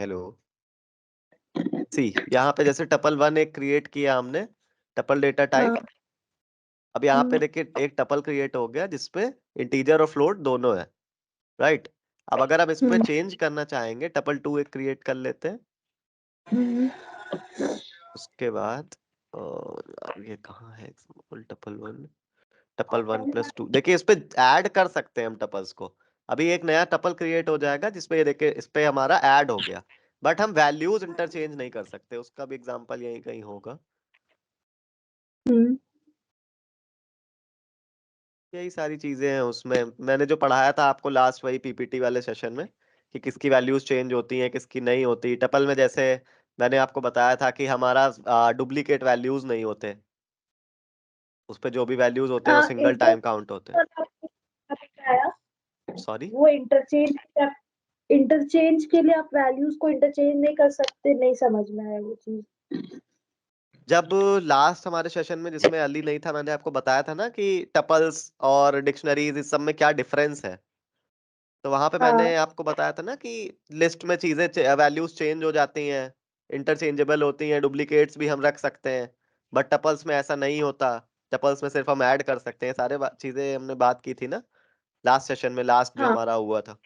Hello. सी यहाँ पे जैसे टपल वन एक क्रिएट किया हमने, टपल डेटा टाइप। हाँ। अब यहाँ पे देखिए एक टपल क्रिएट हो गया जिसपे इंटीजर और फ्लोट दोनों है, राइट। अब अगर हम इसमें चेंज करना चाहेंगे, टपल टू एक क्रिएट कर लेते हैं। उसके बाद और अब ये कहाँ है example, tuple one, tuple one plus two. देखिए इस पे ऐड कर सकते हैं हम टपल्स को। अभी एक नया टपल क्रिएट हो जाएगा जिसपे ये देखिए इस पे हमारा ऐड हो गया, बट हम वैल्यूज इंटरचेंज नहीं कर सकते। उसका भी एग्जांपल यहीं कहीं होगा। यही सारी चीजें हैं उसमें। मैंने जो पढ़ाया था आपको लास्ट वही पीपीटी वाले सेशन में, कि किसकी वैल्यूज चेंज होती हैं किसकी नहीं होती। टपल में जैसे मैंने आपको बताया था कि हमारा डुप्लीकेट वैल्यूज नहीं होते, उस पे जो भी वैल्यूज होते हैं वो सिंगल टाइम काउंट होते हैं। सॉरी। वो इंटरचेंज के लिए आप वैल्यूज को इंटरचेंज नहीं कर सकते, नहीं समझ में आया वो चीज। जब लास्ट हमारे सेशन में जिसमें अली नहीं था, मैंने आपको बताया था ना कि टपल्स और डिक्शनरीज इस सब में क्या डिफरेंस है। तो वहां पे मैंने हाँ आपको बताया था ना कि लिस्ट में चीजें वैल्यूज चेंज हो जाती हैं, इंटरचेंजेबल होती हैं, डुप्लीकेट्स भी हम रख सकते हैं, बट टपल्स में ऐसा नहीं होता। टपल्स में सिर्फ हम ऐड कर सकते हैं। सारे चीजें हमने बात की थी ना लास्ट सेशन में, लास्ट जो हाँ हमारा हुआ था।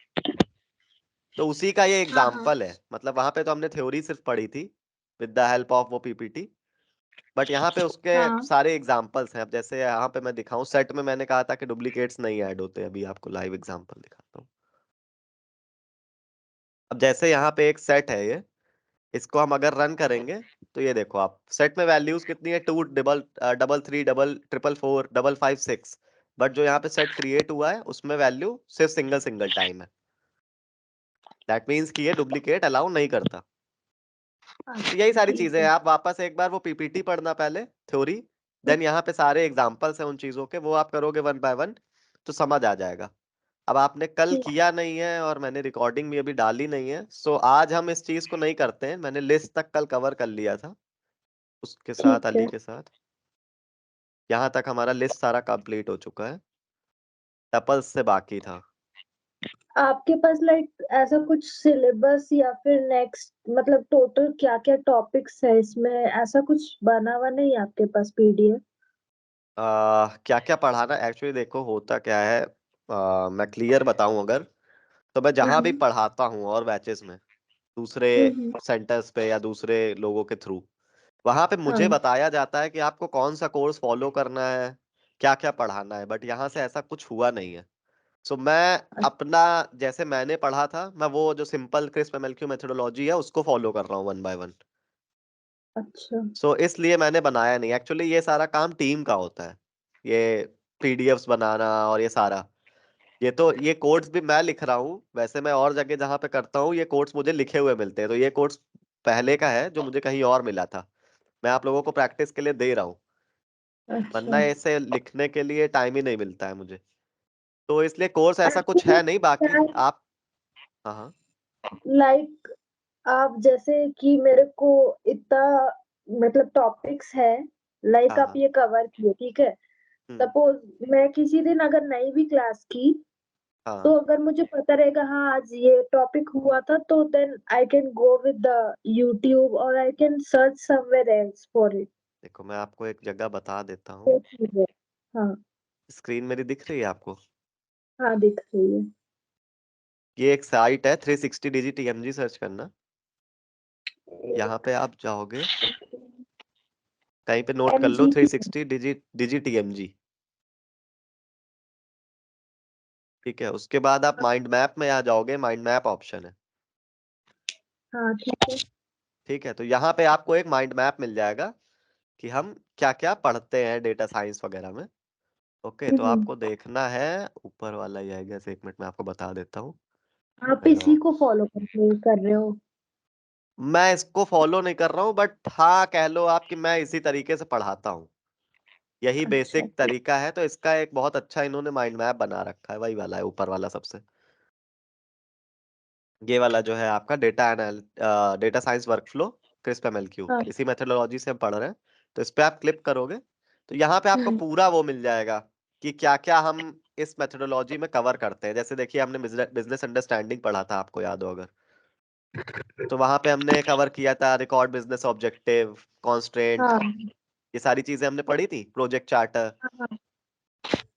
तो उसी का ये हाँ हाँ। एग्जाम्पल है। मतलब वहां पे तो हमने थ्योरी सिर्फ पढ़ी थी विद द हेल्प ऑफ वो पीपीटी, बट यहाँ पे उसके हाँ सारे एग्जाम्पल्स हैं। अब जैसे यहाँ पे मैं दिखाऊं, सेट में मैंने कहा था कि डुप्लीकेट्स नहीं ऐड होते। अभी आपको लाइव एग्जाम्पल दिखाता हूँ। अब जैसे यहाँ पे एक सेट है ये, इसको हम अगर रन करेंगे तो ये देखो आप, सेट में वैल्यूज कितनी है, two, double double three, double triple four, double five six. But जो यहाँ पे सेट क्रिएट हुआ है उसमें वैल्यू सिर्फ सिंगल सिंगल टाइम है। दैट मीन्स कि ये डुप्लीकेट अलाउ नहीं करता। तो यही अच्छा सारी ठीक चीजें हैं। है। आप वापस एक बार वो पीपीटी पढ़ना पहले, थ्योरी, देन यहाँ पे सारे एग्जाम्पल्स हैं उन चीजों के, वो आप करोगे वन बाय वन तो समझ आ जाएगा। अब आपने कल ठीक किया नहीं है और मैंने रिकॉर्डिंग भी अभी डाली नहीं है, सो आज हम इस चीज को नहीं करते हैं। मैंने लिस्ट तक कल कवर कर लिया था उसके साथ, ठीक अली है। के साथ। यहाँ तक हमारा लिस्ट सारा कंप्लीट हो चुका है, टपल्स से बाकी था। आपके पास लाइक ऐसा कुछ सिलेबस या फिर नेक्स्ट मतलब टोटल क्या क्या टॉपिक्स है इसमें, ऐसा कुछ बना हुआ नहीं है आपके पास पीडीएफ? क्या क्या पढ़ाना एक्चुअली, देखो होता क्या है, मैं क्लियर बताऊं अगर, तो मैं जहां भी हम्म पढ़ाता हूँ और बैचेस में, दूसरे हम्म। सेंटर्स पे या दूसरे लोगों के थ्रू, वहां पे मुझे हाँ। बताया जाता है कि आपको कौन सा कोर्स फॉलो करना है, क्या क्या पढ़ाना है। बट यहाँ से ऐसा कुछ हुआ नहीं है। सो मैं अपना, जैसे मैंने पढ़ा था, मैं वो जो सिंपल क्रिस्प एमएलक्यू मेथोडोलॉजी है उसको फॉलो कर रहा हूँ वन बाय वन। अच्छा। सो इसलिए मैंने बनाया नहीं। एक्चुअली ये सारा काम टीम का होता है, ये पीडीएफ्स बनाना और ये सारा। ये कोड्स भी मैं लिख रहा हूँ। वैसे मैं और जगह जहाँ पे करता हूँ ये कोड्स मुझे लिखे हुए मिलते हैं, तो ये कोड्स पहले का है जो मुझे कहीं और मिला था। मैं आप लोगों को प्रैक्टिस के लिए दे रहा हूँ, अच्छा। वरना ऐसे लिखने के लिए टाइम ही नहीं मिलता है मुझे। तो इसलिए कोर्स ऐसा कुछ एक्चुअली है नहीं बाकी आप। हाँ हाँ। लाइक आप जैसे कि मेरे को इतना मतलब टॉपिक्स है, लाइक हाँ आप हाँ। ये कवर किए, ठीक है। हम्म। सपोज मैं किसी दिन अगर नहीं भी क्लास की, तो हाँ, अगर मुझे पता रहेगा हाँ आज ये टॉपिक हुआ था, तो then I can go with the YouTube और I can search somewhere else for it. देखो मैं आपको एक जगह बता देता हूँ। वो चीज है। हाँ। स्क्रीन मेरी दिख रही है आपको? हाँ दिख रही है। ये एक साइट है 360 डिजी टीएमजी, सर्च करना। यहाँ पे आप जाओगे, कहीं पे नोट कर लो, एमजीटी। 360 डिजी डिजी टीएमजी। ठीक है, उसके बाद आप माइंड मैप में आ जाओगे, माइंड मैप ऑप्शन है। हाँ ठीक है। ठीक है, तो यहाँ पे आपको एक माइंड मैप मिल जाएगा कि हम क्या क्या पढ़ते हैं डेटा साइंस वगैरह में। ओके, तो हम्म। आपको देखना है ऊपर वाला ही आएगा। एक मिनट में आपको बता देता हूँ। आप इसी को Adobe। फॉलो कर रहे हो? मैं इसको फॉलो नहीं कर रहा हूँ, बट हाँ कह लो आप कि मैं इसी तरीके से पढ़ाता हूँ। यही अच्छा। बेसिक तरीका है। तो इसका एक बहुत अच्छा इन्होंने माइंड मैप बना रखा है, वही वाला है ऊपर वाला सबसे। ये वाला जो है आपका डेटा साइंस वर्कफ्लो क्रिस्प एमएलक्यू, हाँ। इसी मेथोडोलॉजी से हम पढ़ रहे हैं। तो इस पे आप क्लिक करोगे तो यहाँ पे आपको हम्म पूरा वो मिल जाएगा कि क्या क्या हम इस मेथोडोलॉजी में कवर करते हैं। जैसे देखिए हमने बिजनेस अंडरस्टैंडिंग पढ़ा था, आपको याद हो अगर, तो वहां पे हमने कवर किया था रिकॉर्ड बिजनेस ऑब्जेक्टिव, कॉन्स्ट्रेंट, हाँ ये सारी चीजें हमने पढ़ी थी, प्रोजेक्ट चार्टर। हाँ।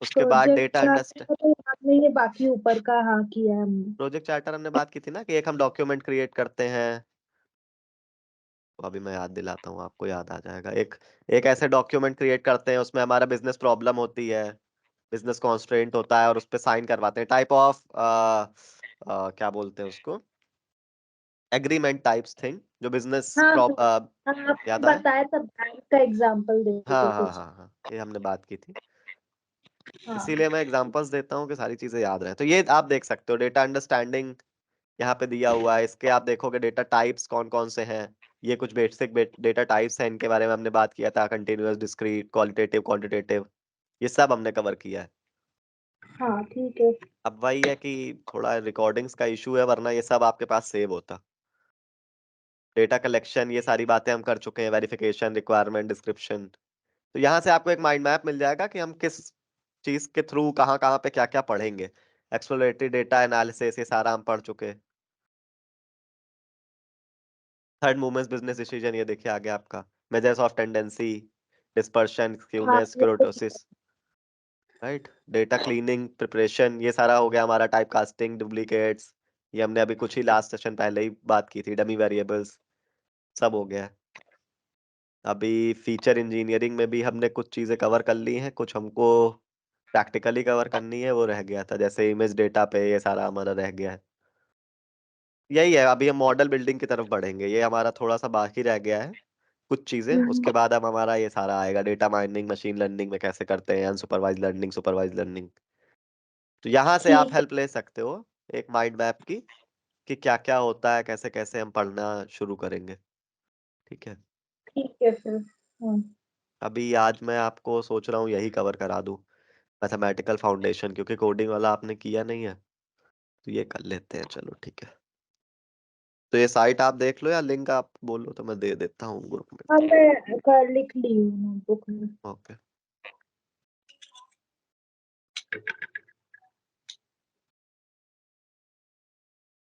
उसके बाद प्रोजेक्ट डेटा चार्ट अंडरस्टैंड, तो याद नहीं है, बाकी ऊपर का हाँ किया है हमने। प्रोजेक्ट चार्टर हमने बात की थी ना कि एक हम डॉक्यूमेंट क्रिएट करते हैं। तो अभी मैं याद दिलाता हूँ, आपको याद आ जाएगा। एक एक ऐसे डॉक्यूमेंट क्रिएट करते हैं, उसमें हमारा बिजनेस प्रॉब्लम होती है, बिजनेस कॉन्स्ट्रेंट होता है, और उस पे साइन करवाते हैं। टाइप ऑफ क्या बोलते हैं उसको, एग्रीमेंट टाइप्स थिंग, जो बिजनेस हाँ हाँ हाँ, आपने याद आया। बताया था, बैंक का एग्जांपल दे हाँ के हाँ कुछ। हाँ हाँ, ये हमने बात की थी। हाँ इसीलिए मैं एग्जांपल्स देता हूँ कि सारी चीजें याद रहे। तो ये आप देख सकते हो, डेटा अंडरस्टैंडिंग यहाँ पे दिया हुआ है। इसके आप देखोगे डेटा टाइप्स कौन कौन से हैं। ये कुछ बेसिक डेटा टाइप्स हैं, इनके बारे में हमने बात किया था, कंटिन्यूअस, डिस्क्रीट, क्वालिटेटिव, क्वांटिटेटिव, ये सब हमने कवर किया है। हाँ ठीक है। अब वही है कि थोड़ा रिकॉर्डिंग्स का इशू है, वरना ये सब आपके पास सेव होता। डेटा कलेक्शन, ये सारी बातें हम कर चुके हैं, वेरिफिकेशन, रिक्वायरमेंट डिस्क्रिप्शन। तो यहाँ से आपको एक माइंड मैप मिल जाएगा कि हम किस चीज के थ्रू कहाँ कहाँ पे क्या क्या पढ़ेंगे। एक्सप्लोरेटरी डेटा एनालिसिस, ये सारा हम पढ़ चुके हैं। थर्ड मूवमेंट्स बिजनेस डिसीजन, ये देखिए आगे आपका। मेजर्स ऑफ टेंडेंसी, डिस्पर्शन, हाँ स्क्यूनेस, ये तो कुरोटोसिस, राइट। डेटा क्लीनिंग, प्रिपरेशन, ये सारा हो गया हमारा। टाइप कास्टिंग, डुप्लीकेट्स, ये हमने अभी कुछ ही लास्ट सेशन पहले ही बात की थी। डमी वेरिएबल्स, सब हो गया है। अभी फीचर इंजीनियरिंग में भी हमने कुछ चीजें कवर कर ली हैं, कुछ हमको प्रैक्टिकली कवर करनी है, वो रह गया था। जैसे इमेज डेटा पे ये सारा हमारा रह गया है। यही है, अभी हम मॉडल बिल्डिंग की तरफ बढ़ेंगे, ये हमारा थोड़ा सा बाकी रह गया है कुछ चीजें। उसके बाद अब हमारा ये सारा आएगा, डेटा माइनिंग, मशीन लर्निंग में कैसे करते हैं, अनसुपरवाइज लर्निंग, सुपरवाइज लर्निंग। तो यहाँ से आप ठीक है। हेल्प ले सकते हो एक माइंड मैप की, कि क्या क्या होता है, कैसे कैसे हम पढ़ना शुरू करेंगे। ठीक है। ठीक है फिर। हाँ अभी आज मैं आपको सोच रहा हूँ यही कवर करा दूँ, मैथमेटिकल फाउंडेशन, क्योंकि कोडिंग वाला आपने किया नहीं है, तो ये कर लेते हैं। चलो ठीक है। तो ये साइट आप देख लो, या लिंक आप बोलो तो मैं दे देता हूँ ग्रुप में। हाँ, मैं कर लिख ली हूँ नोटबुक में। ओके।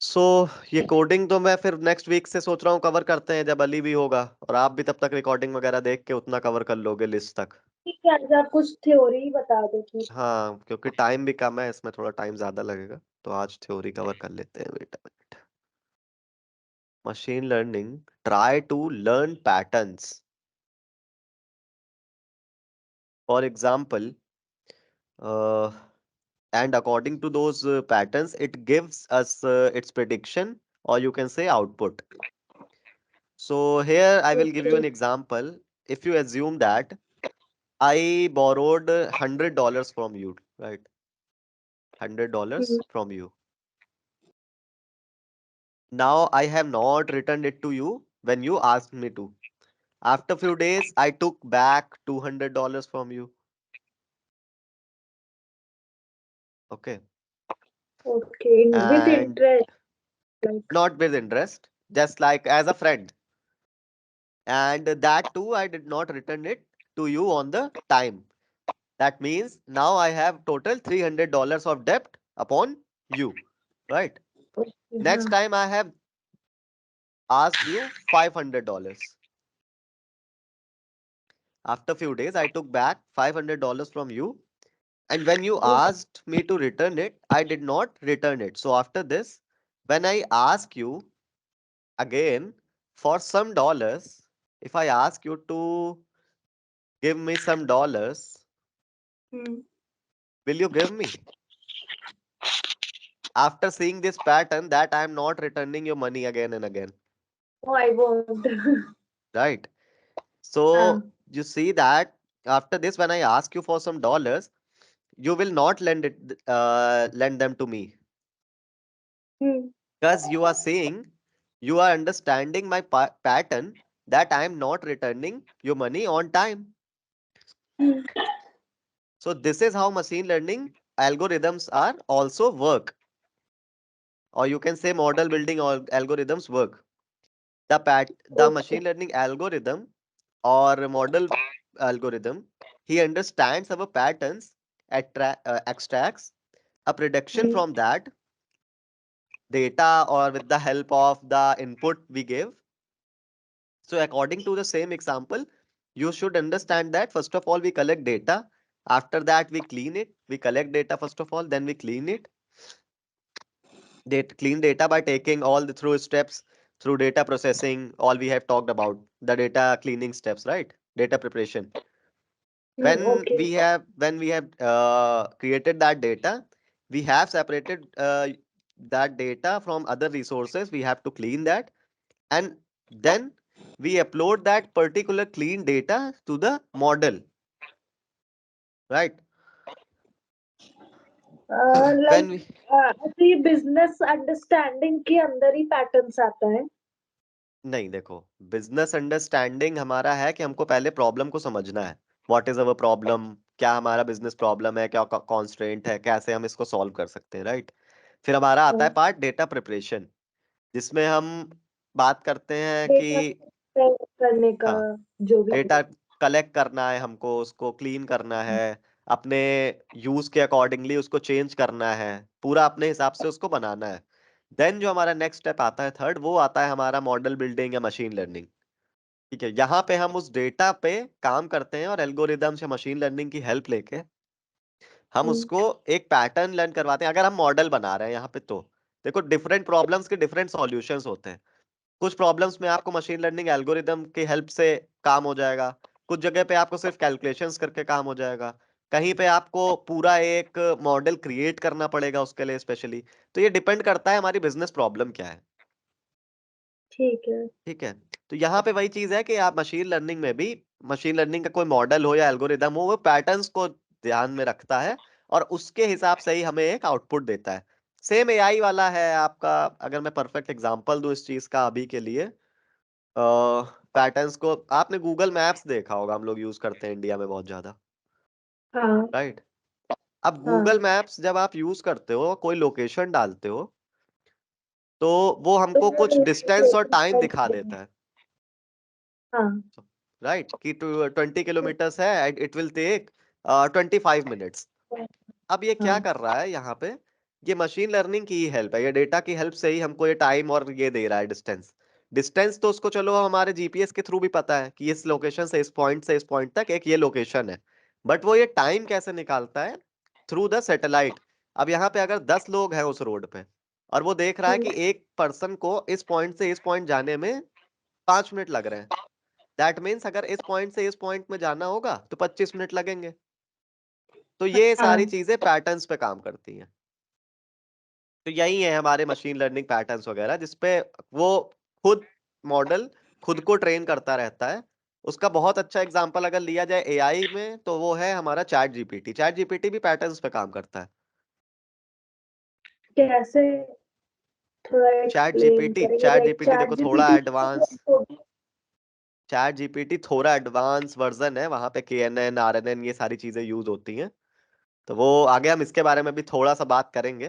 सो ये कोडिंग तो मैं फिर नेक्स्ट वीक से सोच रहा हूँ कवर करते हैं, जब अली भी होगा, और आप भी तब तक रिकॉर्डिंग वगैरह देख के उतना कवर कर लोगे लिस्ट तक। ठीक है, आज आप कुछ थ्योरी ही बता दो ठीक। हाँ, क्योंकि टाइम भी कम है, इसमें थोड़ा टाइम ज्यादा लगेगा, तो आज थ्योरी कवर कर लेते हैं। Wait a minute. Machine learning, try to learn patterns. For example, and according to those patterns, it gives us its prediction, or you can say output. So here I will give you okay. an example. If you assume that I borrowed $100 from you, right? $100 from you. Now I have not returned it to you when you asked me to. After few days, I took back $200 from you. Okay. Okay with And interest like. not with interest, just like as a friend. And that too, I did not return it to you on the time. That means now I have total $300 of debt upon you, right? Okay हाँ। Next time I have asked you $500. After few days, I took back $500 from you. And when you okay. asked me to return it, I did not return it. So after this, when I ask you again for some dollars, if I ask you to give me some dollars, will you give me? After seeing this pattern that I am not returning your money again and again, I won't. right? हाँ। So you see that after this, when I ask you for some dollars, you will not lend them to me, because you are saying, you are understanding my pattern, that I am not returning your money on time. So this is how machine learning algorithms are also work, or you can say model building or algorithms work. The okay. machine learning algorithm or model algorithm, he understands our patterns, extracts a prediction from that, data or with the help of the input we give. So according to the same example, you should understand that first of all we collect data. After that we clean it. We collect data first of all, then we clean it. Clean data by taking all the through steps through data processing. All we have talked about the data cleaning steps, right? Data preparation. Okay. When we have created that data, we have separated that data from other resources. We have to clean that, and then we upload that particular clean data to the model, right? Like When we तो ये business understanding के अंदर ही patterns आता है। नहीं, देखो, business understanding हमारा है कि हमको पहले प्रॉब्लम को समझना है। व्हाट इज अवर प्रॉब्लम, क्या हमारा बिजनेस प्रॉब्लम है, क्या कॉन्स्ट्रेंट है, कैसे हम इसको सॉल्व कर सकते हैं, राइट? फिर हमारा आता है पार्ट डेटा प्रिपरेशन, जिसमें हम बात करते हैं कि डेटा करने का हाँ, जो भी। डेटा कलेक्ट करना है हमको, उसको क्लीन करना है, अपने यूज के अकॉर्डिंगली उसको चेंज करना है, पूरा अपने हिसाब से उसको बनाना है। देन जो हमारा नेक्स्ट स्टेप आता है थर्ड, वो आता है हमारा मॉडल बिल्डिंग या मशीन लर्निंग। ठीक है, यहाँ पे हम उस डेटा पे काम करते हैं और एल्गोरिदम से मशीन लर्निंग की हेल्प लेके हम उसको एक पैटर्न लर्न करवाते हैं। अगर हम मॉडल बना रहे हैं यहाँ पे, तो देखो डिफरेंट प्रॉब्लम्स के डिफरेंट सॉल्यूशंस होते हैं। कुछ प्रॉब्लम्स में आपको मशीन लर्निंग एल्गोरिदम की हेल्प से काम हो जाएगा, कुछ जगह पे आपको सिर्फ कैलकुलेशंस करके काम हो जाएगा, कहीं पे आपको पूरा एक मॉडल क्रिएट करना पड़ेगा उसके लिए स्पेशली। तो ये डिपेंड करता है हमारी बिजनेस प्रॉब्लम क्या है। ठीक है। ठीक है, तो यहाँ पे वही चीज है कि आप मशीन लर्निंग में भी, मशीन लर्निंग का कोई मॉडल हो या एल्गोरिदम हो, वो पैटर्न्स को ध्यान में रखता है और उसके हिसाब से ही हमें एक आउटपुट देता है। सेम एआई वाला है आपका। अगर मैं परफेक्ट एग्जांपल दूं इस चीज का अभी के लिए, पैटर्न्स को आपने गूगल मैप्स देखा होगा, हम लोग यूज करते हैं इंडिया में बहुत ज्यादा, हाँ राइट? अब हाँ। गूगल मैप्स जब आप यूज करते हो, कोई लोकेशन डालते हो, तो वो तो हमको वो कुछ डिस्टेंस और टाइम लोकेशन दिखा देता है, हाँ राइट? कि 20 किलोमीटर्स है, इट विल टेक 25 मिनट्स। अब ये क्या हाँ। कर रहा है यहाँ पे, ये मशीन लर्निंग की ही हेल्प है, ये डेटा की हेल्प से ही हमको ये टाइम और ये दे रहा है डिस्टेंस। डिस्टेंस तो उसको चलो हमारे जीपीएस के थ्रू भी पता है कि इस लोकेशन से इस पॉइंट तक एक ये लोकेशन है, बट वो ये टाइम कैसे निकालता है? Through the satellite. अब यहाँ पे अगर 10 लोग हैं उस रोड पे, और वो देख रहा है कि एक पर्सन को इस पॉइंट से इस पॉइंट जाने में 5 मिनट लग रहे हैं, दैट मीन्स अगर इस पॉइंट से इस पॉइंट में जाना होगा तो 25 मिनट लगेंगे। तो ये सारी हाँ चीजें पैटर्न्स पे काम करती हैं। तो यही है हमारे मशीन लर्निंग पैटर्न्स वगैरह, जिसपे वो खुद मॉडल खुद को ट्रेन करता रहता है। उसका बहुत अच्छा एग्जांपल अगर लिया जाए एआई में, तो वो है हमारा चैट जीपीटी। चैट जीपीटी भी पैटर्न्स पे काम करता है। कैसे, थोड़ा एक्सप्लेन करेंगे? चैट लाइक जीपीटी चैट देखो थोड़ा जीपीटी एडवांस, चैट जीपीटी थोड़ा एडवांस वर्जन है, वहां पे केएनएन आरएनएन ये सारी चीजें यूज होती हैं। तो वो आगे हम इसके बारे में भी थोड़ा सा बात करेंगे,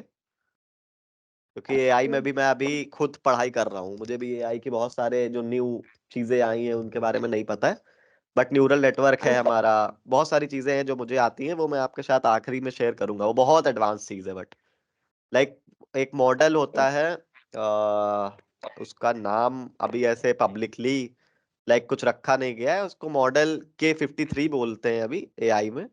क्योंकि एआई में भी मैं अभी खुद पढ़ाई कर रहा हूँ। मुझे भी एआई की बहुत सारे जो न्यू चीजें आई हैं उनके बारे में नहीं पता है, बट न्यूरल नेटवर्क है हमारा, बहुत सारी चीजें हैं जो मुझे आती हैं, वो मैं आपके साथ आखिरी में शेयर करूंगा। वो बहुत एडवांस चीज है, बट लाइक एक मॉडल होता है, उसका नाम अभी ऐसे पब्लिकली लाइक कुछ रखा नहीं गया है, उसको मॉडल K53 बोलते हैं अभी एआई में।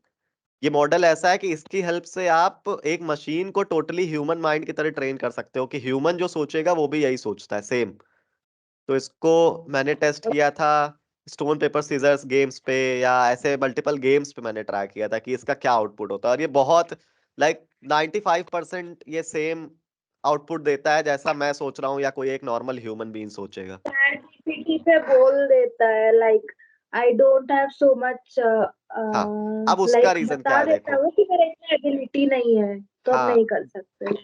ये मॉडल ऐसा है कि इसकी हेल्प से आप एक मशीन को टोटली ह्यूमन माइंड की तरह ट्रेन कर सकते हो, कि ह्यूमन जो सोचेगा वो भी यही सोचता है सेम। तो इसको मैंने टेस्ट किया था स्टोन पेपर सीजर्स गेम्स पे, या ऐसे मल्टीपल गेम्स पे मैंने ट्राई किया था कि इसका क्या आउटपुट होता है, और ये बहुत लाइक 95% ये सेम आउटपुट देता है जैसा मैं सोच रहा हूँ या कोई एक नॉर्मल ह्यूमन बीइंग सोचेगा। चैट जीपीटी पे बोल देता है like I don't have so much, हाँ, अब उसका लाइक रीजन क्या बता है, देता है देखो। वो कि मेरे इतनी एबिलिटी नहीं है तो हम हाँ, नहीं कर सकते।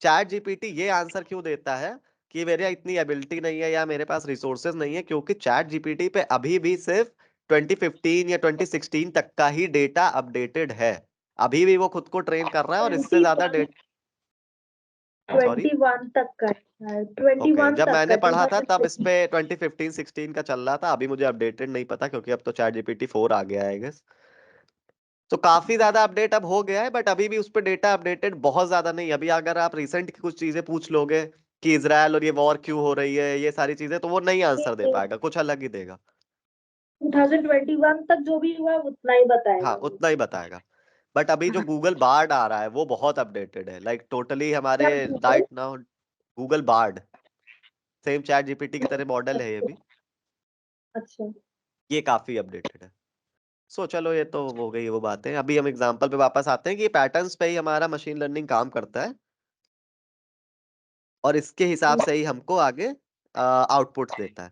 चैट जीपीटी ये आंसर क्यों देता है कि मेरे इतनी एबिलिटी नहीं है या मेरे पास रिसोर्सेज नहीं है? क्योंकि चैट जीपीटी पे अभी भी सिर्फ 2015 या 2016 तक का ही डेटा अपडेटेड है। अभी भी वो खुद को ट्रेन कर रहा है, और इससे ज्यादा 21 डेटा। सॉरी, 21 तक का है, ओके, 21 जब तक मैंने का पढ़ा था तब इस 2016। पे 2015-16 का चल रहा था, अभी मुझे अपडेटेड नहीं पता, क्योंकि अब तो चैट जीपीटी 4 आ गया है, तो काफी ज्यादा अपडेट अब हो गया है, बट अभी भी उस पर डेटा अपडेटेड बहुत ज्यादा नहीं। अभी अगर आप रिसेंट की कुछ चीजें पूछ लोगे, कि इजराइल और ये वॉर क्यों हो रही है, ये सारी चीजें, तो वो नहीं आंसर दे पाएगा, कुछ अलग ही देगा। 2021 तक जो भी हुआ है उतना ही हाँ बताएगा वो। उतना ही बताएगा। बट अभी जो हाँ, गूगल बार्ड आ रहा है वो बहुत अपडेटेड है, लाइक टोटली हमारे क्या Google? Right now. Google Bard same chat GPT की तरह मॉडल है ये भी, अच्छा। ये काफी अपडेटेड है। सो चलो ये तो हो गई वो बातें, अभी हम एग्जांपल पे वापस आते हैं कि पैटर्न्स पे ही हमारा मशीन लर्निंग काम करता है, और इसके हिसाब से ही हमको आगे आउटपुट्स देता है।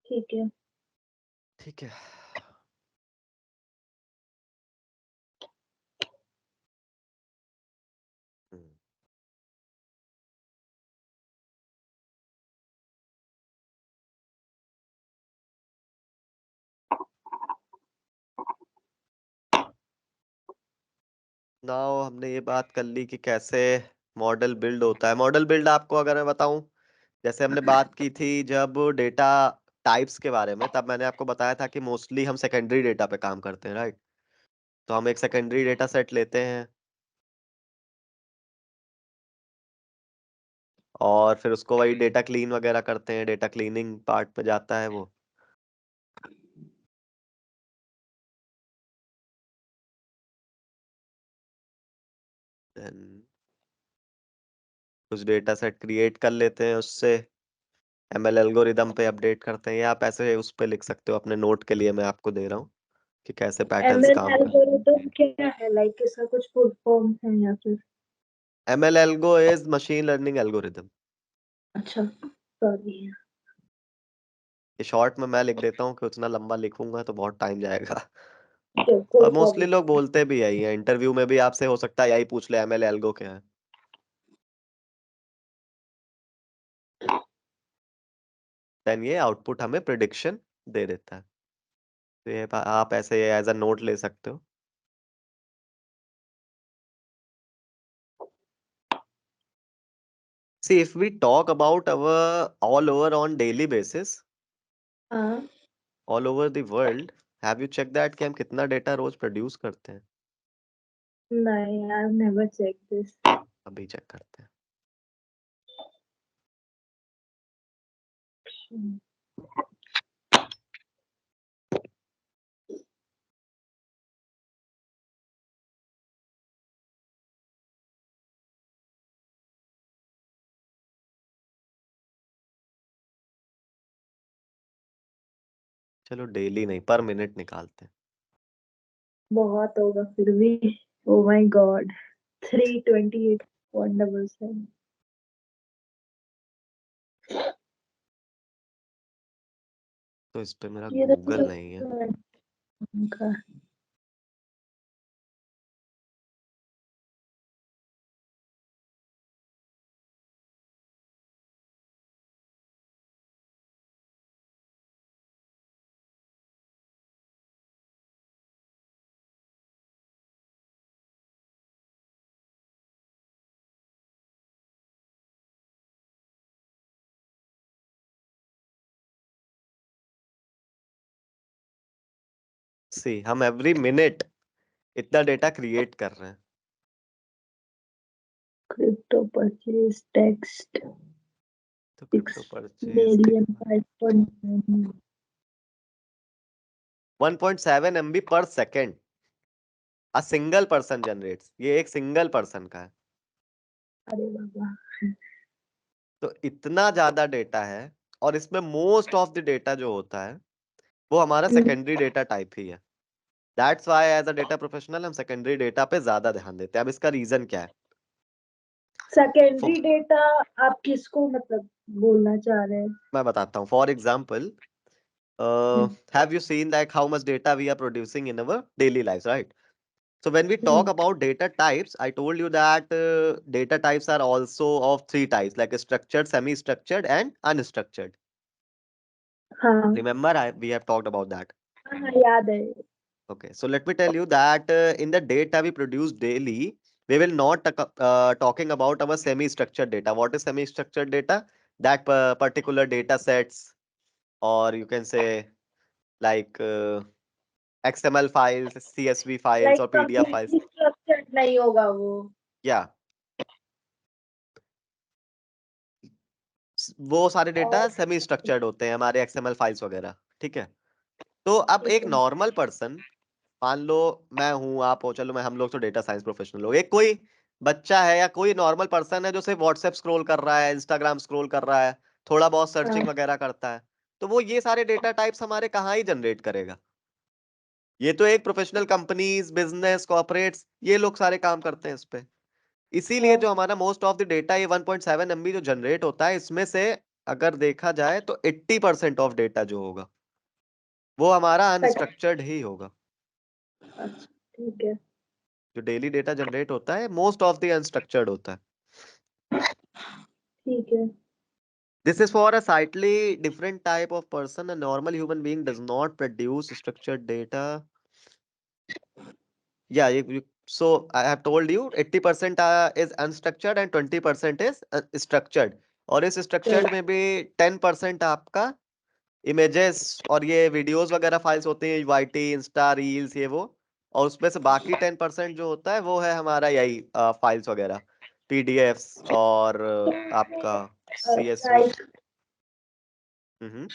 ठीक है। ठीक है। हम्म। नाउ हमने ये बात कर ली कि कैसे मॉडल बिल्ड होता है। मॉडल बिल्ड आपको अगर मैं बताऊं, जैसे हमने बात की थी जब डेटा टाइप्स के बारे में, तब मैंने आपको बताया था कि मोस्टली हम सेकेंडरी डेटा पे काम करते हैं, राइट। तो हम एक सेकेंडरी डेटा सेट लेते हैं और फिर उसको वही डेटा क्लीन वगैरह करते हैं, डेटा क्लीनिंग पार्ट पे जाता है वो। Then कुछ डेटा सेट क्रिएट कर लेते हैं उससे, एमएल एल्गोरिदम पे अपडेट करते हैं, या आप ऐसे उस पे लिख सकते हो अपने नोट के लिए, मैं आपको दे रहा हूँ कि कैसे पैटर्न्स एमएल काम कर। एल्गोरिथम क्या है, लाइक इसका कुछ फुल फॉर्म है या फिर? ML algo is machine learning algorithm. अच्छा, सॉरी। ये शॉर्ट में मैं लिख देता हूँ कि उतना लंबा लिखूंगा तो बहुत टाइम जाएगा। कोई और मोस्टली प्रॉब्लम। लोग बोलते भी यही है, इंटरव्यू में भी आपसे हो सकता है यही पूछ ले, एमएल एल्गो क्या है। देन ये आउटपुट हमें प्रिडिक्शन दे देता है। तो ये आप ऐसे एज अ नोट ले सकते हो। See, if we talk about our all over on daily basis, हाँ। all over the world, have you checked that कि हम कितना डेटा रोज प्रोड्यूस करते हैं? नहीं, I have never check this. अभी चेक करते हैं। चलो डेली नहीं, पर मिनट निकालते हैं। बहुत होगा फिर भी। Oh my God, 328.77। तो इस पे मेरा ये गूगल नहीं है। उनका। सी हम एवरी मिनट इतना डेटा क्रिएट कर रहे हैं। क्रिप्टो परचेज टेक्स्ट तो 6 क्रिप्टो परचेज मिलियन कितना? 5.9। 1.7 MB पर second a single person generates, ये एक सिंगल पर्सन का है। अरे बाबा। तो इतना ज्यादा डेटा है, और इसमें मोस्ट ऑफ द डेटा जो होता है वो हमारा सेकेंडरी डेटा टाइप ही है। That's why as a data professional हम सेकेंडरी डेटा पे ज्यादा ध्यान देते हैं। अब इसका रीजन क्या है? सेकेंडरी फो- डेटा आप किसको मतलब बोलना चाह रहे हैं? मैं बताता हूँ। For example, have you seen like how much data we are producing in our daily lives, right? So when we talk about data types, I told you that data types are also of three types, like structured, semi-structured, and unstructured. हाँ Remember, we have talked about that. हाँ, याद है। Okay, so let me tell you that in the data we produce daily, we will not talking about our semi-structured data. What is semi-structured data? That particular data sets, or you can say like XML files, CSV files, like or PDF files. Completely structured नहीं होगा वो। Yeah. वो सारे data और semi structured होते हैं हमारे XML files वगैरह, ठीक है। तो अब ठीक एक है। नॉर्मल पर्सन, मान लो मैं हूं, आप हो, चलो मैं, हम लोग तो डेटा साइंस प्रोफेशनल हो, एक कोई बच्चा है या कोई नॉर्मल पर्सन है जो सिर्फ व्हाट्सएप स्क्रॉल कर रहा है, इंस्टाग्राम स्क्रॉल कर रहा है, थोड़ा बहुत सर्चिंग हाँ वगैरह करता है, तो वो ये सारे डेटा टाइप्स हमारे कहाँ ही जनरेट करेगा। ये तो एक प्रोफेशनल कंपनीज, बिजनेस, कॉर्पोरेट्स, ये लोग सारे काम करते हैं इस पे। इसीलिए हाँ जो हमारा मोस्ट ऑफ द डेटा, ये 1.7 MB जो जनरेट होता है, इसमें से अगर देखा जाए तो 80% ऑफ डेटा जो होगा वो हमारा अच्छा अनस्ट्रक्चर्ड ही होगा। ठीक है। जो डेली डेटा जनरेट होता है मोस्ट ऑफ द अनस्ट्रक्चर्ड होता है। ठीक है। This is for a slightly different type of person. A normal human being does not produce structured data. Yeah, so I have told you 80% is unstructured and 20% is structured. और इस structured में भी 10% आपका images और ये videos वगैरह files होती हैं, YT, Insta, Reels, ये वो। और उसमें से बाकी 10% जो होता है वो है हमारा यही files वगैरह, PDFs और आपका CSV। हम्म।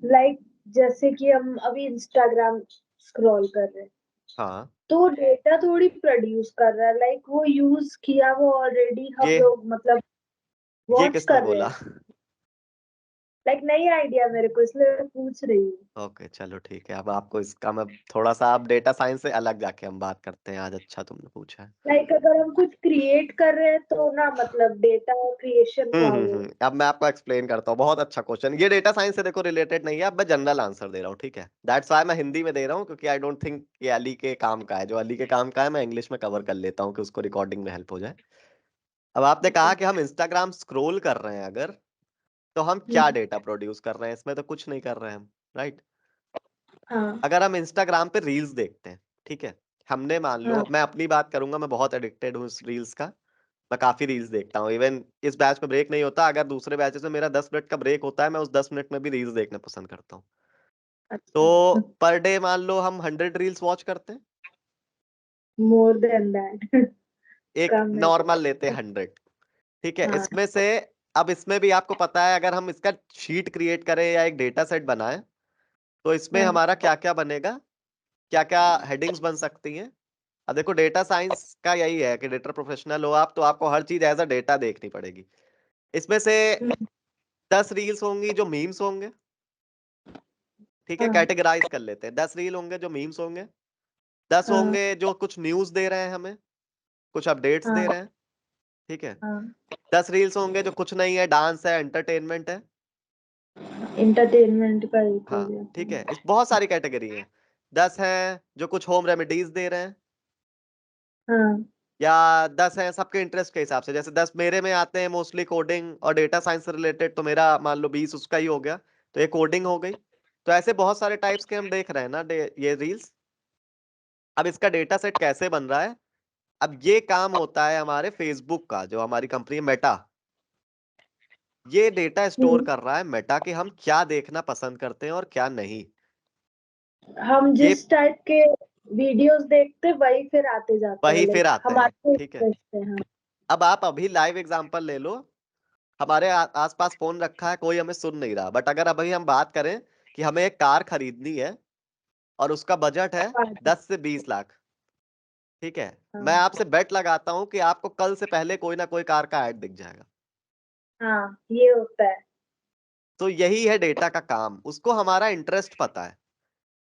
लाइक जैसे कि हम अभी इंस्टाग्राम स्क्रॉल कर रहे हैं हाँ, तो डेटा थोड़ी प्रोड्यूस कर रहा है, लाइक वो यूज किया वो ऑलरेडी हम ये लोग मतलब ये वॉच किसने कर रहे बोला? हैं। लाइक नई आइडिया मेरे को, इसलिए मैं पूछ रही हूँ। ओके, चलो ठीक है। अब आपको इसका मैं थोड़ा सा, आप डेटा साइंस से अलग जाके हम बात करते हैं आज। अच्छा तुमने पूछा है। लाइक अगर हम कुछ क्रिएट कर रहे हैं तो ना मतलब डेटा क्रिएशन का वो। अब मैं आपको एक्सप्लेन करता हूँ। बहुत अच्छा क्वेश्चन। ये डेटा साइंस से देखो रिलेटेड नहीं है, अब मैं जनरल आंसर दे रहा हूँ, ठीक है। दैट्स वाई मैं हिंदी में दे रहा हूँ, क्योंकि आई डोंट थिंक ये अली के काम का है। जो अली के काम का है मैं इंग्लिश में कवर कर लेता हूँ कि उसको रिकॉर्डिंग में हेल्प हो जाए। अब आपने ठीक कहा है। कि हम इंस्टाग्राम स्क्रॉल कर रहे हैं अगर, तो हम क्या हम्म, डेटा प्रोड्यूस कर रहे हैं? इसमें तो कुछ नहीं कर रहे हैं हम, राइट। हाँ अगर हम इंस्टाग्राम पे रील्स देखते हैं, ठीक है, हमने मान लो, हाँ मैं अपनी बात करूंगा, मैं बहुत एडिक्टेड हूँ इस रील्स का। मैं काफी रील्स देखता हूँ, इवन इस बैच में ब्रेक नहीं होता। अगर दूसरे बैचेस में मेरा 10 मिनट का ब्रेक होता है, मैं उस 10 मिनट में भी रील्स देखना पसंद करता हूँ। तो अच्छा। पर डे मान लो हम 100 रील्स वॉच करते हैं। More than that. एक कम है नॉर्मल लेते हैं तो। 100, ठीक है। हाँ इसमें से, अब इसमें भी आपको पता है, अगर हम इसका शीट क्रिएट करें या एक डेटा सेट बनाएं, तो इसमें हाँ हमारा क्या क्या बनेगा, क्या क्या हेडिंग्स बन सकती हैं। अब देखो, डेटा साइंस का यही है कि डेटा प्रोफेशनल हो आप, तो आपको हर चीज एज अ डेटा देखनी पड़ेगी। इसमें से हम्म, 10 रील्स होंगी जो मीम्स होंगे, ठीक है। हाँ कैटेगराइज कर लेते हैं, 10 रील होंगे जो मीम्स होंगे, 10 हाँ होंगे जो कुछ न्यूज दे रहे हैं हमें, कुछ अपडेट्स दे रहे हाँ हैं, ठीक है। हाँ। 10 रील्स होंगे जो कुछ नहीं है, डांस है, एंटरटेनमेंट है। इंटरटेनमेंट का एक हो हाँ, गया। ठीक है। इस बहुत सारी कैटेगरी है। 10 हैं जो कुछ होम रेमेडीज दे रहे हैं, हाँ या 10 हैं सबके इंटरेस्ट के हिसाब से। जैसे 10 मेरे में आते हैं मोस्टली कोडिंग और डेटा साइंस से रिलेटेड, तो मेरा मान लो 20 उसका ही हो गया, तो ये कोडिंग हो गई। तो ऐसे बहुत सारे टाइप्स के हम देख रहे हैं ना, ये रील्स। अब इसका डेटा सेट कैसे बन रहा है? अब ये काम होता है हमारे फेसबुक का, जो हमारी कंपनी है मेटा, ये डेटा स्टोर हम्म। कर रहा है मेटा कि हम क्या देखना पसंद करते हैं और क्या नहीं। हम ये जिस टाइप के वीडियोस देखते वही फिर आते जाते हैं, वही फिर लाइक आते हैं, हमारे ठीक है। इंटरेस्ट है। हाँ अब आप अभी लाइव एग्जांपल ले लो। हमारे आसपास फोन रखा है, कोई हमें सुन नहीं रहा, बट अगर अभी हम बात करें कि हमें एक कार खरीदनी है और उसका बजट है हाँ 10 से 20 लाख, ठीक है, मैं हाँ आपसे बेट लगाता हूं कि आपको कल से पहले कोई ना कोई कार का ऐड दिख जाएगा। हाँ, ये होता है। तो यही है डेटा का काम, उसको हमारा इंटरेस्ट पता है।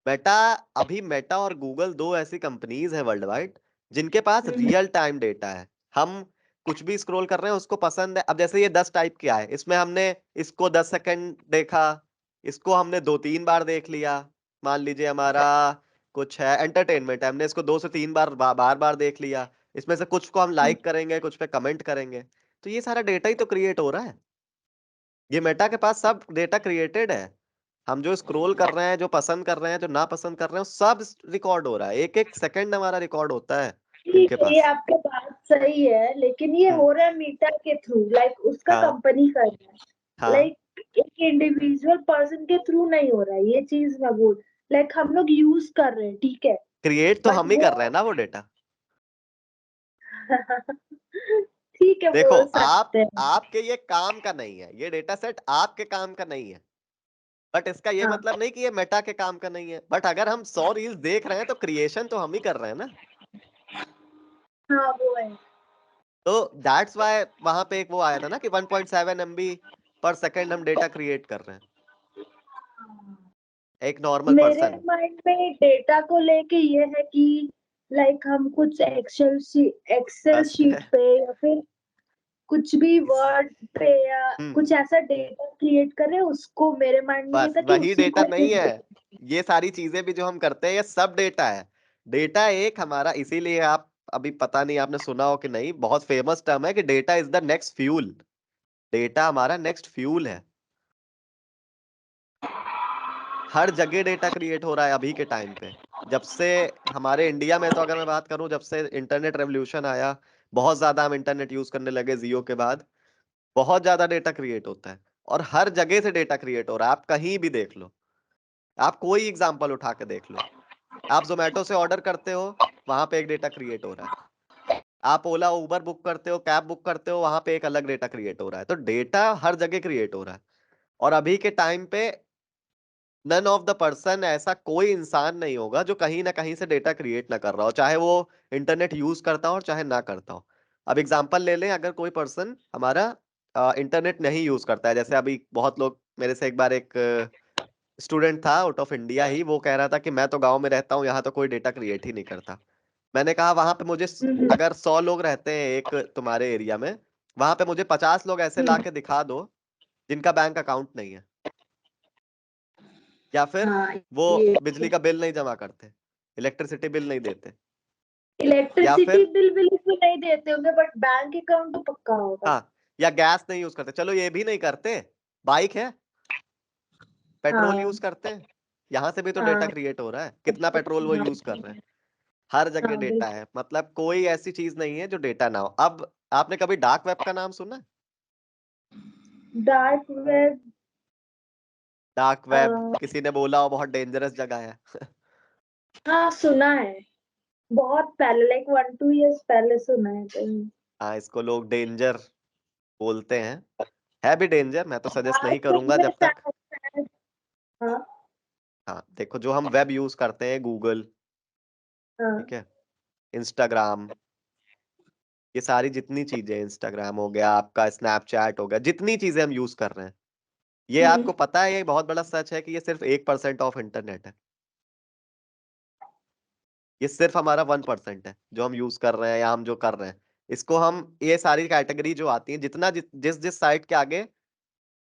मेटा, अभी मेटा और गूगल दो ऐसी कंपनीज है वर्ल्ड वाइड जिनके पास हम्म, रियल टाइम डेटा है। हम कुछ भी स्क्रॉल कर रहे हैं, उसको पसंद है। अब जैसे ये 10 टाइप के आए, इसमें हमने इसको 10 सेकंड देखा, इसको हमने 2-3 बार देख लिया। मान लीजिए हमारा कुछ है एंटरटेनमेंट है, हमने इसको 2 से 3 बार बार बार देख लिया। इसमें से कुछ को हम लाइक करेंगे, कुछ पे कमेंट करेंगे। तो ये सारा डेटा ही तो क्रिएट हो रहा है। ये मेटा के पास सब डेटा क्रिएटेड है। हम जो स्क्रॉल कर रहे हैं, जो पसंद कर रहे हैं, जो ना पसंद कर रहे हैं, वो सब रिकॉर्ड हो रहा है। एक एक सेकंड हमारा रिकॉर्ड होता है ठीक इनके है, ये पास। आपके बात सही है, लेकिन ये हम्म। हो रहा है मीटा के थ्रू, लाइक उसका हाँ, कंपनी कर रहा है, हाँ। लाइक एक इंडिविजुअल पर्सन के थ्रू नहीं हो रहा है ये चीज मैं बोल। लाइक हम लोग यूज कर रहे हैं, ठीक है, क्रिएट तो बट हम ही वो कर रहे हैं ना वो डेटा। ठीक है देखो बोल सकते हैं। आपके ये काम का नहीं है, ये डेटा सेट आपके काम का नहीं है, बट इसका ये हाँ मतलब नहीं कि ये मेटा के काम का नहीं है। बट अगर हम 100 रील्स देख रहे हैं तो क्रिएशन तो हम ही कर रहे हैं ना। हाँ वो है। तो दैट्स वाई वहां पे एक वो आया था ना कि 1.7 MB पर सेकंड हम डेटा क्रिएट कर रहे हैं, एक नॉर्मल मेरे पर्सन। माइंड में डेटा को लेके ये है कि लाइक हम कुछ एक्सेल बस शीट पे या फिर कुछ भी वर्ड पे या हम्म कुछ ऐसा डेटा क्रिएट कर रहे हैं, उसको मेरे माइंड में ये बस था कि वही उसी डेटा को नहीं है। ये सारी चीजें भी जो हम करते हैं ये सब डेटा है। डेटा एक हमारा, इसीलिए आप अभी पता नहीं आपने सुना हो कि नहीं, बहुत फेमस टर्म है कि data is the next fuel. Data हमारा नेक्स्ट फ्यूल है। हर जगह डेटा क्रिएट हो रहा है अभी के टाइम पे। जब से हमारे इंडिया में, तो अगर मैं बात करूं, जब से इंटरनेट रेवोल्यूशन आया, बहुत ज्यादा हम इंटरनेट यूज करने लगे जियो के बाद, बहुत ज्यादा डेटा क्रिएट होता है। और हर जगह से डेटा क्रिएट हो रहा है, आप कहीं भी देख लो। आप कोई एग्जांपल उठा के देख लो। आप जोमेटो से ऑर्डर करते हो, वहां पे एक डेटा क्रिएट हो रहा है। आप ओला उबर बुक करते हो, कैब बुक करते हो, वहां पे एक अलग डेटा क्रिएट हो रहा है। तो डेटा हर जगह क्रिएट हो रहा है। और अभी के टाइम पे नन ऑफ द पर्सन, ऐसा कोई इंसान नहीं होगा जो कहीं ना कहीं से डेटा क्रिएट ना कर रहा हो, चाहे वो इंटरनेट यूज करता हो और चाहे ना करता हो। अब एग्जांपल ले लें, अगर कोई पर्सन हमारा इंटरनेट नहीं यूज करता है, जैसे अभी बहुत लोग, मेरे से एक बार एक स्टूडेंट था आउट ऑफ इंडिया ही, वो कह रहा था कि मैं तो गांव में रहता हूँ, यहाँ तो कोई डेटा क्रिएट ही नहीं करता। मैंने कहा वहां पे मुझे हम्म, अगर 100 लोग रहते हैं एक तुम्हारे एरिया में, वहां पे मुझे 50 लोग ऐसे ला हम्म, के दिखा दो जिनका बैंक अकाउंट नहीं है, या फिर हाँ वो ये बिजली का बिल नहीं जमा करते, इलेक्ट्रिसिटी बिल नहीं देते, या इलेक्ट्रिसिटी फिर बिल भी नहीं देते होंगे बट बैंक अकाउंट तो पक्का होगा। हाँ, या गैस नहीं यूज करते, चलो ये भी नहीं करते, बाइक है, पेट्रोल हाँ यूज करते हैं, यहाँ से भी तो डेटा हाँ क्रिएट हो रहा है, कितना पेट्रोल वो हाँ यूज कर रहे हैं। हर जगह हाँ डेटा बिल्कुल। है, मतलब कोई ऐसी चीज नहीं है जो डेटा ना हो। अब आपने कभी डार्क वेब का नाम सुना है? Dark web. डार्क वेब किसी ने बोला हो बहुत डेंजरस जगह है। हाँ सुना है, बहुत पहले लाइक 1-2 इयर्स पहले सुना है कहीं। हाँ, इसको लोग डेंजर बोलते हैं। है भी डेंजर, मैं तो सजेस्ट नहीं डार्क करूंगा वेब जब में तक। शायद। हाँ हाँ देखो, जो हम वेब यूज करते हैं, गूगल, ठीक हाँ। है, इंस्टाग्राम, ये सारी जितनी चीजें, इंस्टाग्राम हो गया आपका, स्नैपचैट हो गया, जितनी चीजें हम यूज कर रहे हैं, ये हम्म, आपको पता है, ये बहुत बड़ा सच है कि ये सिर्फ 1% ऑफ इंटरनेट है। ये सिर्फ हमारा 1% है जो हम यूज कर रहे हैं या हम जो कर रहे हैं। इसको हम, ये सारी कैटेगरी जो आती है, जितना जिस जिस साइट के आगे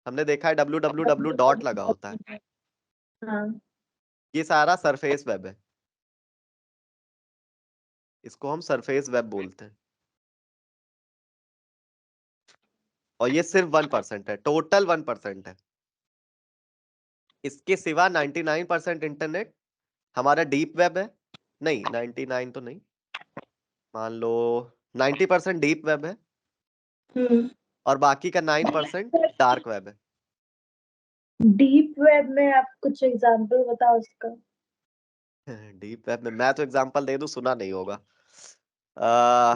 हमने देखा है www डॉट लगा होता है, हाँ ये सारा सरफेस वेब है। इसको हम सरफेस वेब बोलते हैं। और ये सिर्फ 1% है, टोटल 1% है। इसके सिवा 99% इंटरनेट हमारा डीप वेब है। नहीं, 99 तो नहीं, मान लो 90% डीप वेब है, हम्म। और बाकी का 9% डार्क वेब है। डीप वेब में आप कुछ एग्जांपल बताओ उसका। डीप वेब में मैं तो एग्जांपल दे दूं, सुना नहीं होगा। आ,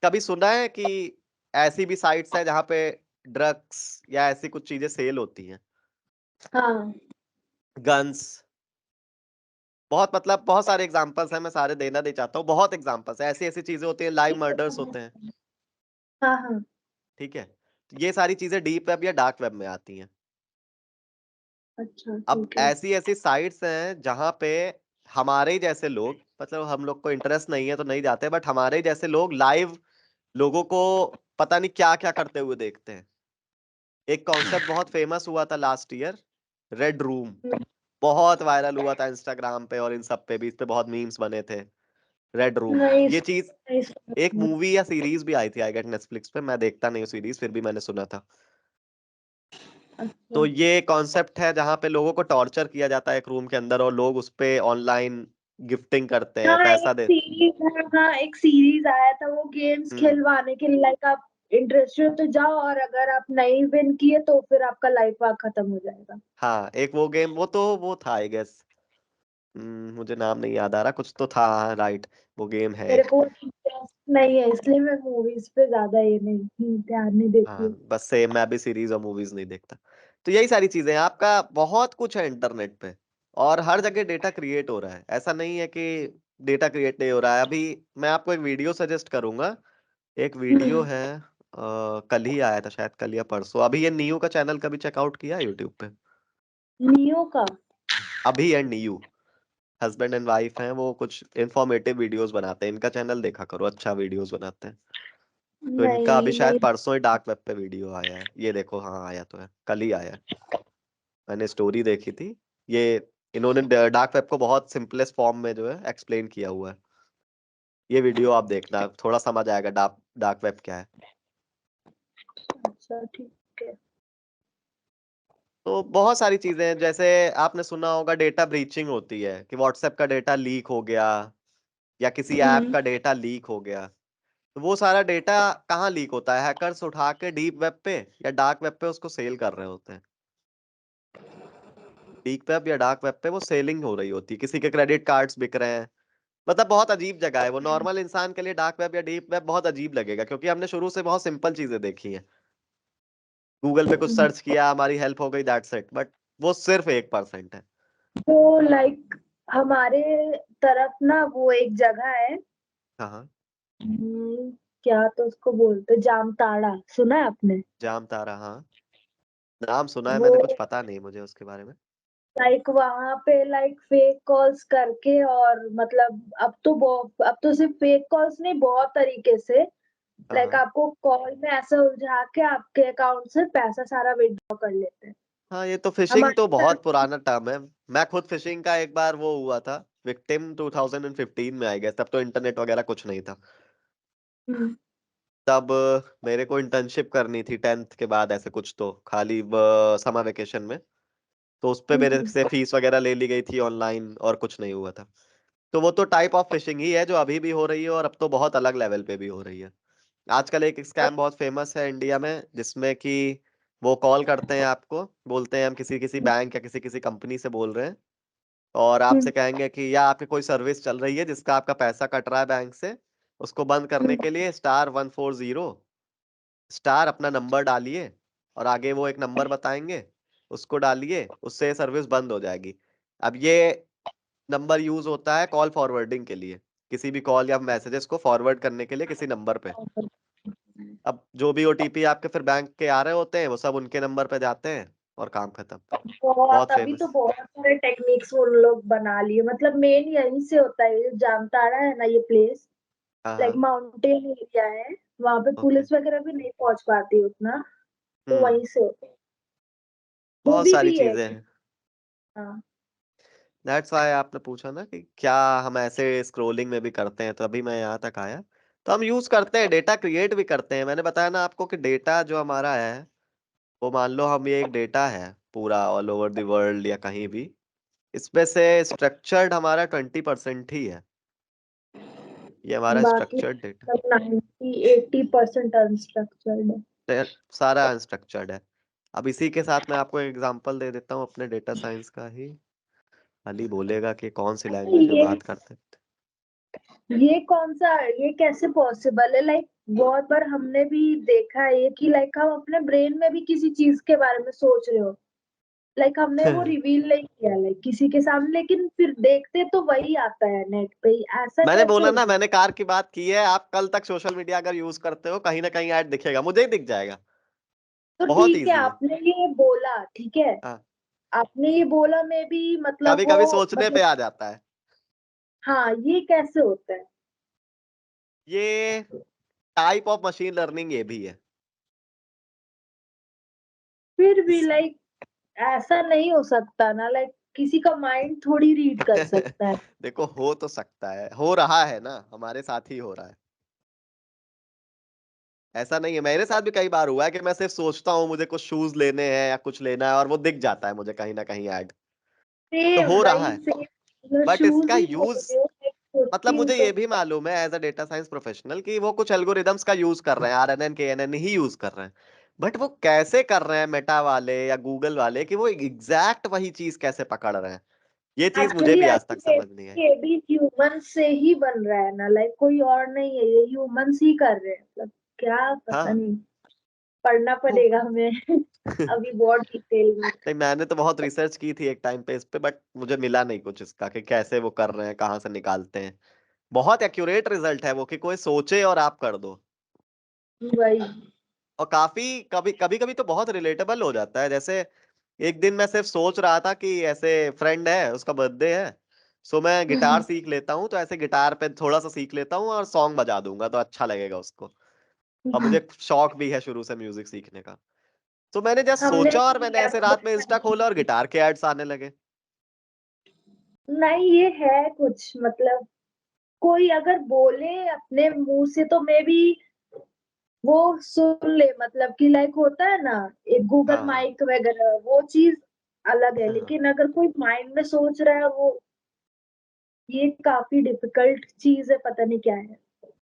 कभी सुना है कि ऐसी भी साइट्स है जहाँ पे ड्रग्स या ऐसी कुछ चीजें सेल होती हैं, हाँ गन्स, बहुत, मतलब बहुत सारे एग्जांपल्स हैं, मैं सारे देना नहीं चाहता हूँ, बहुत एग्जांपल्स हैं, ऐसी ऐसी चीजें होती हैं, लाइव मर्डर्स होते हैं, हाँ हाँ। ठीक है। तो ये सारी चीजें डीप वेब या डार्क वेब में आती हैं। अच्छा अब ठीक है। ऐसी ऐसी साइट्स हैं जहां पे हमारे ही जैसे लोग, मतलब हम लोग को इंटरेस्ट नहीं है तो नहीं जाते, बट हमारे ही जैसे लोग लाइव लोगों को पता नहीं क्या क्या करते हुए देखते हैं। एक कॉन्सेप्ट बहुत फेमस हुआ था लास्ट ईयर, रेड रूम, बहुत वायरल हुआ था इंस्टाग्राम पे और इन सब पे भी, इस पे बहुत मीम्स बने थे। रेड रूम, नहीं ये चीज, नहीं एक मूवी या सीरीज भी आई थी आई गेट नेटफ्लिक्स पे, मैं देखता नहीं हूँ सीरीज, फिर भी मैंने सुना था। अच्छा। तो ये कॉन्सेप्ट है जहाँ पे लोगों को टॉर्चर किया जाता है एक रूम के अंदर, और लोग उस पे ऑनलाइन गिफ्टिंग करते हैं, हाँ पैसा एक दे। सीरीज है, हाँ एक सीरीज आया था वो गेम्स हम्म खिलवाने के लिए, लाइक आप इंटरेस्टेड हो तो जाओ और अगर आप नहीं विन किए तो फिर आपका लाइफ वहाँ खत्म हो जाएगा। हाँ, एक वो गेम, वो तो वो था आई गेस, मुझे नाम नहीं याद आ रहा, कुछ तो था, राइट, वो गेम है मेरे एक। को नहीं है, इसलिए मैं मूवीज पे ज्यादा ये नहीं ध्यान नहीं देती हाँ हूँ। बस सेम, मैं भी सीरीज और मूवीज नहीं देखता। तो यही सारी चीजें हैं, आपका बहुत कुछ है इंटरनेट पे, और हर जगह डेटा क्रिएट हो रहा है। ऐसा नहीं है कि डेटा क्रिएट नहीं हो रहा है। अभी मैं आपको एक वीडियो सजेस्ट करूंगा। एक वीडियो हम्म। है, कल ही आया था शायद, कल या परसों। अभी ये नीयू का चैनल कभी चेकआउट किया यूट्यूब पे? नियो का? अभी and Neue, husband and wife हैं वो, कुछ इंफॉर्मेटिव वीडियोस बनाते हैं। इनका चैनल देखा करो, अच्छा वीडियोस बनाते हैं। तो इनका अभी नहीं शायद नहीं। परसों ही डार्क वेब पे वीडियो आया है। ये देखो, हाँ आया तो है, कल ही आया है। मैंने स्टोरी देखी थी। ये इन्होंने डार्क वेब को बहुत सिंपलेस्ट फॉर्म में जो है एक्सप्लेन किया हुआ है। ये वीडियो आप देखना, थोड़ा समझ आएगा डार्क डार्क वेब क्या है। अच्छा ठीक है। तो बहुत सारी चीजें हैं, जैसे आपने सुना होगा डेटा ब्रीचिंग होती है, कि व्हाट्सएप का डेटा लीक हो गया, या किसी ऐप हम्म। का डेटा लीक हो गया। तो वो सारा डेटा कहाँ लीक होता है? हैकर्स उठा के डीप वेब पे या डार्क वेब पे उसको सेल कर रहे होते हैं। डीप वेब या डार्क वेब पे वो सेलिंग हो रही होती है, किसी के क्रेडिट कार्ड्स बिक रहे हैं। मतलब बहुत अजीब जगह है वो। नॉर्मल इंसान के लिए डार्क वेब या डीप वेब बहुत अजीब लगेगा, क्योंकि हमने शुरू से बहुत सिंपल चीजें देखी हैं। गूगल पे कुछ सर्च किया, हमारी हेल्प हो गई, दैट्स इट। बट वो सिर्फ 1% है। तो लाइक हमारे तरफ ना वो एक जगह है। हाँ हाँ। हम्म, क्या तो उसको बोलते, जामताड़ा, सुना है आपने? जाम तारा, हाँ नाम सुना है वो मैंने, कुछ पता नहीं मुझे उसके बारे में। लाइक वहां पे लाइक फेक कॉल्स करके, और मतलब अब तो सिर्फ फेक कॉल्स नहीं, बहुत तरीके से हाँ लाइक हाँ। आपको कॉल में ऐसा उलझा के आपके अकाउंट से पैसा सारा विड्रॉ कर लेते हैं। हाँ ये तो फिशिंग तो हमारी तरफ। बहुत पुराना टर्म है। मैं खुद फिशिंग का एक बार वो हुआ था विक्टिम 2015 में, आई गया। तब तो इंटरनेट वगैरह कुछ नहीं था। हम्म। तब मेरे को इंटर्नशिप करनी थी 10th के बाद, ऐसे कुछ तो खाली समर वेकेशन में। तो उस पे मेरे हम्म। से फीस वगैरह ले ली गई थी ऑनलाइन, और कुछ नहीं हुआ था। तो वो तो टाइप ऑफ फिशिंग ही है जो अभी भी हो रही है, और अब तो बहुत अलग लेवल पे भी हो रही है। आजकल एक स्कैम बहुत फेमस है इंडिया में, जिसमें कि वो कॉल करते हैं आपको, बोलते हैं हम किसी किसी बैंक या किसी किसी कंपनी से बोल रहे हैं, और आपसे कहेंगे कि या आपकी कोई सर्विस चल रही है जिसका आपका पैसा कट रहा है बैंक से, उसको बंद करने के लिए *140 स्टार अपना नंबर डालिए, और आगे वो एक नंबर बताएंगे, उसको डालिए, उससे सर्विस बंद हो जाएगी। अब ये नंबर यूज होता है कॉल फॉरवर्डिंग के लिए, किसी भी कॉल या मैसेजेस को फॉरवर्ड करने के लिए किसी नंबर पे। अब जो भी ओटीपी आपके फिर बैंक के आ रहे होते हैं, वो सब उनके नंबर पे जाते हैं, और काम खत्म। बहुत, बहुत अभी तो फेमस। बहुत सारे टेक्निक्स उन लोग बना लिए, मतलब मेन यहीं से होता है। ये जामताड़ा है ना, ये प्लेस हाँ लाइक हाँ। माउंटेन एरिया है। वहां पे ओके। पुलिस वगैरह भी नहीं पहुंच पाती उतना, तो हम्म। वहीं से होता है। बहुत मूवी सारी भी है चीजें कि। हैं। हाँ। दैट्स वाई आपने पूछा ना कि क्या हम ऐसे स्क्रोलिंग में भी करते हैं, तो अभी मैं यहाँ तक आया। तो हम यूज करते हैं, डेटा क्रिएट भी करते हैं। मैंने बताया ना आपको कि डेटा जो हमारा है, वो मान लो हम ये एक डेटा है पूरा ऑल ओवर द वर्ल्ड या कहीं भी, इसमें से स्ट्रक्चर्ड हमारा 20% ही है। ये हमारा बाकी स्ट्रक्चर्ड डेटा, सब 90-80% अनस्ट्रक्चर्ड है। सारा अनस्ट्रक्चर्ड है। अब इसी के साथ मैं आपको एक एग्जांपल दे देता हूँ अपने डेटा साइंस का ही। अली बोलेगा कि कौन सी अच्छा, लैंग्वेज में बात करते हैं। ये कौन सा, ये कैसे पॉसिबल है? लाइक बहुत बार हमने भी देखा है ये कि लाइक हम अपने ब्रेन में भी किसी चीज के बारे में सोच रहे हो, लाइक हमने वो रिवील नहीं किया लाइक किसी के सामने, लेकिन फिर देखते तो वही आता है नेट पे ही। ऐसा मैंने कैसे बोला हो ना, सकता? मैंने कार की बात की है। आप कल तक सोशल मीडिया अगर यूज करते हो, कहीं ना कहीं ऐड दिखेगा, मुझे ही दिख जाएगा। तो बहुत ठीक है, इजी है। आपने ये बोला, ठीक है, हाँ, आपने ये बोला में भी मतलब कभी वो, कभी सोचने पे मतलब आ जाता है। हाँ, ये कैसे होता है? ये टाइप ऑफ मशीन लर्निंग ये भी है। फिर भी इस लाइक ऐसा नहीं हो सकता ना, लाइक किसी का माइंड थोड़ी रीड कर सकता है। देखो, हो तो सकता है, हो रहा है ना, हमारे साथ ही हो रहा है। ऐसा नहीं है, मेरे साथ भी कई बार हुआ है कि मैं सिर्फ सोचता हूँ मुझे कुछ शूज लेने हैं या कुछ लेना है, और वो दिख जाता है मुझे कहीं ना कहीं ऐड। तो सेम हो रहा वही है। सेम, मतलब बट शूज इसका ही बोल यूज, रहे हो, लाइक मतलब सोचती हूँ मुझे तो। ये भी मालूम है as a data science professional कि वो कुछ एल्गोरिदम्स का यूज कर रहे हैं, RNN KNN ही यूज कर रहे हैं। बट वो कैसे कर रहे हैं मेटा वाले या गूगल वाले, कि वो एग्जैक्ट वही चीज कैसे पकड़ रहे हैं, ये चीज मुझे एक्चुअली भी आई आज तक थिंक समझ नहीं आई। ये भी ह्यूमन से ही बन रहा है ना, लाइक कोई और नहीं है, ये ह्यूमंस ही कर रहे हैं, मतलब क्या पता हाँ। नहीं, पढ़ना पड़ेगा हमें अभी बहुत डिटेल में। नहीं, मैंने तो बहुत रिसर्च की थी एक टाइम पे इस पे, बट मुझे मिला नहीं कुछ इसका कि कैसे वो कर रहे हैं, कहाँ से निकालते हैं। बहुत एक्यूरेट रिजल्ट है वो कि कोई सोचे और आप कर दो। वही। और काफी कभी कभी कभी तो बहुत रिलेटेबल हो जाता है। जैसे एक दिन मैं सिर्फ सोच रहा था कि ऐसे फ्रेंड है, उसका बर्थडे है, सो मैं गिटार सीख लेता हूँ, तो ऐसे गिटार पे थोड़ा सा सीख लेता हूँ और सॉन्ग बजा दूंगा तो अच्छा लगेगा उसको। और मुझे शौक भी है शुरू से म्यूजिक सीखने का। तो मैंने जस्ट हमने सोचा और भी मैंने ऐसे रात में इंस्टा खोला और ऐसा, गिटार के एड्स आने लगे। नहीं ये है कुछ, मतलब कोई अगर बोले अपने मुंह से तो मे भी वो सुन ले, मतलब कि लाइक होता है ना एक गूगल हाँ माइक वगैरह, वो चीज अलग है, हाँ। लेकिन अगर कोई माइंड में सोच रहा है वो, ये काफी डिफिकल्ट चीज है, पता नहीं क्या है।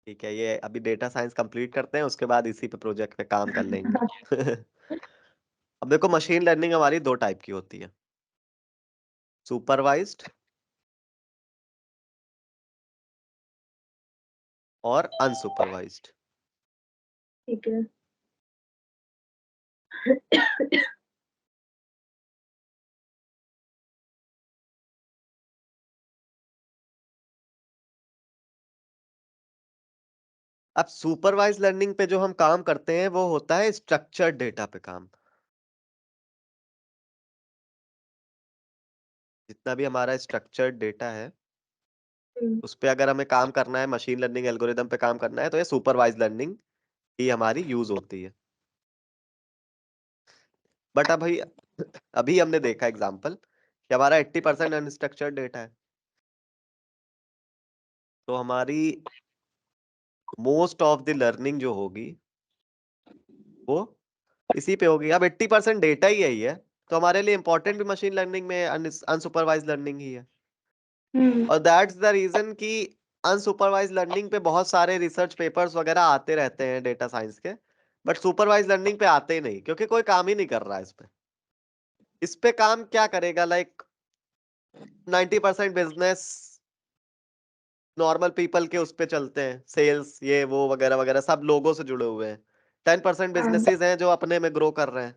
ठीक है, ये अभी डेटा साइंस कंप्लीट करते हैं, उसके बाद इसी पे प्रोजेक्ट पे काम कर लेंगे। अब देखो, मशीन लर्निंग हमारी दो टाइप की होती है, सुपरवाइज्ड और अनसुपरवाइज्ड। ठीक है। अब सुपरवाइज लर्निंग पे जो हम काम करते हैं वो होता है स्ट्रक्चर्ड डेटा पे काम। जितना भी हमारा स्ट्रक्चर्ड डेटा है उस पे अगर हमें काम करना है, मशीन लर्निंग एल्गोरिदम पे काम करना है, तो ये सुपरवाइज लर्निंग ही हमारी यूज होती है। बट अभी अभी हमने देखा एग्जांपल कि हमारा 80% अनस्ट्रक्चर्ड डेटा है, तो हमारी मोस्ट ऑफ द लर्निंग जो होगी वो इसी पे होगी। अब 80% डेटा ही यही है, तो हमारे लिए इंपॉर्टेंट भी मशीन लर्निंग में अनसुपरवाइज लर्निंग ही है। हम्म। और दैट्स द रीजन कि अनसुपरवाइज लर्निंग पे बहुत सारे रिसर्च पेपर्स वगैरह आते रहते हैं डेटा साइंस के, बट सुपरवाइज लर्निंग पे आते ही नहीं, क्योंकि कोई काम ही नहीं कर रहा है इस पे। इस पे काम क्या करेगा, लाइक 90% बिजनेस नॉर्मल पीपल के उस पे चलते हैं, सेल्स ये वो वगैरह वगैरह सब लोगों से जुड़े हुए हैं। 10% हाँ। बिजनेसेस हैं जो अपने में ग्रो कर रहे हैं।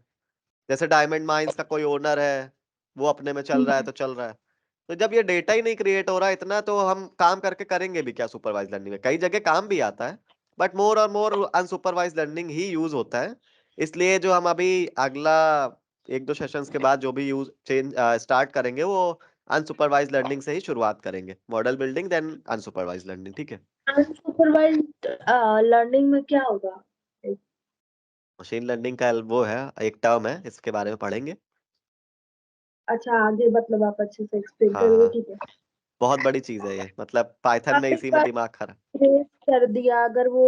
जैसे डायमंड माइंस का कोई ओनर है, वो अपने में चल रहा है तो चल रहा है। तो जब ये डेटा ही नहीं क्रिएट हो रहा है इतना, तो हम काम करके करेंगे भी क्या सुपरवाइज लर्निंग में? कई जगह काम भी आता है, बट मोर और मोर अनसुपरवाइज लर्निंग ही यूज होता है। इसलिए जो हम अभी अगला एक दो सेशंस के बाद जो भी यूज चेंज स्टार्ट करेंगे वो अनसुपरवाइज लर्निंग से ही शुरुआत करेंगे, model building then unsupervise learning. ठीक है। अनसुपरवाइज्ड लर्निंग में क्या होगा? मशीन लर्निंग का वो है, एक टर्म है, इसके बारे में पढ़ेंगे। अच्छा, आगे मतलब आप अच्छे से एक्सप्लेन हाँ करोगे, हाँ, ठीक है। बहुत बड़ी चीज है ये, मतलब पाइथन आप ने एक इसी में बार दिमाग खरा। ट्रेस कर दिया, अगर वो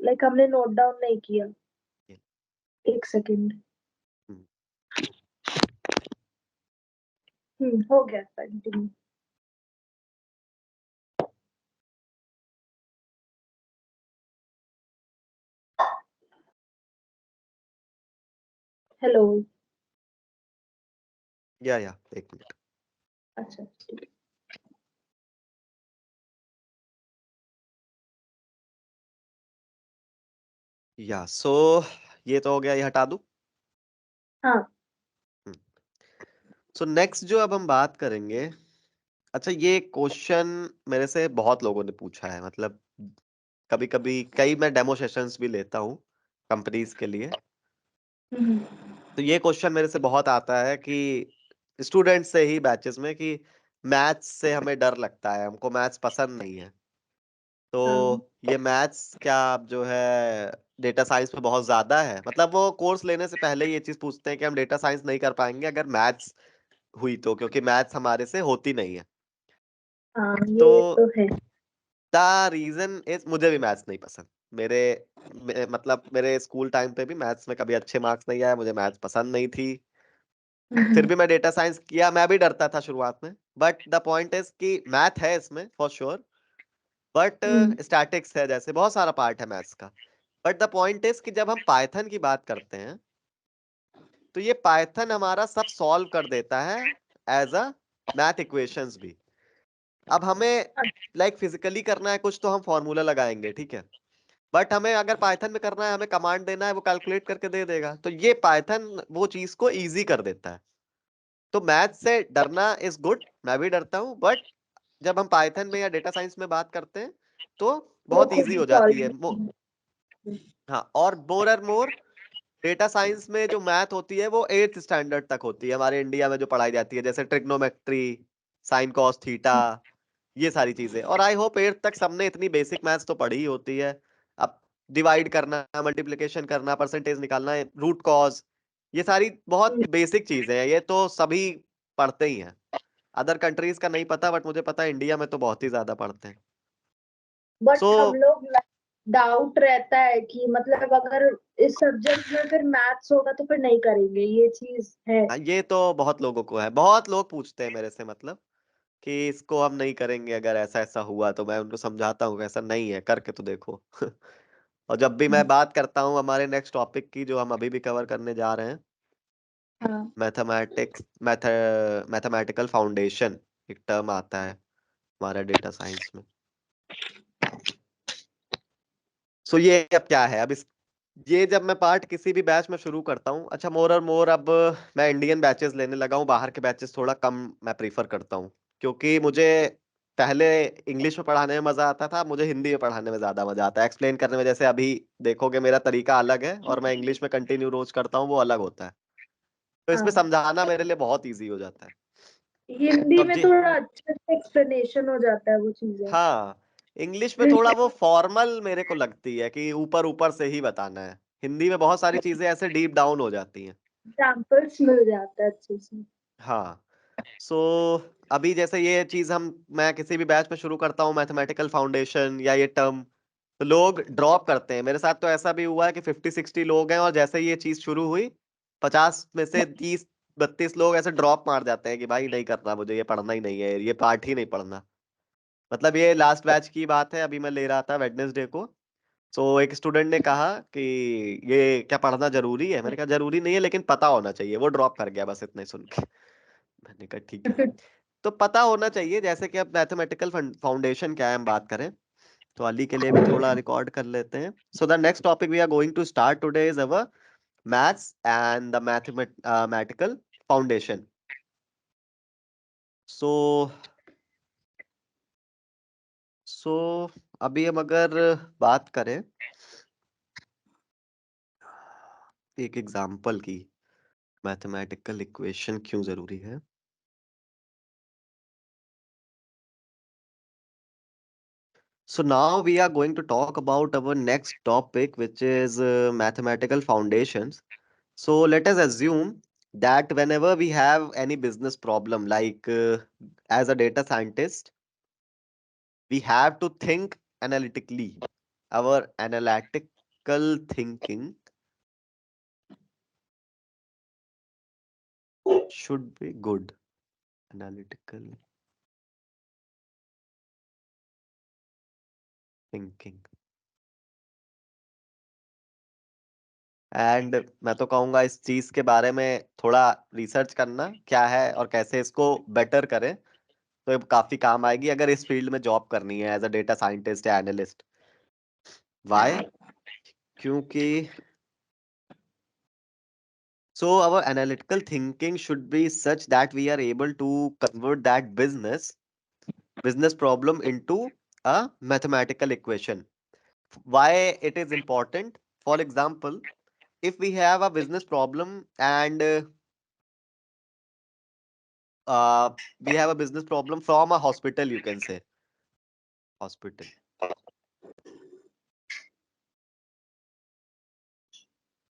लाइक हमने नोट डाउन नहीं किया, एक सेकेंड। हम्म, हो गया, कंटिन्यू। हेलो। या एक मिनट। अच्छा ठीक है। या सो ये तो हो गया, ये हटा दूं। हाँ। सो नेक्स्ट जो अब हम बात करेंगे, अच्छा ये क्वेश्चन मेरे से बहुत लोगों ने पूछा है, मतलब कभी कभी कई मैं डेमो सेशंस भी लेता हूँ कंपनीज के लिए। हम्म। तो ये क्वेश्चन मेरे से बहुत आता है कि स्टूडेंट से ही बैचेस में कि मैथ्स से हमें डर लगता है, हमको मैथ्स पसंद नहीं है। हाँ। तो ये मैथ्स क्या अब जो है डेटा साइंस में बहुत ज्यादा है, मतलब वो कोर्स लेने से पहले ये चीज पूछते हैं कि हम डेटा साइंस नहीं कर पाएंगे अगर मैथ्स हुई, तो क्योंकि मैथ्स हमारे से होती नहीं है। हाँ, तो ये तो है। द रीजन इज, मुझे भी मैथ्स नहीं पसंद। मेरे मतलब मेरे स्कूल टाइम पे भी मैथ्स में कभी अच्छे मार्क्स नहीं आए, मुझे मैथ्स पसंद नहीं थी। फिर हम्म। भी मैं डेटा साइंस किया, मैं भी डरता था शुरुआत में, बट द पॉइंट इज कि मैथ है इसमें for sure, but hmm. Statics है, जैसे बहुत सारा पार्ट है मैथ्स का। बट द पॉइंट इज कि जब हम पाइथन की बात करते हैं तो ये पाइथन हमारा सब सॉल्व कर देता है एज अ मैथ इक्वेशंस भी। अब हमें लाइक फिजिकली करना है कुछ तो हम फॉर्मूला लगाएंगे, ठीक है, बट हमें अगर पाइथन में करना है, हमें कमांड देना है, वो कैलकुलेट करके दे देगा। तो ये पाइथन वो चीज को इजी कर देता है। तो मैथ से डरना इज गुड, मैं भी डरता हूँ, बट जब हम पाइथन में या डेटा साइंस में बात करते हैं तो वो बहुत खुद इजी ही हो जाती है। सॉल्व। हाँ, और मोर और मोर डेटा साइंस में जो मैथ होती है वो 8th स्टैंडर्ड तक होती है हमारे इंडिया में जो पढ़ाई जाती है, जैसे ट्रिग्नोमेट्री, साइन कॉस थीटा, ये सारी चीजें। और आई होप 8th तक सबने इतनी बेसिक मैथ्स तो पढ़ी ही होती है। अब डिवाइड करना, मल्टीप्लिकेशन करना, परसेंटेज निकालना, रूट कॉज, ये सारी बहुत बेसिक चीजें हैं, ये तो सभी पढ़ते ही हैं। अदर कंट्रीज का नहीं पता, बट मुझे पता है इंडिया में तो बहुत ही ज्यादा पढ़ते हैं। बट सो हम लोग डाउट रहता है कि मतलब अगर इस सब्जेक्ट में फिर मैथ्स होगा तो फिर नहीं करेंगे, ये चीज है। ये तो बहुत लोगों को है, बहुत लोग पूछते हैं मेरे से, मतलब कि इसको हम नहीं करेंगे, अगर ऐसा ऐसा हुआ। तो मैं उनको समझाता हूँ कि ऐसा नहीं है, करके तो देखो। और जब भी मैं बात करता हूँ हमारे नेक्स्ट टॉपिक की, जो हम अभी भी कवर करने जा रहे हैं, हाँ। मैथमेटिक्स, मैथमेटिकल फाउंडेशन, एक टर्म आता है हमारा डेटा साइंस में। सो ये अब क्या है, अब इस ये जब मैं पार्ट किसी भी बैच में शुरू करता हूँ, अच्छा मोर और मोर अब मैं इंडियन बैचेस लेने लगा हूँ, बाहर के बैचेस थोड़ा कम मैं प्रीफर करता हूँ, क्योंकि मुझे पहले इंग्लिश में पढ़ाने में मजा आता था, मुझे हिंदी में पढ़ाने में ज्यादा मजा आता है, एक्सप्लेन करने में। जैसे अभी देखोगे मेरा तरीका अलग है, और मैं इंग्लिश में कंटिन्यू रोज करता हूँ, वो अलग होता है। तो इसमें हाँ, समझाना मेरे लिए बहुत ईजी हो जाता है। हिंदी तो अब में जी, थोड़ा अच्छे से एक्सप्लेनेशन हो जाता है वो चीजें। हाँ, इंग्लिश में थोड़ा वो फॉर्मल मेरे को लगती है कि ऊपर ऊपर से ही बताना है। हिंदी में बहुत सारी चीजें ऐसे डीप डाउन हो जाती हैं। एग्जाम्पल्स मिल जाता है अच्छे से। हाँ। सो अभी जैसे ये चीज मैं किसी भी बैच में शुरू करता हूँ, मैथमेटिकल फाउंडेशन या ये टर्म, तो लोग ड्रॉप करते हैं। मेरे साथ तो ऐसा भी हुआ है कि 50-60 लोग हैं, और जैसे ही ये चीज शुरू हुई, 50 में से 30-32 लोग ऐसे ड्रॉप मार जाते हैं कि भाई नहीं करना, मुझे ये पढ़ना ही नहीं है, ये पार्ट ही नहीं पढ़ना। मतलब ये लास्ट बैच की बात है, अभी मैं ले रहा था वेडनेसडे को। सो एक स्टूडेंट ने कहा कि ये क्या पढ़ना जरूरी है, मैंने कहा जरूरी नहीं है, लेकिन पता होना चाहिए। वो ड्रॉप कर गया बस इतना ही सुन के। मैंने कहा ठीक है, तो पता होना चाहिए। जैसे कि अब मैथमेटिकल फाउंडेशन क्या है, हम बात करें तो अली के लिए भी थोड़ा रिकॉर्ड कर लेते हैं। So the next topic we are going to start today is our maths and the mathematical foundation. So so अभी हम अगर बात करें एक एग्जांपल की, मैथमेटिकल इक्वेशन क्यों जरूरी है। So now we are going to talk about our next topic, which is mathematical foundations. So let us assume that whenever we have any business problem, like as a data scientist, we have to think analytically. Our analytical thinking should be good. Analytical thinking. And मैं तो कहूंगा इस चीज के बारे में थोड़ा research करना क्या है और कैसे इसको बेटर करें, तो ये काफी काम आएगी अगर इस फील्ड में जॉब करनी है एज अ डेटा साइंटिस्ट या एनालिस्ट। वाई? क्योंकि so our analytical thinking should be such that we are able to convert that business problem into a mathematical equation. Why it is important? For example, if we have a business problem and we have a business problem from a hospital, you can say hospital,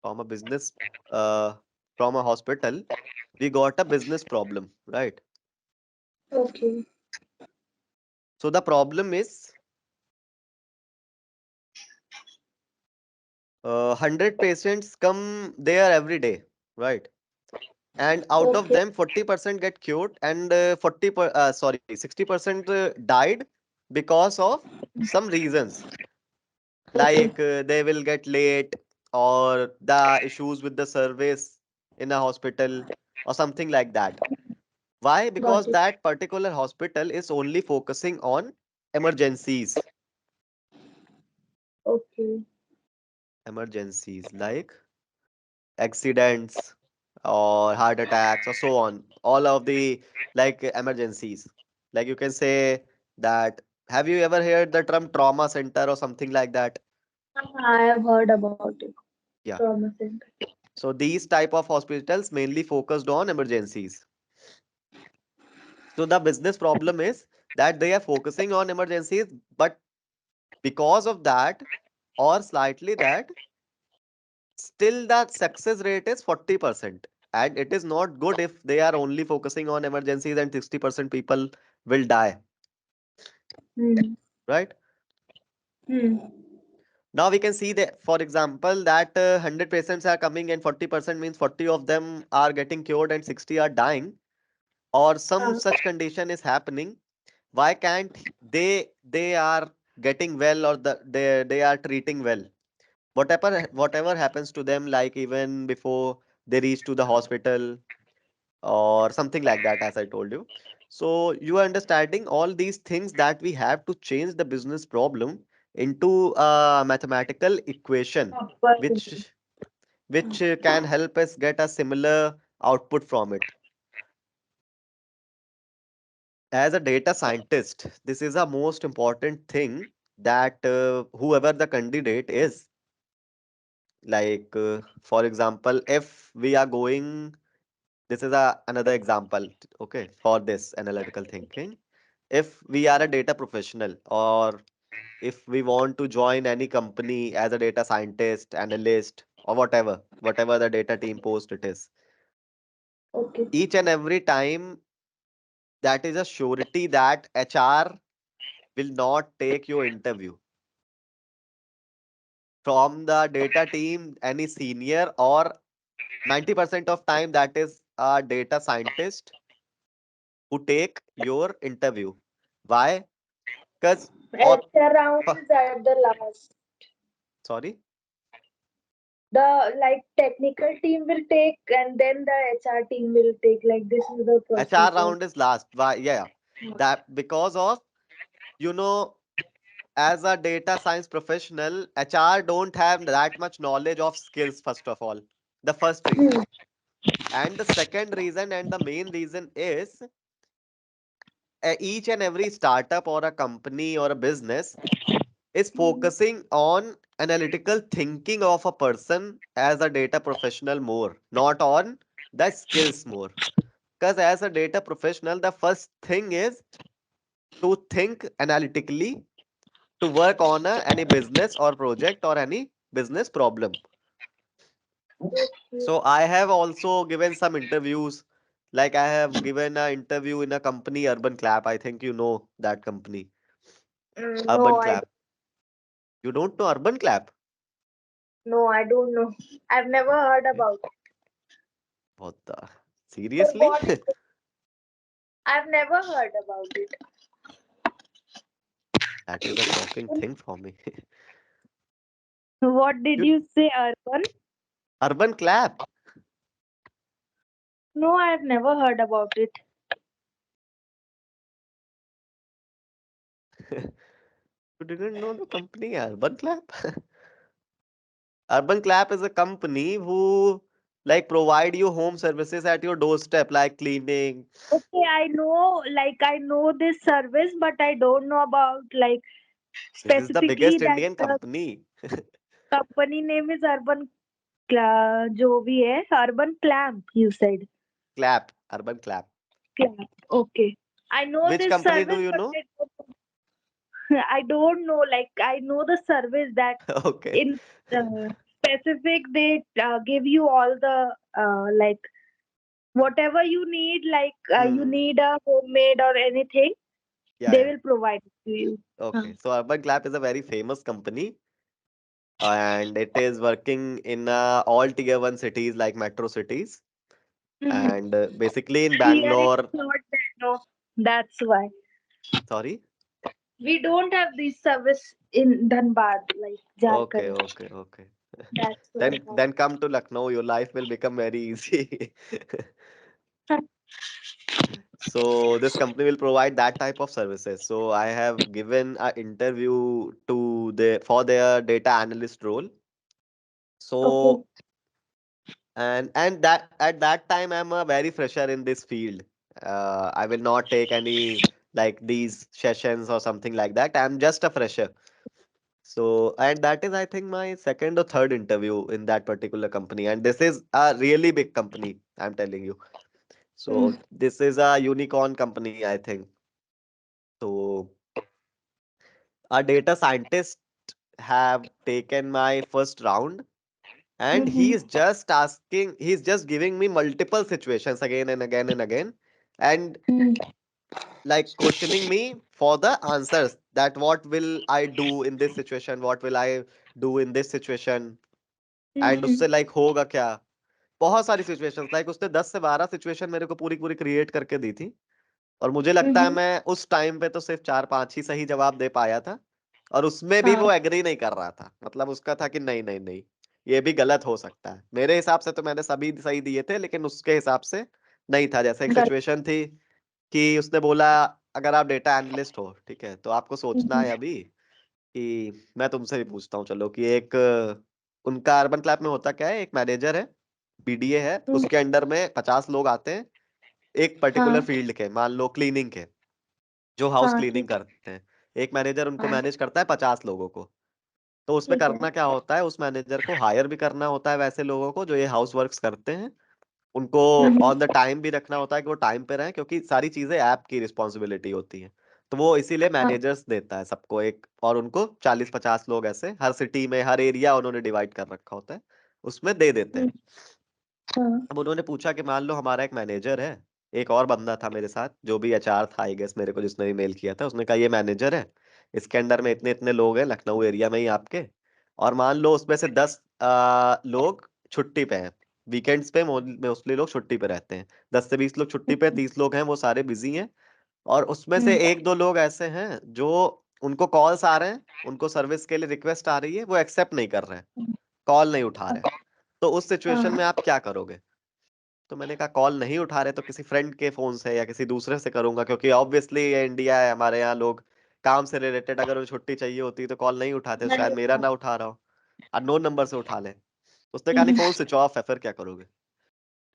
from a business, uh, from a hospital, we got a business problem, right? Okay. So the problem is 100 patients come there every day, right? And out of okay. them 40% get cured, and 60% died because of some reasons, okay. like they will get late, or the issues with the service in a hospital, or something like that. Why? got Because it. that particular hospital is only focusing on emergencies. Okay. Emergencies like accidents or heart attacks or so on. All of the like emergencies. Like you can say that. Have you ever heard the term trauma center or something like that? I have heard about it. Yeah. Trauma center. So these type of hospitals mainly focused on emergencies. So the business problem is that they are focusing on emergencies, but because of that or slightly that, still the success rate is 40%. And it is not good if they are only focusing on emergencies and 60% people will die, Hmm. right? Hmm. Now we can see that, for example, that 100 patients are coming and 40% means 40 of them are getting cured and 60 are dying, or some such condition is happening. Why can't they are getting well, or they are treating well? Whatever happens to them, like even before they reach to the hospital or something like that, as I told you. So you are understanding all these things that we have to change the business problem into a mathematical equation, which can help us get a similar output from it. As a data scientist, this is a most important thing that whoever the candidate is, like for example, if we are going, this is another example, okay, for this analytical thinking. If we are a data professional, or if we want to join any company as a data scientist, analyst, or whatever the data team post it is, Okay. each and every time, that is a surety that HR will not take your interview. From the data team, any senior, or 90% of time, that is a data scientist who take your interview. Why? Because, or HR round is at the last. sorry, The like technical team will take, and then the HR team will take. Like this is the HR procedure. round is last. Why? Yeah, that because of, you know, as a data science professional, HR don't have that much knowledge of skills, first of all. The first Hmm. reason. And the second reason, and the main reason is, each and every startup or a company or a business is focusing on analytical thinking of a person as a data professional more, not on the skills more. Because as a data professional, the first thing is to think analytically, to work on any business or project or any business problem. Okay. So I have also given some interviews. Like I have given an interview in a company, Urban Clap. I think you know that company, No, Urban I Clap. You don't know Urban Clap? no, I don't know. I've never heard Okay. about it. What the? So Seriously? what? I've never heard about it. That is a shocking thing for me. What did You, you say, Arpan? Urban Clap. No, I've never heard about it. You didn't know the company Urban Clap? Urban Clap is a company who like provide you home services at your doorstep, like cleaning. Okay, I know this service, but I don't know about like This is the specifically biggest that Indian company. company name is Urban जो भी है Urban Clamp. You said Clap, Urban Clap. Clamp. Okay, I know Which this company do service, you but know? I don't know. Like I know the service that Okay. in specific they give you all the like whatever you need. Like you Hmm. need a homemade or anything, Yeah, they yeah. will provide it to you. Okay. So Urban Clap is a very famous company, and it is working in all tier one cities like metro cities. Mhm. And basically in Here it's Bangalore, not that, no. That's why. sorry. We don't have this service in Dhanbad, like Okay, Jharkhand. okay, okay. That's Then come to Lucknow. Your life will become very easy. why. So this company will provide that type of services. So I have given an interview to for their data analyst role. Okay. So and that at that time I'm a very fresher in this field. I will not take any like these sessions or something like that. I'm just a fresher. So and that is I think my second or third interview in that particular company, and this is a really big company, I'm telling you. So this is a unicorn company, I think. So a data scientist have taken my first round, and he Mm-hmm. is just asking, he's just giving me multiple situations again and again and again, and like questioning me for the answers, that what will I do in this situation, what will I do in this situation, and Mm-hmm. उससे like होगा क्या। बहुत सारी situations, like उसने 10 से 12 situation मेरे को पूरी पूरी क्रिएट करके दी थी, और मुझे लगता है Mm-hmm. मैं उस टाइम पे तो सिर्फ 4-5 ही सही जवाब दे पाया था, और उसमें भी हाँ। वो एग्री नहीं कर रहा था, मतलब उसका था कि नहीं नहीं नहीं, ये भी गलत हो सकता है। मेरे हिसाब से तो मैंने सभी सही दिए थे, लेकिन उसके हिसाब से नहीं था। जैसे एक गलत। सिचुएशन थी कि उसने बोला, अगर आप डेटा एनालिस्ट हो, ठीक है, तो आपको सोचना है अभी कि मैं तुमसे भी पूछता हूँ चलो, कि एक उनका अर्बन क्लैप में होता क्या है, एक मैनेजर है, बीडीए है, हम्म। उसके अंडर में 50 लोग आते हैं एक पर्टिकुलर हाँ। फील्ड के, मान लो क्लीनिंग के, जो हाउस हाँ क्लीनिंग ठीक है। करते हैं। एक मैनेजर उनको हाँ मैनेज करता है 50 लोगों को। तो उसमें ठीक है। करना क्या होता है, उस मैनेजर को हायर भी करना होता है वैसे लोगों को जो ये हाउस वर्क्स करते हैं, उनको हम्म। ऑन द टाइम भी रखना होता है कि वो टाइम पे रहें, क्योंकि सारी चीजें ऐप की रिस्पॉन्सिबिलिटी होती है। तो वो इसीलिए हाँ। मैनेजर्स देता है सबको एक, और उनको 40-50 लोग ऐसे हर सिटी में, हर एरिया उन्होंने डिवाइड कर रखा होता है, उसमें दे देते हम्म। हैं। हाँ। अब उन्होंने पूछा कि मान लो हमारा एक मैनेजर है, एक और बंदा था मेरे साथ जो भी एचआर था आई गेस, मेरे को जिसने भी मेल किया था, उसने कहा ये मैनेजर है, इसके अंडर में इतने इतने लोग हैं लखनऊ एरिया में ही आपके, और मान लो उसमें से 10 लोग छुट्टी पे हैं, वीकेंड्स पे मोस्टली लोग छुट्टी पे रहते हैं, 10 से 20 लोग छुट्टी पे, 30 लोग हैं वो सारे बिजी हैं, और उसमें से हम्म। एक दो लोग ऐसे हैं जो उनको कॉल्स आ रहे हैं, उनको सर्विस के लिए रिक्वेस्ट आ रही है, वो एक्सेप्ट नहीं कर रहे हैं, कॉल नहीं उठा रहे हैं। तो उस सिचुएशन में हाँ। आप क्या करोगे? तो मैंने कहा कॉल नहीं उठा रहे तो किसी फ्रेंड के फोन से या किसी दूसरे से करूंगा, क्योंकि ऑब्वियसली ये इंडिया है, हमारे यहाँ लोग काम से रिलेटेड अगर उन्हें छुट्टी चाहिए होती है तो कॉल नहीं उठाते, नहीं शायद मेरा उठा। ना उठा रहा हो, अननोन नंबर से उठा ले। उसने कहा नहीं, हम्म। फोन स्विच ऑफ है, फिर क्या करोगे?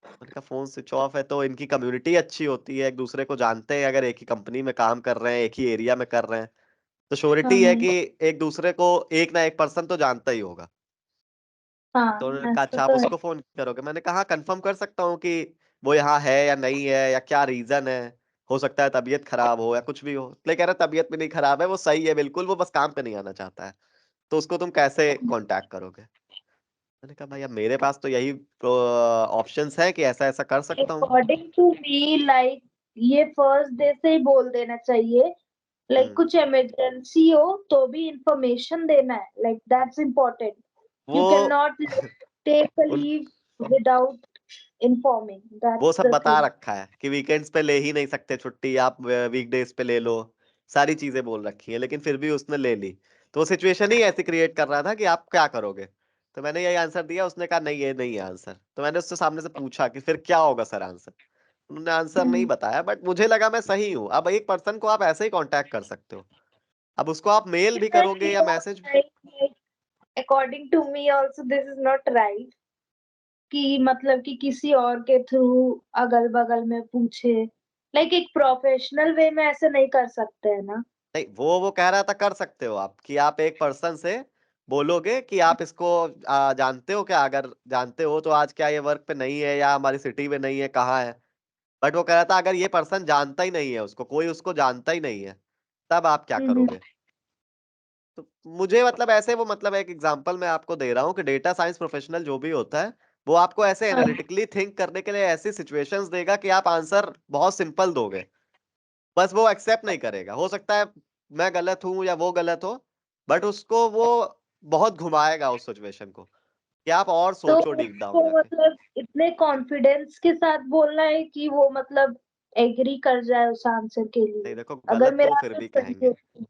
मैंने कहा फोन स्विच ऑफ है तो इनकी कम्युनिटी अच्छी होती है, एक दूसरे को जानते हैं, अगर एक ही कंपनी में काम कर रहे हैं, एक ही एरिया में कर रहे हैं, तो हाँ। श्योरिटी है हाँ। कि एक दूसरे को एक ना एक पर्सन तो जानता ही होगा। तो उन्होंने हाँ कहा ऐसा अच्छा आप तो है। उसको फोन करोगे? मैंने कहा कंफर्म कर सकता हूँ कि वो यहाँ है या नहीं है, या क्या रीजन है, हो सकता है तबीयत खराब हो या कुछ भी हो। लेकिन कह रहा तबीयत भी नहीं खराब है, वो सही है बिल्कुल, वो बस काम पे नहीं आना चाहता है, तो उसको तुम कैसे कांटेक्ट करोगे? मैंने कहा भाई अब मेरे पास तो यही ऑप्शंस है कि ऐसा ऐसा कर सकता हूँ। अकॉर्डिंग टू मी लाइक ये फर्स्ट डे से ही बोल देना चाहिए। लाइक हम्म कुछ इमरजेंसी हो तो भी इंफॉर्मेशन देना है, लाइक दैट्स इम्पोर्टेंट। वो you can not take a uh leave without informing, वो दैट्स सब द बता थिंग। रखा है कि वीकेंड्स पे ले ही नहीं सकते छुट्टी, आप वीकडेज पे ले लो, सारी चीजें बोल रखी है, लेकिन फिर भी उसने ले ली। तो वो सिचुएशन ही ऐसी क्रिएट कर रहा था कि आप क्या करोगे। तो मैंने यही आंसर दिया, उसने कहा नहीं ये नहीं है आंसर। तो मैंने उससे सामने से पूछा कि फिर क्या होगा सर आंसर? उन्होंने आंसर नहीं बताया, बट मुझे लगा मैं सही हूँ। अब एक पर्सन को आप ऐसे ही कांटेक्ट कर सकते हो, अब उसको आप मेल भी करोगे या message. According to me also this is not right कि मतलब कि किसी और के थ्रू अगल बगल में पूछे। लाइक एक प्रोफेशनल वे में ऐसे नहीं कर सकते है ना। नहीं, वो कह रहा था कर सकते हो आप, कि आप एक पर्सन से बोलोगे कि आप इसको जानते हो क्या, अगर जानते हो तो आज क्या ये वर्क पे नहीं है या हमारी सिटी में नहीं है, कहाँ है। बट वो कह रहा था अगर ये पर्सन जानता ही नहीं है उसको, कोई उसको जानता ही नहीं है, तब आप क्या हम्म। करोगे? तो मुझे मतलब ऐसे, वो मतलब एक एग्जांपल मैं आपको दे रहा हूँ कि डेटा साइंस प्रोफेशनल जो भी होता है, वो आपको ऐसे हाँ। एनालिटिकली थिंक करने के लिए ऐसी सिचुएशंस देगा कि आप आंसर बहुत सिंपल दोगे, बस वो एक्सेप्ट नहीं करेगा। हो सकता है मैं गलत हूं या वो गलत हो, बट उसको वो बहुत घुमाएगा उस सिचुएशन को, कि आप और तो सोचो डीप डाउन उसको जाके। मतलब इतने कॉन्फिडेंस के साथ बोलना है कि वो मतलब एग्री कर जाए उस आंसर के नहीं लिए। देखो, अगर गलत तो मेरा फिर आंसर भी सही कहेंगे। हो तो।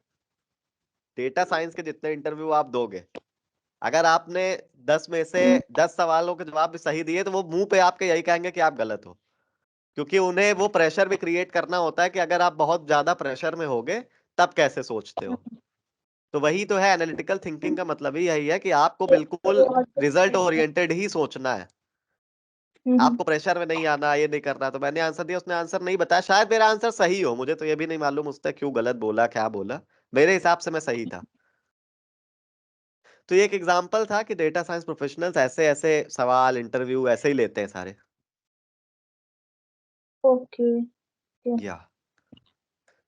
डेटा साइंस के जितने इंटरव्यू आप दोगे, अगर आपने 10 में से हम्म। 10 सवालों के जवाब भी सही दिए, तो वो मुंह पे आपके यही कहेंगे कि आप गलत हो। क्योंकि उन्हें वो प्रेशर भी क्रिएट करना होता है कि अगर आप बहुत ज्यादा प्रेशर में होगे तब कैसे सोचते हो। तो वही तो है, एनालिटिकल थिंकिंग का मतलब ही यही है कि आपको बिल्कुल रिजल्ट ओरिएंटेड ही सोचना है, आपको प्रेशर में नहीं आना, ये नहीं करना। तो मैंने आंसर दिया, उसने आंसर नहीं बताया, शायद मेरा आंसर सही हो, मुझे तो ये भी नहीं मालूम उसने क्यों गलत बोला, क्या बोला, मेरे हिसाब से मैं सही था। तो ये एक एग्जांपल था कि डेटा साइंस प्रोफेशनल्स ऐसे ऐसे सवाल इंटरव्यू ऐसे ही लेते हैं सारे। ओके। या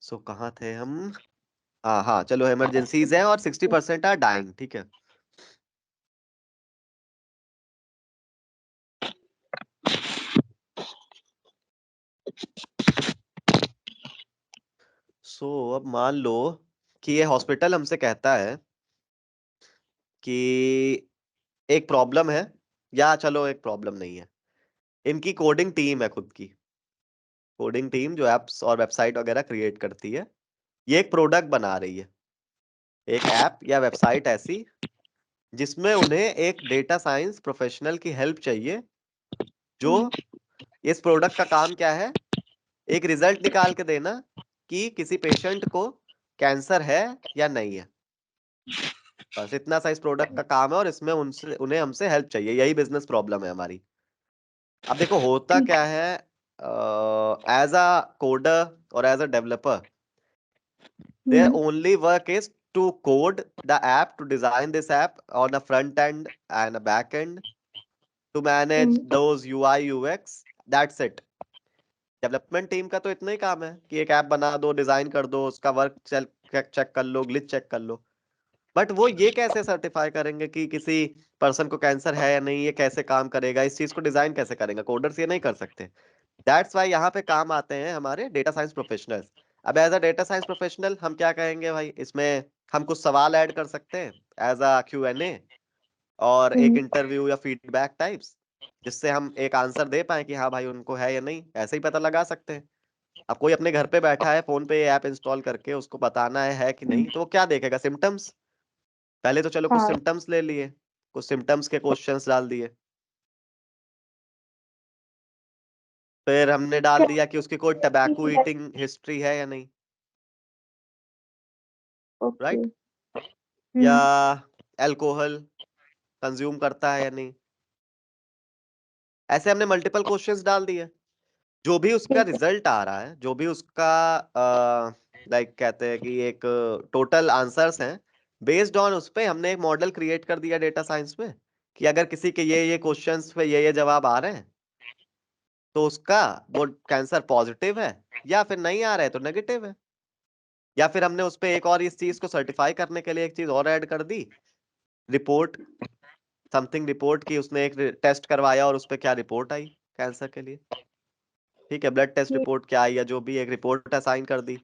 सो कहाँ थे हम? हाँ हाँ, चलो, इमरजेंसीज हैं और 60% आर डाइंग, ठीक है। अब मान लो कि ये हॉस्पिटल हमसे कहता है कि एक प्रॉब्लम है, या चलो एक प्रॉब्लम नहीं है, इनकी कोडिंग टीम है खुद की, कोडिंग टीम जो एप्स और वेबसाइट वगैरह क्रिएट करती है, ये एक प्रोडक्ट बना रही है, एक ऐप या वेबसाइट ऐसी जिसमें उन्हें एक डेटा साइंस प्रोफेशनल की हेल्प चाहिए, जो इस प्रोडक्ट का काम क्या है, एक रिजल्ट निकाल के देना कि किसी पेशेंट को कैंसर है या नहीं है। बस इतना सा इस प्रोडक्ट का काम है, और इसमें उनसे उन्हें हमसे हेल्प चाहिए, यही बिजनेस प्रॉब्लम है हमारी। अब देखो होता क्या है, एज अ कोडर और as a developer, their only work is to code the app, to design this app on a front end and a back end, to manage those UI UX, that's it। Development team का तो इतना ही काम है कि एक app बना दो, design कर दो, उसका वर्क चेक कर लो, ग्लिच चेक कर लो। बट वो ये कैसे सर्टिफाई करेंगे कि किसी पर्सन को कैंसर है या नहीं, ये कैसे काम करेगा, इस चीज को डिजाइन कैसे करेंगे, कोडर्स ये नहीं कर सकते। दैट्स वाई यहाँ पे काम आते हैं हमारे डेटा साइंस प्रोफेशनल्स। अब as a data science professional हम क्या कहेंगे भाई, इसमें हम कुछ सवाल ऐड कर सकते हैं एज अ Q&A, और एक इंटरव्यू या फीडबैक टाइप्स, जिससे हम एक आंसर दे पाए कि हाँ भाई उनको है या नहीं, ऐसे ही पता लगा सकते हैं। अब कोई अपने घर पे बैठा है, फोन पे ये ऐप इंस्टॉल करके उसको बताना है कि नहीं, तो वो क्या देखेगा, सिम्टम्स। पहले तो चलो कुछ हाँ। सिम्टम्स ले लिए, कुछ सिम्टम्स के क्वेश्चंस डाल दिए, फिर हमने डाल दिया कि उसकी कोई टबैको ईटिंग हिस्ट्री है या नहीं, ओके। राइट, या अल्कोहल कंज्यूम करता है या नहीं। ऐसे हमने मल्टीपल क्वेश्चंस डाल दिए, जो भी उसका ठीक है। रिजल्ट आ रहा है, जो भी उसका लाइक कहते हैं कि एक टोटल आंसर्स हैं, बेस्ड ऑन उस पे हमने एक मॉडल क्रिएट कर दिया डेटा साइंस में, कि अगर किसी के ये क्वेश्चंस पे ये जवाब आ रहे हैं, तो उसका वो कैंसर पॉजिटिव है, या फिर नहीं आ रहा है तो नेगेटिव है। या फिर हमने उस पे एक और इस चीज को सर्टिफाई करने के लिए एक चीज और ऐड कर दी, रिपोर्ट, समथिंग रिपोर्ट, की उसने एक टेस्ट करवाया और उस पे क्या रिपोर्ट आई कैंसर के लिए, ठीक है, ब्लड टेस्ट रिपोर्ट क्या आई, या जो भी एक रिपोर्ट असाइन कर दी।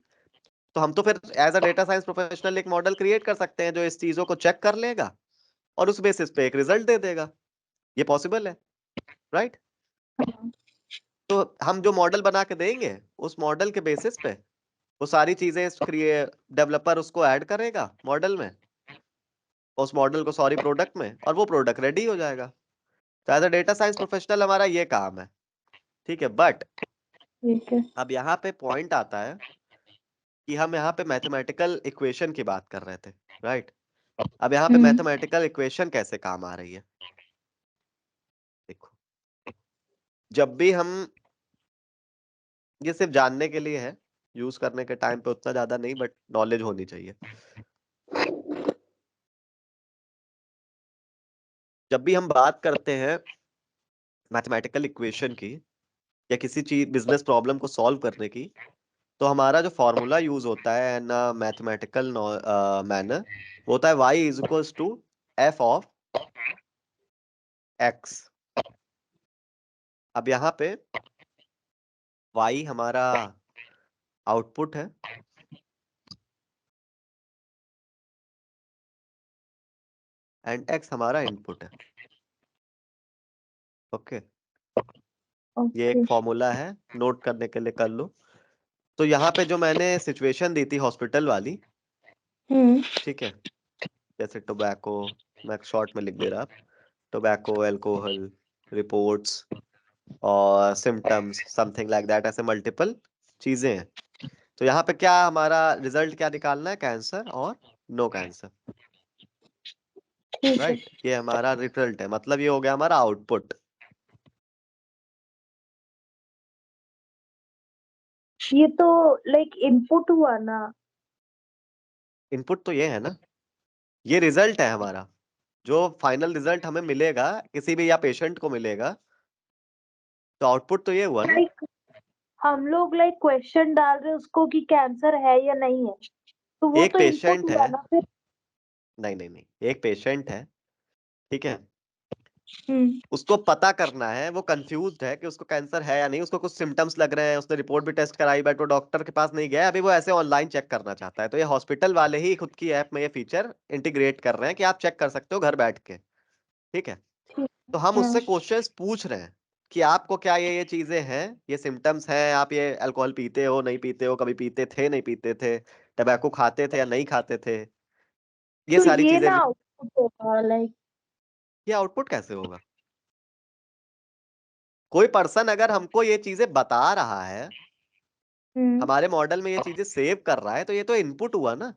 तो हम तो फिर as a data science professional एक मॉडल क्रिएट कर सकते हैं जो इस चीजों को चेक कर लेगा और उस बेसिस पे एक रिजल्ट दे देगा। ये पॉसिबल है, राइट। तो हम जो मॉडल बना के देंगे, उस मॉडल के बेसिस पे वो सारी चीजें डेवलपर उसको ऐड करेगा मॉडल में, उस मॉडल को सॉरी प्रोडक्ट में, और वो प्रोडक्ट रेडी हो जाएगा। तो as a data science professional हमारा ये काम है, ठीक है। बट ठीक है। अब यहाँ पे पॉइंट आता है कि हम यहाँ पे मैथमेटिकल इक्वेशन की बात कर रहे थे, राइट। अब यहाँ पे मैथमेटिकल इक्वेशन कैसे काम आ रही है, देखो, जब भी हम, ये सिर्फ जानने के लिए है, यूज करने के टाइम पे उतना ज्यादा नहीं, बट नॉलेज होनी चाहिए। जब भी हम बात करते हैं मैथमेटिकल इक्वेशन की, या किसी चीज बिजनेस प्रॉब्लम को सॉल्व करने की, तो हमारा जो फॉर्मूला यूज होता है इन मैथमेटिकल मैनर, वो होता है y is equals to f of x। अब यहाँ पे y हमारा आउटपुट है, एंड x हमारा इनपुट है, ओके। ये ओके। एक फॉर्मूला है, नोट करने के लिए कर लो। तो यहाँ पे जो मैंने सिचुएशन दी थी हॉस्पिटल वाली, ठीक है, जैसे टोबैको, मैं शॉर्ट में लिख दे रहा, टोबैको, अल्कोहल, रिपोर्ट्स, और सिम्टम्स समथिंग लाइक दैट, ऐसे मल्टीपल चीजें हैं। तो यहाँ पे क्या हमारा रिजल्ट क्या निकालना है, कैंसर और नो कैंसर, ठीक है। राइट। ये हमारा रिजल्ट है, मतलब ये हो गया हमारा आउटपुट। ये तो लाइक इनपुट हुआ ना। इनपुट तो ये है ना, ये रिजल्ट है हमारा, जो फाइनल रिजल्ट हमें मिलेगा किसी भी या पेशेंट को मिलेगा, तो आउटपुट तो ये हुआ ना। लाइक हम लोग लाइक क्वेश्चन डाल रहे हैं उसको कि कैंसर है या नहीं है, तो वो एक तो इनपुट पेशेंट है, हुआ ना फिर। नहीं नहीं नहीं, एक पेशेंट है, ठीक है, हम्म। उसको पता करना है, वो कंफ्यूज्ड है कि उसको कैंसर है या नहीं, उसको कुछ सिम्टम्स लग रहे हैं, उसने रिपोर्ट भी टेस्ट कराई, बट वो डॉक्टर के पास नहीं गया, अभी वो ऐसे ऑनलाइन चेक करना चाहता है। तो ये हॉस्पिटल वाले ही खुद की ऐप में ये फीचर इंटीग्रेट कर रहे हैं कि आप चेक कर सकते हो घर बैठ के, ठीक है। ठीक। तो हम हाँ। उससे क्वेश्चंस पूछ रहे हैं कि आपको क्या ये चीजें हैं, ये सिम्टम्स हैं, आप ये अल्कोहल पीते हो नहीं पीते हो, कभी पीते थे नहीं पीते थे, टबैको खाते थे या नहीं खाते थे, ये तो सारी ये चीजें। ना आउटपुट होगा लाइक। ये आउटपुट कैसे होगा? कोई पर्सन अगर हमको ये चीजें बता रहा है, हम्म। हमारे मॉडल में ये चीजें सेव कर रहा है, तो ये तो इनपुट हुआ ना,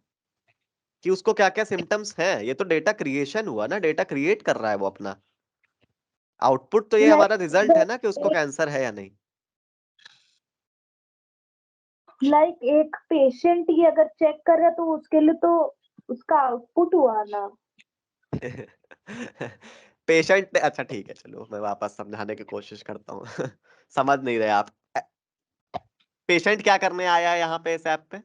कि उसको क्या क्या सिम्टम्स हैं, ये तो डेटा क्रिएशन हुआ ना, डेटा क्रिएट कर रहा है वो अपना। आउटपुट तो ये हमारा रिजल्ट है ना कि उसको कैंसर है या नहीं। लाइक एक पेशेंट ही अगर चेक कर रहा है तो उसके लिए तो उसका आउटपुट हुआ ना। पेशेंट ने, अच्छा ठीक है, चलो मैं वापस समझाने की कोशिश करता हूँ। समझ नहीं रहे आप। पेशेंट क्या करने आया है यहाँ पे इस ऐप पे,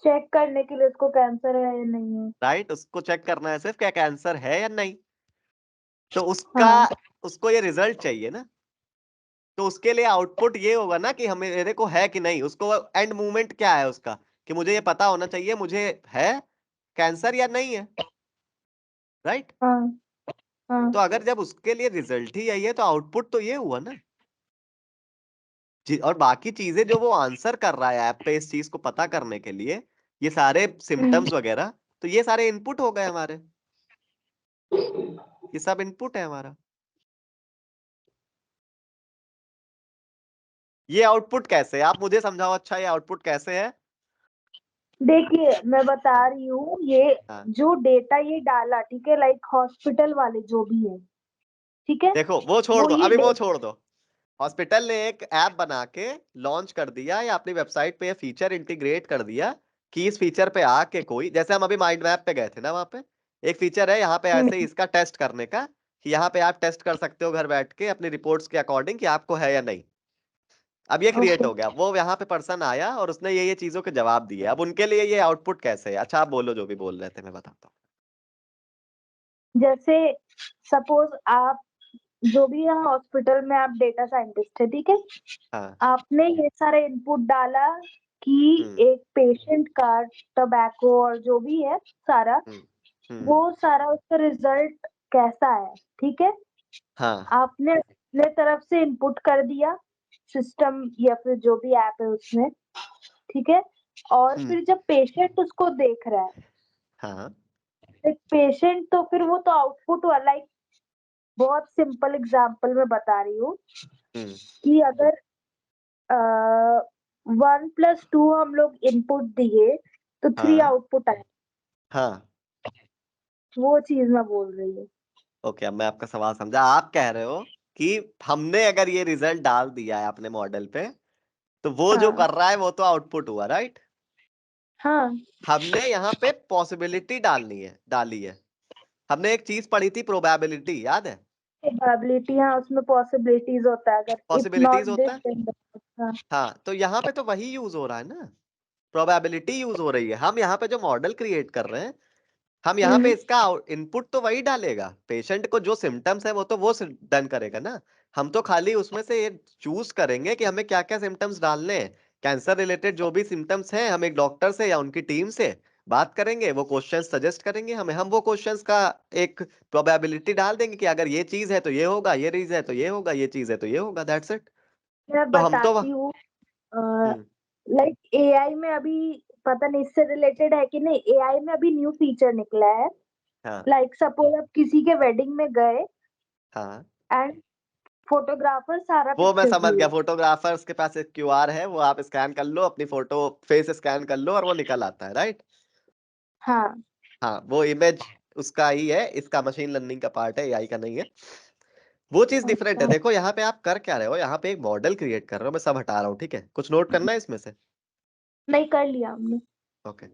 चेक करने के लिए उसको कैंसर है या नहीं है। राइट, उसको चेक करना है सिर्फ क्या कैंसर है या नहीं। तो उसका, हाँ। उसको ये रिजल्ट चाहिए ना, तो उसके लिए आउटपुट ये होगा ना कि हमें, मेरे को है कि नहीं, उसको एंड मूवमेंट क्या है उसका, कि मुझे ये पता होना चाहिए मुझे है कैंसर या नहीं है, राइट। हाँ। तो हाँ। अगर जब उसके लिए रिजल्ट ही यही है, तो आउटपुट तो ये हुआ ना जी। और बाकी चीजें जो वो आंसर कर रहा है ऐप पे इस चीज को पता करने के लिए, ये सारे हम्म। सिम्टम्स वगैरह, तो ये सारे इनपुट हो गए हमारे, ये सब इनपुट है हमारा। ये आउटपुट कैसे है, आप मुझे समझाओ, अच्छा ये आउटपुट कैसे है। देखिए मैं बता हाँ रही हूँ ये हाँ, जो डेटा ये डाला, ठीक है, लाइक हॉस्पिटल वाले जो भी है, ठीक है, देखो वो छोड़ वो दो, ये अभी वो छोड़ दो। हॉस्पिटल ने एक ऐप बना के लॉन्च कर दिया, या अपनी वेबसाइट पे ये फीचर इंटीग्रेट कर दिया कि इस फीचर पे आके कोई, जैसे हम अभी माइंड मैप पे गए थे ना, वहां पे एक फीचर है यहाँ पे ऐसे ही इसका टेस्ट करने का, कि यहाँ पे आप टेस्ट कर सकते हो घर बैठ के अपनी रिपोर्ट्स के अकॉर्डिंग कि आपको है या नहीं। अब ये क्रिएट ओके। हो गया, वो यहाँ पे पर्सन आया और उसने ये चीजों के जवाब दिए, अब उनके लिए ये आउटपुट कैसे है, अच्छा आप बोलो जो भी बोल रहे थे, मैं बताता जैसे सपोज आप जो भी यहाँ हॉस्पिटल में आप डेटा साइंटिस्ट है, ठीक है, हूँ। हाँ। आपने ये सारा इनपुट डाला कि हम्म एक पेशेंट का टबैको और जो भी है सारा, हम्म हम्म। वो सारा उसका रिजल्ट कैसा है, ठीक है, हाँ। आपने अपने तरफ से इनपुट कर दिया सिस्टम या फिर जो भी ऐप है उसमें, ठीक है, और हम्म। फिर जब पेशेंट उसको देख रहा है, हाँ। एक पेशेंट, तो फिर वो तो आउटपुट हुआ। लाइक बहुत सिंपल एग्जांपल मैं बता रही हूँ हम्म। कि अगर 1+2 हम लोग इनपुट दिए तो 3 हाँ। आउटपुट आए, हाँ। वो चीज मैं बोल रही हूँ। ओके, अब मैं आपका सवाल समझा, आप कह रहे हो कि हमने अगर ये रिजल्ट डाल दिया है अपने मॉडल पे, तो वो जो हाँ। कर रहा है वो तो आउटपुट हुआ, राइट। हाँ। हमने यहाँ पे पॉसिबिलिटी डाली है, हमने एक चीज पढ़ी थी, प्रोबेबिलिटी, याद है। प्रोबेबिलिटी, हाँ, उसमें पॉसिबिलिटीज होता है, अगर इफ पॉसिबिलिटीज नॉट होता है, दिस। हाँ। हाँ, तो यहाँ पे तो वही यूज हो रहा है ना, प्रोबेबिलिटी यूज हो रही है। हम यहाँ पे जो मॉडल क्रिएट कर रहे हैं, हम यहाँ पे हम्म। इसका इनपुट तो वही डालेगा, पेशेंट को जो सिम्टम्स है वो तो वो डन करेगा ना। हम तो खाली उसमें से ये चूज करेंगे कि हमें क्या क्या सिम्टम्स डालने हैं, कैंसर रिलेटेड जो भी सिम्टम्स हैं, हम एक डॉक्टर से या उनकी टीम से बात करेंगे, वो क्वेश्चन सजेस्ट करेंगे हमें, हम वो क्वेश्चंस का एक प्रोबेबिलिटी डाल देंगे कि अगर ये चीज है तो ये होगा, ये चीज है तो ये होगा, ये चीज है तो ये होगा, दैट्स इट। मैं तो हम तो बताती हूँ। हम्म। लाइक एआई में अभी, पता नहीं इससे रिलेटेड है कि नहीं, एआई में अभी न्यू फीचर निकला है। हाँ। लाइक सपोज आप किसी के वेडिंग में गए हाँ। एंड फोटोग्राफर सारा वो मैं पिक्चर्स समझ गया, लिया। फोटोग्राफर्स के पास एक क्यूआर है, वो आप स्कैन कर लो, अपनी फोटो फेस स्कैन कर लो और वो निकल आता है, राइट? हाँ। हाँ, वो इमेज उसका ही है, इसका मशीन लर्निंग का पार्ट है, एआई का नहीं है। वो चीज डिफरेंट है। अच्छा। देखो यहाँ पे आप कर क्या रहे हो, यहाँ पे एक मॉडल क्रिएट कर रहे हो, मैं सब हटा रहा हूँ, ठीक है? कुछ नोट करना है इसमें से? नहीं, कर लिया हमने। ओके।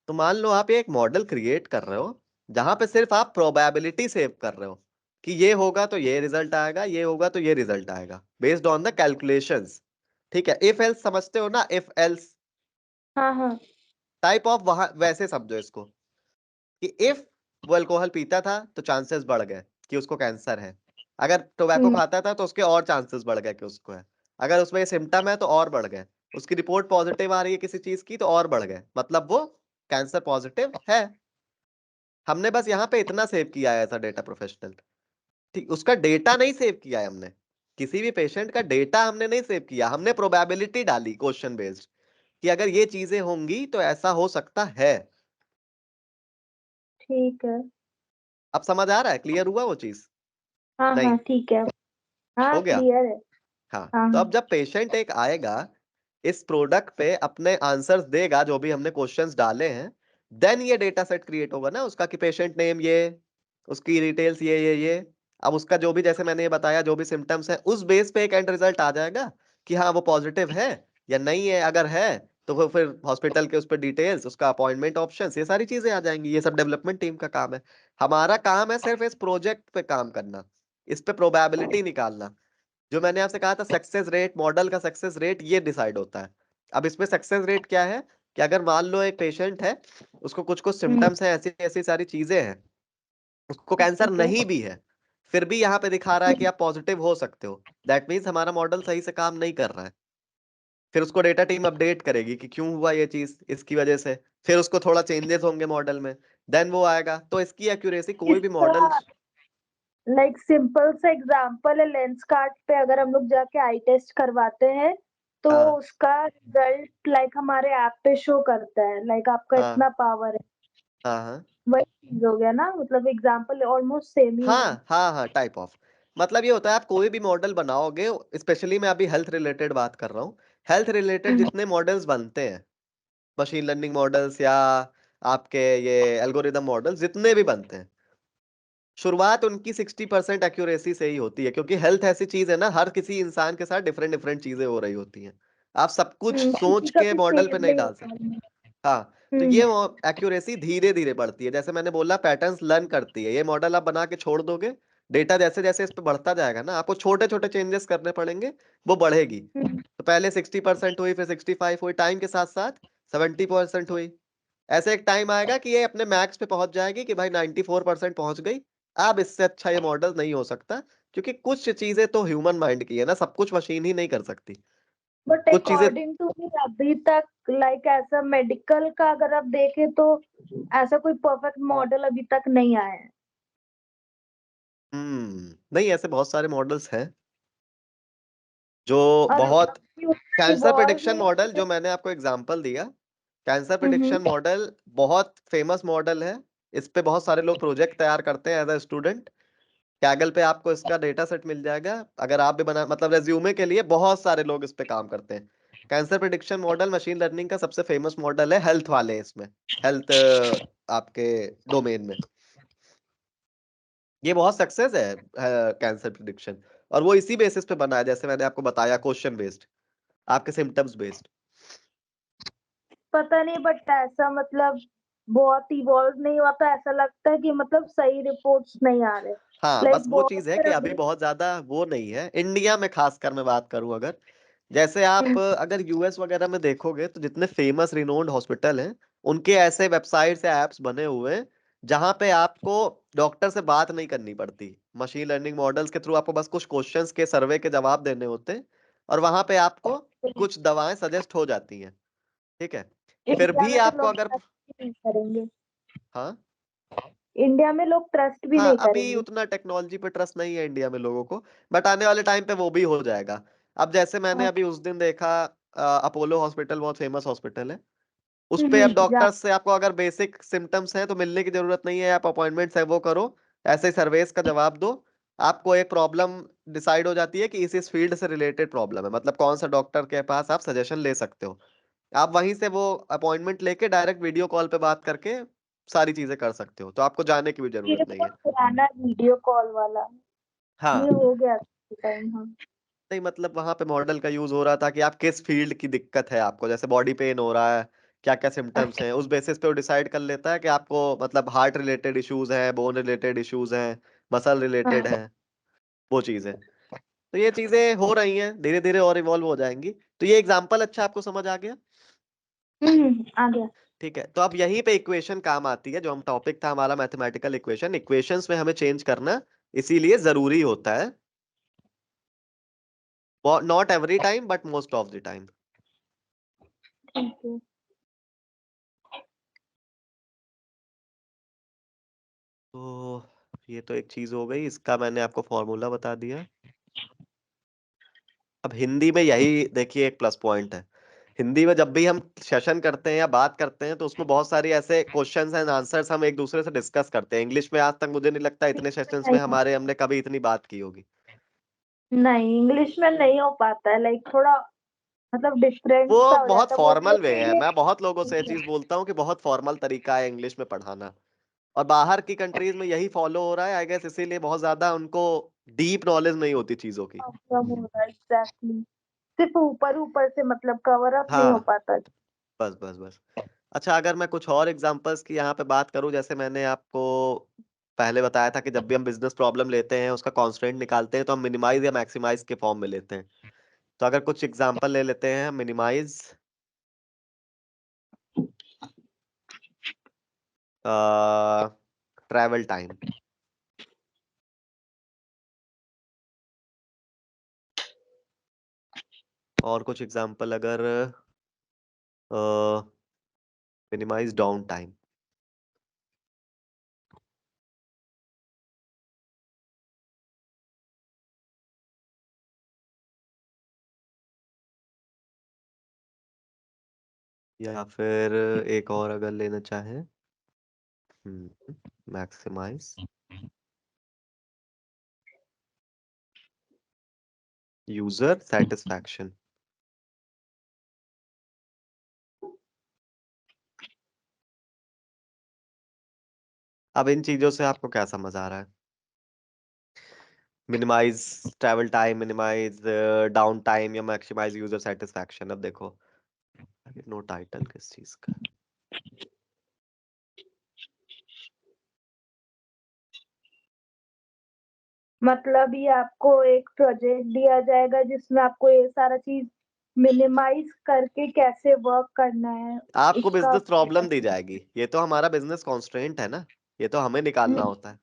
तो मान लो आप एक मॉडल क्रिएट कर रहे हो जहां पे सिर्फ आप प्रोबेबिलिटी सेव कर रहे हो कि ये होगा तो ये रिजल्ट आएगा, ये होगा तो ये रिजल्ट आएगा, बेस्ड ऑन द कैलकुलेशंस। ठीक है? इफ एल्स समझते हो ना, इफ एल्स हाँ हाँ। टाइप ऑफ, वहां वैसे समझो इसको कि इफ वो अल्कोहल पीता था तो चांसेस बढ़ गए कि उसको कैंसर है, अगर टोबैको हम्म। खाता था तो उसके और चांसेस बढ़ गए कि उसको है, अगर उसमें ये सिम्टम है तो और बढ़ गए, उसकी रिपोर्ट पॉजिटिव आ रही है किसी चीज की तो और बढ़ गए, मतलब वो कैंसर पॉजिटिव है। हमने बस यहाँ पे इतना सेव किया है एज अ डेटा प्रोफेशनल। ठीक, उसका डेटा नहीं सेव किया है हमने, किसी भी पेशेंट का डेटा हमने नहीं सेव किया, हमने प्रोबेबिलिटी डाली क्वेश्चन बेस्ड कि अगर ये चीजें होंगी तो ऐसा हो सकता है। ठीक है। अब समझ आ रहा है? क्लियर हुआ वो चीज? हाँ नहीं? हाँ, ठीक है। हाँ, हो गया? क्लियर है। हाँ। हाँ तो हाँ। अब जब पेशेंट एक आएगा, इस प्रोडक्ट पे अपने आंसर्स देगा जो भी हमने क्वेश्चंस डाले हैं, देन ये डेटा सेट क्रिएट होगा ना उसका, कि पेशेंट नेम ये, उसकी डिटेल्स ये। अब उसका जो भी, जैसे मैंने ये बताया, जो भी सिम्टम्स है उस बेस पे एक एंड रिजल्ट आ जाएगा कि हाँ वो पॉजिटिव है या नहीं है। अगर है तो वो फिर हॉस्पिटल के उस पर डिटेल्स, उसका अपॉइंटमेंट ऑप्शंस, ये सारी चीजें आ जाएंगी। ये सब डेवलपमेंट टीम का काम है। हमारा काम है सिर्फ इस प्रोजेक्ट पे काम करना, इस पे प्रोबेबिलिटी निकालना। जो मैंने आपसे कहा था सक्सेस रेट, मॉडल का सक्सेस रेट ये डिसाइड होता है। अब इसमें सक्सेस रेट क्या है कि अगर मान लो एक पेशेंट है, उसको कुछ कुछ हम्म। सिम्टम्स हैं, ऐसी ऐसी सारी चीजें हैं, उसको कैंसर ठीक है। नहीं भी है, फिर भी यहाँ पे दिखा रहा है कि आप पॉजिटिव हो सकते हो, दैट मीन्स हमारा मॉडल सही से काम नहीं कर रहा है। फिर उसको डेटा टीम अपडेट करेगी कि क्यों हुआ ये चीज, इसकी वजह से। फिर उसको थोड़ा चेंजेस होंगे मॉडल में, देन वो आएगा। तो इसकी एक्यूरेसी कोई भी इसका मॉडल। लाइक सिंपल सा एग्जांपल है, लेंस कार्ट पे अगर हम लोग जाके आई टेस्ट करवाते हैं तो हाँ उसका रिजल्ट लाइक हमारे ऐप पे शो करता है, लाइक आपका हाँ इतना पावर है। हाँ हाँ वही चीज हो गया ना, मतलब एग्जांपल ऑलमोस्ट सेम ही है। हाँ टाइप ऑफ, मतलब ये होता है आप कोई भी मॉडल बनाओगे, स्पेशली मैं अभी हेल्थ रिलेटेड बात कर रहा हूँ। हेल्थ रिलेटेड हम्म। जितने मॉडल्स बनते हैं, मशीन लर्निंग मॉडल्स या आपके ये एल्गोरिदम मॉडल्स जितने भी बनते हैं, शुरुआत उनकी 60% एक्यूरेसी से ही होती है, क्योंकि हेल्थ ऐसी चीज है ना, हर किसी इंसान के साथ डिफरेंट डिफरेंट चीजें हो रही होती हैं। आप सब कुछ सोच किसी का के भी मॉडल पे सेम नहीं नहीं डाल होता सकते। है। हाँ। तो हम्म। ये एक्यूरेसी धीरे धीरे बढ़ती है, जैसे मैंने बोला पैटर्न्स लर्न करती है। ये मॉडल आप बना के छोड़ दोगे, डेटा जैसे जैसे इस पे बढ़ता जाएगा ना, आपको छोटे छोटे चेंजेस करने पड़ेंगे, वो बढ़ेगी। हम्म। तो पहले 60% हुई, फिर 65 हुई, टाइम के साथ साथ 70% हुई। ऐसे एक टाइम आएगा कि ये अपने मैक्स पे पहुंच जाएगी कि भाई 94% पहुंच गई। अब इससे अच्छा ये मॉडल नहीं हो सकता, क्योंकि कुछ चीजें तो ह्यूमन माइंड की है ना, सब कुछ मशीन ही नहीं कर सकती। बट कुछ चीजें। अकॉर्डिंग टू मी अभी तक लाइक ऐसा मेडिकल का अगर आप देखें तो ऐसा कोई परफेक्ट मॉडल अभी तक नहीं आया है। नहीं, ऐसे बहुत सारे मॉडल्स हैं जो और बहुत। अभी उतना कैंसर इवॉल्व प्रिडिक्शन नहीं मॉडल हुए। जो मैंने आपको एग्जांपल दिया, कैंसर हम्म। प्रिडिक्शन मॉडल बहुत फेमस मॉडल है। इस पे बहुत सारे लोग प्रोजेक्ट तैयार करते हैं एज अ स्टूडेंट। कैगल पे आपको इसका डेटा सेट मिल जाएगा, अगर आप भी बना, मतलब रेज्यूमे के लिए बहुत सारे लोग इस पे काम करते हैं। Cancer prediction model machine learning का सबसे फेमस मॉडल है हेल्थ वाले, इसमें हेल्थ आपके डोमेन में ये बहुत सक्सेस है कैंसर प्रिडिक्शन। और वो इसी बेसिस पे बना है, जैसे मैंने आपको बताया, क्वेश्चन बेस्ड, आपके सिम्टम्स बेस्ड। पता नहीं, बट ऐसा मतलब बहुत इवॉल्व नहीं हुआ तो ऐसा लगता है कि मतलब सही रिपोर्ट्स नहीं आ रहे। हाँ, बस लाइक वो बहुत चीज है कि सारे अभी बहुत ज्यादा वो नहीं है इंडिया में, खासकर मैं बात करूं अगर, जैसे आप अगर यूएस वगैरह में देखोगे तो जितने फेमस रिनोन्ड हॉस्पिटल हैं, उनके ऐसे वेबसाइट्स या एप्स बने हुए हैं जहां पे आपको डॉक्टर से बात नहीं करनी पड़ती। मशीन लर्निंग मॉडल्स के थ्रू आपको बस कुछ क्वेश्चंस के सर्वे के जवाब देने होते हैं, और वहां पे आपको कुछ दवाएं सजेस्ट हो जाती हैं। ठीक है? फिर इंडिया भी में तो आपको लोग अगर, ट्रस्ट भी नहीं करेंगे। हाँ इंडिया में लोग ट्रस्ट भी हाँ, नहीं अभी करेंगे। उतना टेक्नोलॉजी पे ट्रस्ट नहीं है इंडिया में लोगों को, बट आने वाले टाइम पे वो भी हो जाएगा। अब जैसे मैंने हाँ। अभी उस दिन देखा, अपोलो हॉस्पिटल बहुत फेमस हॉस्पिटल है, उस पे अब जा। डॉक्टर से आपको अगर बेसिक सिम्टम्स हैं तो मिलने की जरूरत नहीं है, आप अपॉइंटमेंट है वो करो, ऐसे ही सर्वेस का जवाब दो, आपको एक प्रॉब्लम डिसाइड हो जाती है कि इस फील्ड से रिलेटेड प्रॉब्लम है, मतलब कौन सा डॉक्टर के पास आप सजेशन ले सकते हो। आप वहीं से वो अपॉइंटमेंट लेके डायरेक्ट वीडियो कॉल पे बात करके सारी चीजें कर सकते हो, तो आपको जाने की भी ये जरूरत नहीं बहुत है। पुराना वीडियो कॉल वाला, हाँ, ये हो गया टाइम। हाँ नहीं मतलब वहां पे मॉडल का यूज हो रहा था कि आप किस फील्ड की दिक्कत है आपको, जैसे बॉडी पेन हो रहा है, क्या क्या सिम्टम्स अच्छा। हैं, उस बेसिस पे वो डिसाइड कर लेता है कि आपको मतलब हार्ट रिलेटेड इश्यूज हैं, बोन रिलेटेड इश्यूज हैं, मसल रिलेटेड हाँ। हैं, वो चीजें। तो ये चीजें हो रही हैं, धीरे धीरे और इवॉल्व हो जाएंगी। तो ये एग्जांपल अच्छा आपको समझ आ गया? आ गया। ठीक है, तो अब यहीं पे इक्वेशन काम आती है, जो हम टॉपिक था हमारा मैथमेटिकल इक्वेशन, इक्वेशंस में हमें चेंज करना इसीलिए जरूरी होता है, not every time but most of the time. ठीक है। तो ये तो एक चीज हो गई, इसका मैंने आपको फॉर्मूला बता दिया। अब हिंदी में यही देखिए एक प्लस पॉइंट है, हिंदी में जब भी हम सेशन करते हैं या बात करते हैं तो उसमें बहुत सारी ऐसे क्वेश्चंस एंड आंसर्स हम एक दूसरे से डिस्कस करते हैं। इंग्लिश में आज तक मुझे नहीं लगता इतने सेशंस में नहीं, हमने कभी इतनी बात की होगी। नहीं इंग्लिश में नहीं हो पाता है, लाइक थोड़ा मतलब डिफरेंट वो सा हो बहुत जाता है वो फॉर्मल वे है, इसीलिए। मैं बहुत लोगों से ये चीज बोलता हूँ कि बहुत फॉर्मल तरीका है इंग्लिश में पढ़ाना, और बाहर की कंट्रीज में यही फॉलो हो रहा है आई गेस, इसीलिए बहुत ज्यादा उनको डीप नॉलेज नहीं होती चीजों की। प्रॉब्लम हो रहा है एग्जैक्टली, सिर्फ ऊपर ऊपर से मतलब कवर अप नहीं हो हाँ, पाता। बस बस बस। अच्छा, अगर मैं कुछ और एग्जांपल्स की यहाँ पे बात करूँ, जैसे मैंने आपको पहले बताया था कि जब भी हम बिजनेस प्रॉब्लम लेते हैं उसका कॉन्स्ट्रेंट निकालते हैं तो हम मिनिमाइज या मैक्सिमाइज के फॉर्म में लेते हैं। तो अगर कुछ एग्जांपल ले लेते हैं, मिनिमाइज ट्रैवल टाइम, और कुछ एग्जांपल अगर मिनिमाइज डाउन टाइम, या फिर एक और अगर लेना चाहें, मैक्सिमाइज यूजर सेटिस्फैक्शन। अब इन चीजों से आपको क्या समझ आ रहा है? Minimise travel time, minimise down time, या मैक्सिमाइज यूजर सेटिस्फैक्शन। अब देखो, अरे नो टाइटल किस चीज का? मतलब ये आपको एक प्रोजेक्ट दिया जाएगा जिसमें आपको ये सारा चीज मिनिमाइज करके कैसे वर्क करना है आपको उसका। बिजनेस प्रॉब्लम दी जाएगी, ये तो हमारा बिजनेस कॉन्स्ट्रेंट है ना, ये तो हमें निकालना हम्म। होता है,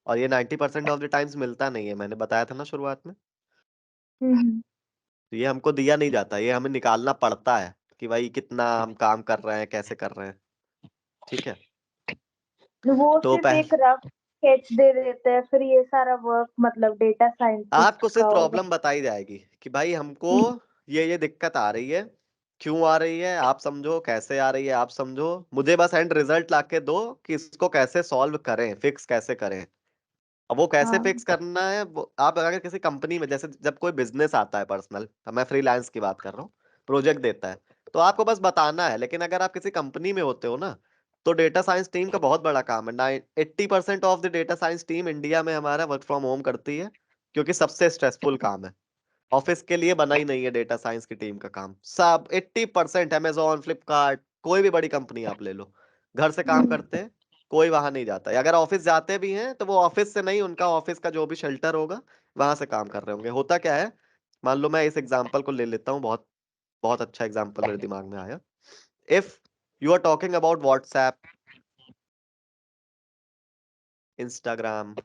और ये 90% ऑफ द टाइम्स मिलता नहीं है, मैंने बताया था ना शुरुआत में। हम्म। तो ये हमको दिया नहीं जाता, ये हमें निकालना पड़ता है कि भाई कितना हम काम कर रहे हैं, कैसे कर रहे हैं। ठीक है, वो तो सिर्फ एक रफ स्केच दे देते हैं, फिर ये सारा वर्क मतलब डेटा साइंटिस्ट आपको का सिर्फ होगा। प्रॉब्लम बताई जाएगी कि भाई हमको हम्म। ये दिक्कत आ रही है, क्यों आ रही है आप समझो, कैसे आ रही है आप समझो, मुझे बस एंड रिजल्ट लाके दो कि इसको कैसे सॉल्व करें, फिक्स कैसे करें। अब वो कैसे हाँ। फिक्स करना है, वो आप अगर किसी कंपनी में, जैसे जब कोई बिजनेस आता है पर्सनल, मैं फ्रीलांस की बात कर रहा हूँ, प्रोजेक्ट देता है, तो आपको बस बताना है। लेकिन अगर आप किसी कंपनी में होते हो ना, तो डेटा साइंस टीम का बहुत बड़ा काम है, 80% of the data science team India में हमारा वर्क फ्रॉम होम करती है, क्योंकि सबसे स्ट्रेसफुल काम है, ऑफिस के लिए बना ही नहीं है डेटा साइंस की टीम का काम। सब 80%, अमेजोन, फ्लिपकार्ट, कोई भी बड़ी कंपनी आप ले लो, घर से काम हम्म। करते हैं, कोई वहां नहीं जाता है। अगर ऑफिस जाते भी हैं तो वो ऑफिस से नहीं, उनका ऑफिस का जो भी शेल्टर होगा वहां से काम कर रहे होंगे। होता क्या है, मान लो मैं इस एग्जांपल को ले लेता हूँ, बहुत बहुत अच्छा एग्जांपल मेरे दिमाग में आया। If you are talking about WhatsApp, Instagram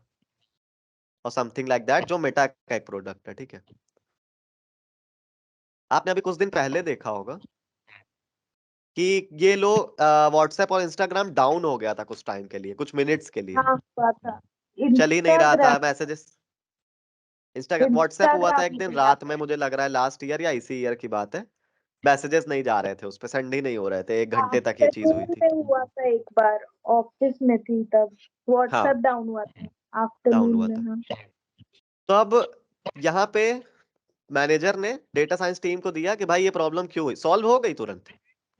और समथिंग लाइक दैट, जो मेटा का एक प्रोडक्ट है, ठीक है। आपने अभी कुछ दिन पहले देखा होगा कि ये लो व्हाट्सएप और इंस्टाग्राम डाउन हो गया था कुछ टाइम के लिए, कुछ मिनट्स के लिए, हाँ हुआ था। चल ही नहीं रहा था इंस्टाग्राम। मैसेजेस। इंस्टाग्राम व्हाट्सएप हुआ था इंस्टाग्राम एक दिन में रात में, मुझे लग रहा है लास्ट ईयर या इसी ईयर की बात है, मैसेजेस नहीं जा रहे थे उस पे, सेंड ही नहीं हो रहे थे, 1 घंटे तक ये चीज हुई आफ्टरनून थी। में हुआ था एक बार, ऑफिस में थी तब हाँ, व्हाट्सएप डाउन हुआ था। डाउन आफ्टरनून हुआ में। था। हाँ। तो अब यहाँ पे मैनेजर ने डेटा साइंस टीम को दिया कि भाई ये प्रॉब्लम क्यों हुई, सॉल्व हो गई तुरंत,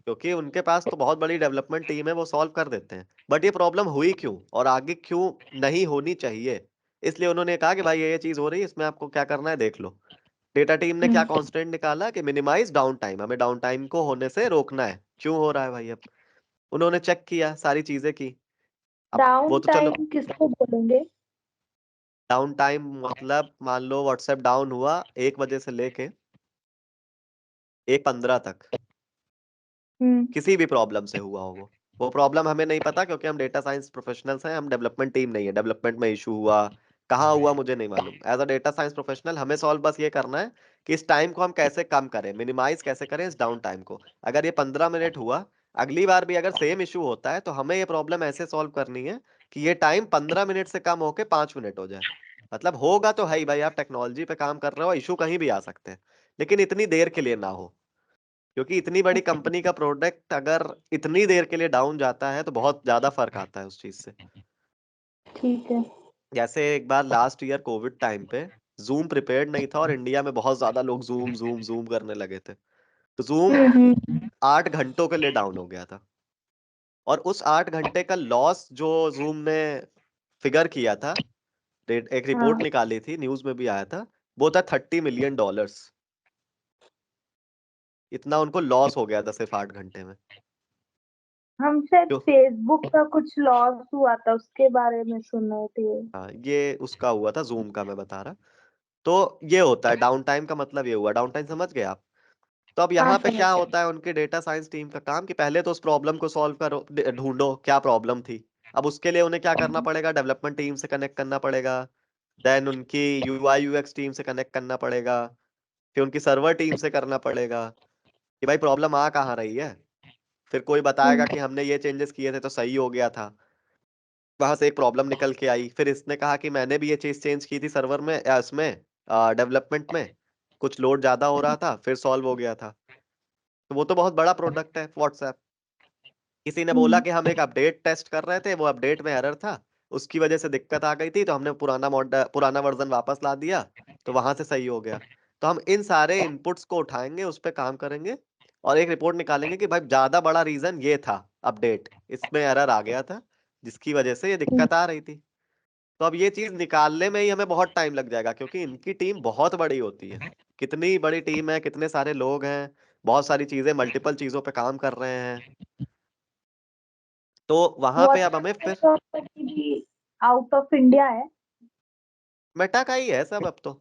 क्योंकि उनके पास तो बहुत बड़ी डेवलपमेंट टीम है, वो सॉल्व कर देते हैं। बट ये प्रॉब्लम हुई क्यों और आगे क्यों नहीं होनी चाहिए, इसलिए उन्होंने कहा कि भाई ये चीज हो रही है, इसमें आपको क्या करना है देख लो। डेटा टीम ने क्या कॉन्स्टेंट निकाला कि मिनिमाइज डाउन टाइम, हमें डाउन टाइम को होने से रोकना है। क्यों हो रहा है भाई, अब उन्होंने चेक किया, सारी चीजें की। अब वो डाउन तो चलो, टाइम किसको बोलेंगे? डाउन टाइम मतलब मान लो व्हाट्सएप डाउन हुआ 1 बजे से लेके 1:15 तक, हम्म। किसी भी प्रॉब्लम से हुआ हो वो प्रॉब्लम हमें नहीं पता, क्योंकि हम डेटा साइंस प्रोफेशनल्स हैं, हम डेवलपमेंट टीम नहीं है। डेवलपमेंट में इशू हुआ, कहाँ हुआ मुझे नहीं मालूम। As a data science professional हमें सॉल्व बस ये करना है कि इस टाइम को हम कैसे कम करें, मिनिमाइज कैसे करें इस डाउन टाइम को। अगर ये 15 मिनट हुआ, अगली बार भी अगर सेम इशू होता है तो हमें ये प्रॉब्लम ऐसे सॉल्व करनी है कि ये टाइम 15 मिनट से कम होके 5 मिनट हो जाए। मतलब होगा तो है ही भाई, आप टेक्नोलॉजी पे काम कर रहे हो, इशू कहीं भी आ सकते हैं, लेकिन इतनी देर के लिए ना हो। क्योंकि इतनी बड़ी कंपनी का प्रोडक्ट अगर इतनी देर के लिए डाउन जाता है तो बहुत ज्यादा फर्क आता है उस चीज से। ठीक है। जैसे एक बार लास्ट ईयर कोविड टाइम पे जूम प्रिपेयर्ड नहीं था और इंडिया में बहुत ज्यादा लोग जूम जूम जूम करने लगे थे, तो जूम हम्म। 8 घंटों के लिए डाउन हो गया था। और उस 8 घंटे का लॉस जो जूम ने फिगर किया था, एक रिपोर्ट हाँ। निकाली थी, न्यूज में भी आया था, वो था $30 मिलियन। इतना उनको लॉस हो गया था सिर्फ 8 घंटे में। हम शायद जो फेसबुक का कुछ लॉस हुआ था उसके बारे में सुन रहे थे। हाँ, ये उसका हुआ था, जूम का मैं बता रहा। तो ये होता है डाउन टाइम का मतलब, ये हुआ डाउन टाइम, समझ गए आप। तो अब हाँ यहाँ पे समझ क्या गए। होता है, उनके डेटा साइंस टीम का काम कि पहले तो उस प्रॉब्लम को सॉल्व करो, ढूंढो क्या प्रॉब्लम थी। अब उसके लिए उन्हें क्या करना पड़ेगा, डेवलपमेंट टीम से कनेक्ट करना पड़ेगा, देन उनकी यूआई यूएक्स टीम से कनेक्ट करना पड़ेगा, फिर उनकी सर्वर टीम से करना पड़ेगा कि भाई प्रॉब्लम आ कहाँ रही है। फिर कोई बताएगा कि हमने ये चेंजेस किए थे तो सही हो गया था, वहां से एक प्रॉब्लम निकल के आई, फिर इसने कहा कि मैंने भी ये चीज चेंज की थी सर्वर में या इसमें डेवलपमेंट में, कुछ लोड ज्यादा हो रहा था, फिर सॉल्व हो गया था। तो वो तो बहुत बड़ा प्रोडक्ट है व्हाट्सएप। किसी ने बोला हम्म। कि हम एक अपडेट टेस्ट कर रहे थे, वो अपडेट में एरर था, उसकी वजह से दिक्कत आ गई थी, तो हमने पुराना वर्जन वापस ला दिया, तो वहां से सही हो गया। तो हम इन सारे इनपुट्स को उठाएंगे, उस पर काम करेंगे और एक रिपोर्ट निकालेंगे कि भाई ज्यादा बड़ा रीजन ये था, अपडेट इसमें एरर आ गया था जिसकी वजह से ये दिक्कत आ रही थी। तो अब ये चीज निकालने में ही हमें बहुत टाइम लग जाएगा, क्योंकि इनकी टीम बहुत बड़ी होती है। कितनी बड़ी टीम है, कितने सारे लोग हैं, बहुत सारी चीजें, मल्टीपल चीजों पे काम कर रहे हैं। तो वहां पे अब हमें व्हाट्सएप फिर प्रॉपर्टी भी आउट ऑफ इंडिया है? मेटा का ही है सब अब तो।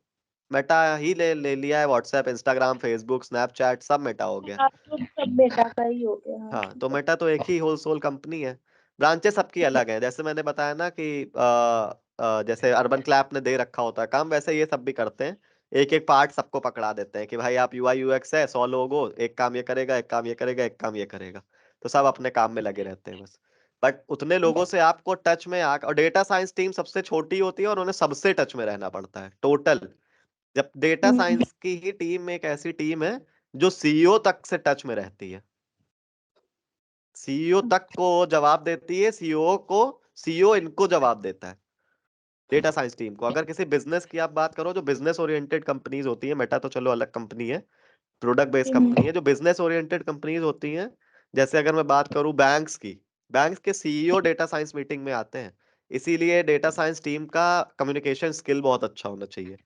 मेटा ही ले ले लिया है, व्हाट्सएप, इंस्टाग्राम, फेसबुक, स्नैपचैट सब मेटा हो गया। हाँ, तो सब मेटा का ही हो गया। हाँ हाँ, ठीक तो है। मेटा तो एक ही होलसेल कंपनी है, ब्रांचेस सबकी अलग हैं। जैसे मैंने बताया ना कि जैसे अर्बन क्लैप ने दे रखा होता है काम, वैसे ये सब भी करते हैं। एक एक पार्ट सबको पकड़ा देते हैं कि भाई आप यूआई यूएक्स है, 100 लोग हो, एक काम ये करेगा, एक काम ये करेगा, एक काम ये करेगा। तो सब अपने काम में लगे रहते हैं बस। बट उतने लोगों से आपको टच में आ, और डेटा साइंस टीम सबसे छोटी होती है और उन्हें सबसे टच में रहना पड़ता है टोटल। जब डेटा हम्म। साइंस की ही टीम एक ऐसी टीम है जो सीईओ तक से टच में रहती है, सीईओ तक को जवाब देती है, सीईओ को, सीईओ इनको जवाब देता है डेटा साइंस टीम को। अगर किसी बिजनेस की आप बात करो, जो बिजनेस ओरिएंटेड कंपनीज होती है, मेटा तो चलो अलग कंपनी है, प्रोडक्ट बेस्ड कंपनी है, जो बिजनेस ओरिएंटेड कंपनीज होती हैं, जैसे अगर मैं बात करूं बैंक्स की, बैंक्स के सीईओ डेटा साइंस मीटिंग में आते हैं। इसीलिए डेटा साइंस टीम का कम्युनिकेशन स्किल बहुत अच्छा होना चाहिए,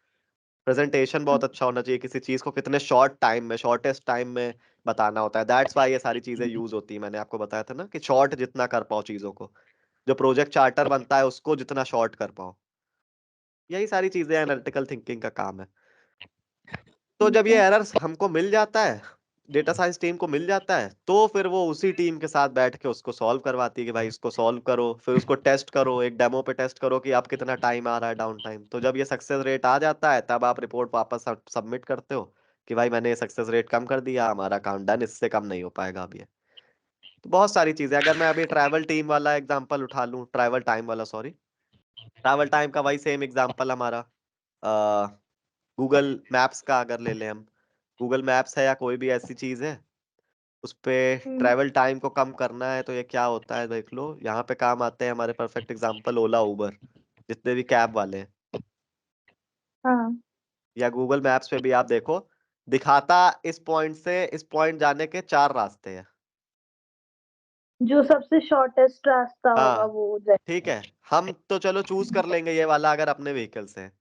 प्रेजेंटेशन बहुत अच्छा होना चाहिए, किसी चीज को कितने शॉर्ट टाइम में, शॉर्टेस्ट टाइम में बताना होता है। दैट्स वाई ये सारी चीजें यूज होती है। मैंने आपको बताया था ना कि शॉर्ट जितना कर पाओ चीजों को, जो प्रोजेक्ट चार्टर बनता है उसको जितना शॉर्ट कर पाओ, यही सारी चीजें एनालिटिकल थिंकिंग का काम है। तो जब ठीक ये है। एरर्स हमको मिल जाता है, डेटा साइंस टीम को मिल जाता है, तो फिर वो उसी टीम के साथ बैठ के उसको सॉल्व करवाती है कि भाई इसको सॉल्व करो, फिर उसको टेस्ट करो, एक डेमो पे टेस्ट करो कि आप कितना टाइम आ रहा है डाउन टाइम। तो जब ये सक्सेस रेट आ जाता है, तब आप रिपोर्ट वापस सबमिट करते हो कि भाई मैंने ये सक्सेस रेट कम कर दिया, हमारा काम डन, इससे कम नहीं हो पाएगा अब ये। तो बहुत सारी चीजें, अगर मैं अभी ट्रैवल टीम वाला एग्जांपल उठा लूं, ट्रैवल टाइम वाला, सॉरी, ट्रैवल टाइम का वही सेम एग्जांपल हमारा, गूगल मैप्स का अगर ले लें हम, गूगल मैप्स है या कोई भी ऐसी चीज है, उस पे हम्म। ट्रैवल टाइम को कम करना है, तो ये क्या होता है देख लो। यहाँ पे काम आते हैं हमारे परफेक्ट एग्जांपल ओला उबर। जितने भी कैब वाले हैं, हाँ, या गूगल मैप्स पे भी आप देखो, दिखाता इस पॉइंट से इस पॉइंट जाने के 4 रास्ते हैं। जो सबसे शॉर्टेस्ट रास्ता होगा हाँ वो हो जाए। ठीक है, हम तो चलो चूज कर लेंगे ये वाला अगर अपने व्हीकल से है,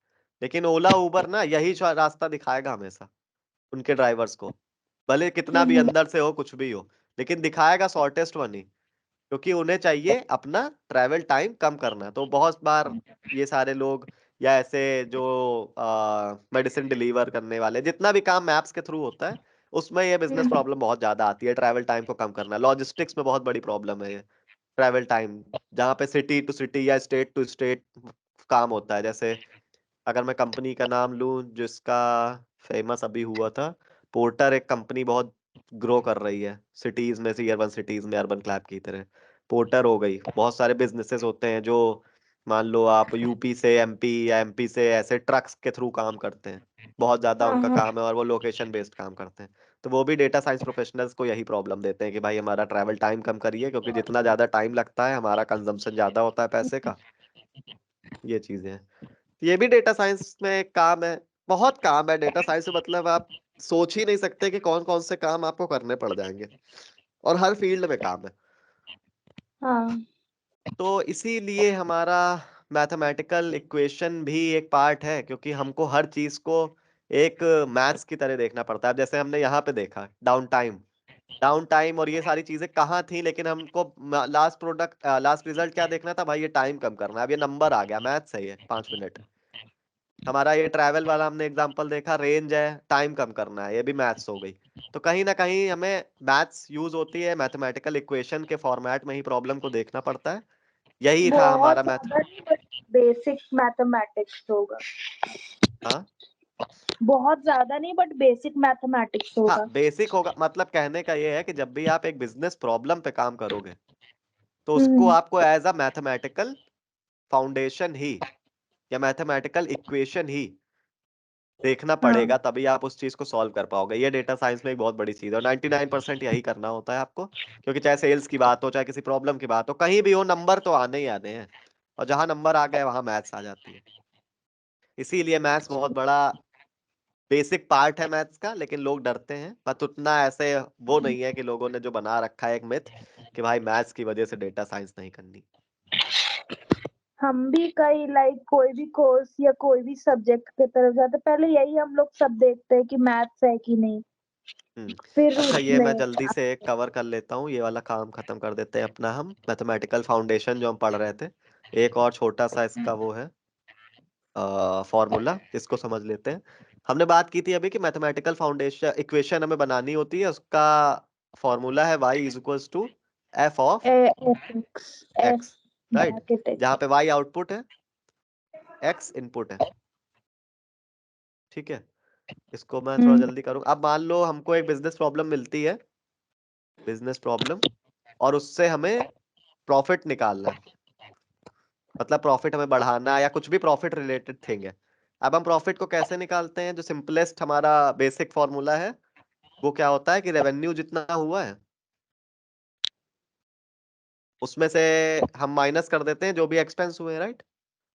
लेकिन ओला उबर ना यही रास्ता दिखाएगा हमेशा उनके ड्राइवर्स को, भले कितना भी हम्म। अंदर से हो कुछ भी हो, लेकिन दिखाएगा शॉर्टेस्ट वन ही, क्योंकि उन्हें चाहिए अपना ट्रैवल टाइम कम करना। तो बहुत बार ये सारे लोग या ऐसे जो मेडिसिन डिलीवर करने वाले, जितना भी काम मैप्स के थ्रू होता है, उसमें ये बिजनेस हम्म। प्रॉब्लम बहुत ज्यादा आती है, ट्रैवल टाइम को कम करना। लॉजिस्टिक्स में बहुत बड़ी प्रॉब्लम है ये ट्रैवल टाइम, जहाँ पे सिटी टू सिटी या स्टेट टू स्टेट काम होता है। जैसे अगर मैं कंपनी का नाम लूं जिसका फेमस अभी हुआ था, पोर्टर एक कंपनी बहुत ग्रो कर रही है सिटीज में, सी अर्बन सिटीज में, अर्बन क्लैप की तरह। पोर्टर हो गई, बहुत सारे बिजनेसेस होते हैं जो, मान लो आप यूपी से एमपी या एमपी से ऐसे ट्रक्स के थ्रू काम करते हैं, बहुत ज्यादा हाँ उनका हाँ काम है और वो लोकेशन बेस्ड काम करते हैं। तो वो भी डेटा साइंस प्रोफेशनल्स को यही प्रॉब्लम देते हैं कि भाई हमारा ट्रैवल टाइम कम करिए, क्योंकि जितना ज्यादा टाइम लगता है हमारा कंजम्पशन ज्यादा होता है पैसे का। ये चीजें हैं, ये भी डेटा साइंस में एक काम है। बहुत काम है डेटा साइंस में, मतलब आप सोच ही नहीं सकते कि कौन कौन से काम आपको करने पड़ जाएंगे, और हर फील्ड में काम है। हाँ। तो इसीलिए हमारा मैथमेटिकल इक्वेशन भी एक पार्ट है, क्योंकि हमको हर चीज को एक मैथ्स की तरह देखना पड़ता है। अब जैसे हमने यहाँ पे देखा डाउन टाइम और ये सारी चीजें कहाँ थी, लेकिन हमको लास्ट रिजल्ट क्या देखना था भाई, ये टाइम कम करना है। अब ये नंबर आ गया, मैथ्स है ये, 5 मिनट। हमारा ये ट्रैवल वाला हमने एग्जांपल देखा, रेंज है, टाइम कम करना है, ये भी मैथ्स हो गई। तो कहीं ना कहीं हमें मैथ्स यूज होती है, मैथमेटिकल इक्वेशन के फॉर्मेट में ही प्रॉब्लम को देखना पड़ता है। यही था बहुत हमारा मैथ। ज्यादा नहीं, बट बेसिक मैथमेटिक्स होगा। हाँ बहुत ज्यादा नहीं, बट बेसिक मैथमेटिक्स हाँ, होगा। बेसिक होगा, मतलब कहने का ये है कि जब भी आप एक बिजनेस प्रॉब्लम पे काम करोगे, तो उसको हम्म। आपको एज अ मैथमेटिकल फाउंडेशन ही या मैथमेटिकल इक्वेशन ही देखना हाँ। पड़ेगा, तभी आप उस चीज को सॉल्व कर पाओगे। ये डेटा साइंस में एक बहुत बड़ी चीज है, और 99% यही करना होता है आपको, क्योंकि चाहे सेल्स की बात हो, चाहे किसी प्रॉब्लम की बात हो, कहीं भी हो नंबर तो आने ही आने हैं, और जहां नंबर आ गए वहां मैथ्स आ जाती है। इसीलिए मैथ्स बहुत बड़ा बेसिक पार्ट है मैथ्स का, लेकिन लोग डरते हैं, बट उतना ऐसे वो नहीं है कि लोगों ने जो बना रखा है एक मिथ कि भाई मैथ्स की वजह से डेटा साइंस नहीं करनी। हम भी कई कोई भी कोर्स या कोई भी सब्जेक्ट की तरफ जाते पहले यही हम लोग सब देखते हैं कि मैथ्स है कि नहीं, हम्म। फिर अच्छा, ये मैं उसमें। जल्दी से कवर कर लेता हूँ, ये वाला काम खत्म कर देते हैं अपना। हम मैथमेटिकल फाउंडेशन जो हम पढ़ रहे थे, एक और छोटा सा इसका वो है फॉर्मूला, इसको समझ लेते हैं। हमने बात की थी अभी कि मैथमेटिकल फाउंडेशन इक्वेशन हमें बनानी होती है, उसका फॉर्मूला है y is equals to F of F F X, right, bracket जहाँ एक्स। पे y आउटपुट है, x इनपुट है। ठीक है, इसको मैं थोड़ा हम्म। जल्दी करूँ। अब मान लो हमको एक बिजनेस प्रॉब्लम मिलती है, बिजनेस प्रॉब्लम, और उससे हमें प्रॉफिट निकालना है, मतलब प्रॉफिट हमें बढ़ाना है, या कुछ भी प्रॉफिट रिलेटेड थिंग है। अब हम प्रॉफिट को कैसे निकालते हैं? जो सिंपलेस्ट हमारा बेसिक फॉर्मूला है, वो क्या होता है कि रेवेन्यू जितना हुआ है उसमें से हम माइनस कर देते हैं जो भी एक्सपेंस हुए, राइट।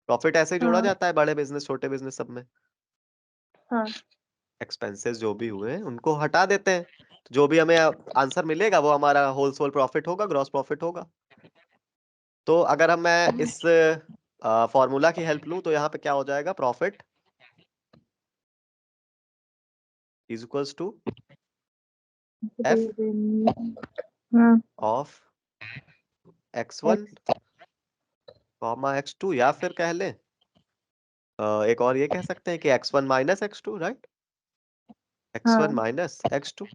प्रॉफिट ऐसे ही जोड़ा हाँ जाता है बड़े बिजनेस छोटे बिजनेस सब में, हाँ। एक्सपेंसेस जो भी हुए उनको हटा देते हैं, तो जो भी हमें आंसर मिलेगा वो हमारा होल प्रॉफिट होगा, ग्रॉस प्रॉफिट होगा। तो अगर हम मैं इस फॉर्मूला की हेल्प लूं, तो यहाँ पे क्या हो जाएगा, profit is equals to F हाँ। Of x1 X. Comma x2, या फिर कह लें एक और ये कह सकते हैं कि x1 minus x2, right, x1 हाँ। माइनस x2,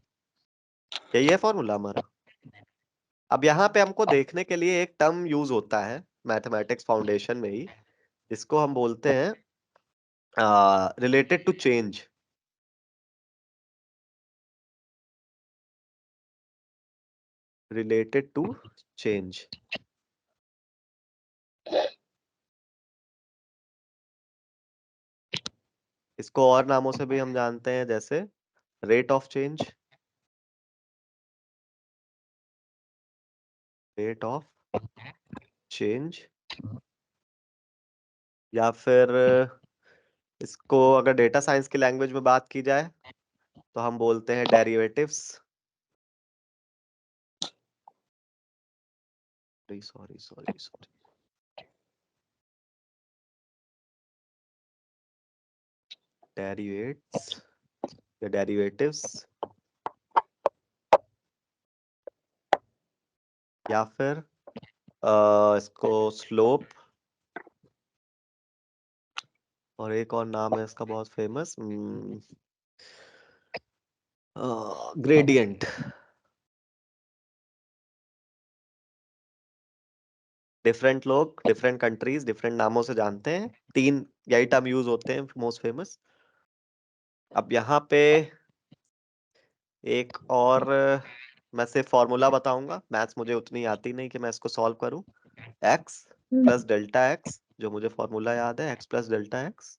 यही है फॉर्मूला हमारा। अब यहाँ पे हमको देखने के लिए एक टर्म यूज होता है मैथमेटिक्स फाउंडेशन में ही, इसको हम बोलते हैं related to change. Related to change, इसको और नामों से भी हम जानते हैं, जैसे rate of change, rate of change, या फिर इसको अगर डेटा साइंस की लैंग्वेज में बात की जाए तो हम बोलते हैं डेरिवेटिव्स। सॉरी सॉरी सॉरी, डेरिवेट्स या डेरिवेटिव्स, या फिर इसको स्लोप, और एक और नाम है इसका बहुत फेमस, ग्रेडियंट। डिफरेंट लोग डिफरेंट कंट्रीज डिफरेंट नामों से जानते हैं, तीन यही टर्म यूज होते हैं मोस्ट फेमस। अब यहाँ पे एक और मैं सिर्फ फॉर्मूला बताऊंगा, मैथ्स मुझे उतनी आती नहीं कि मैं इसको सॉल्व करूं। एक्स प्लस डेल्टा एक्स, जो मुझे फॉर्मूला याद है, X plus delta X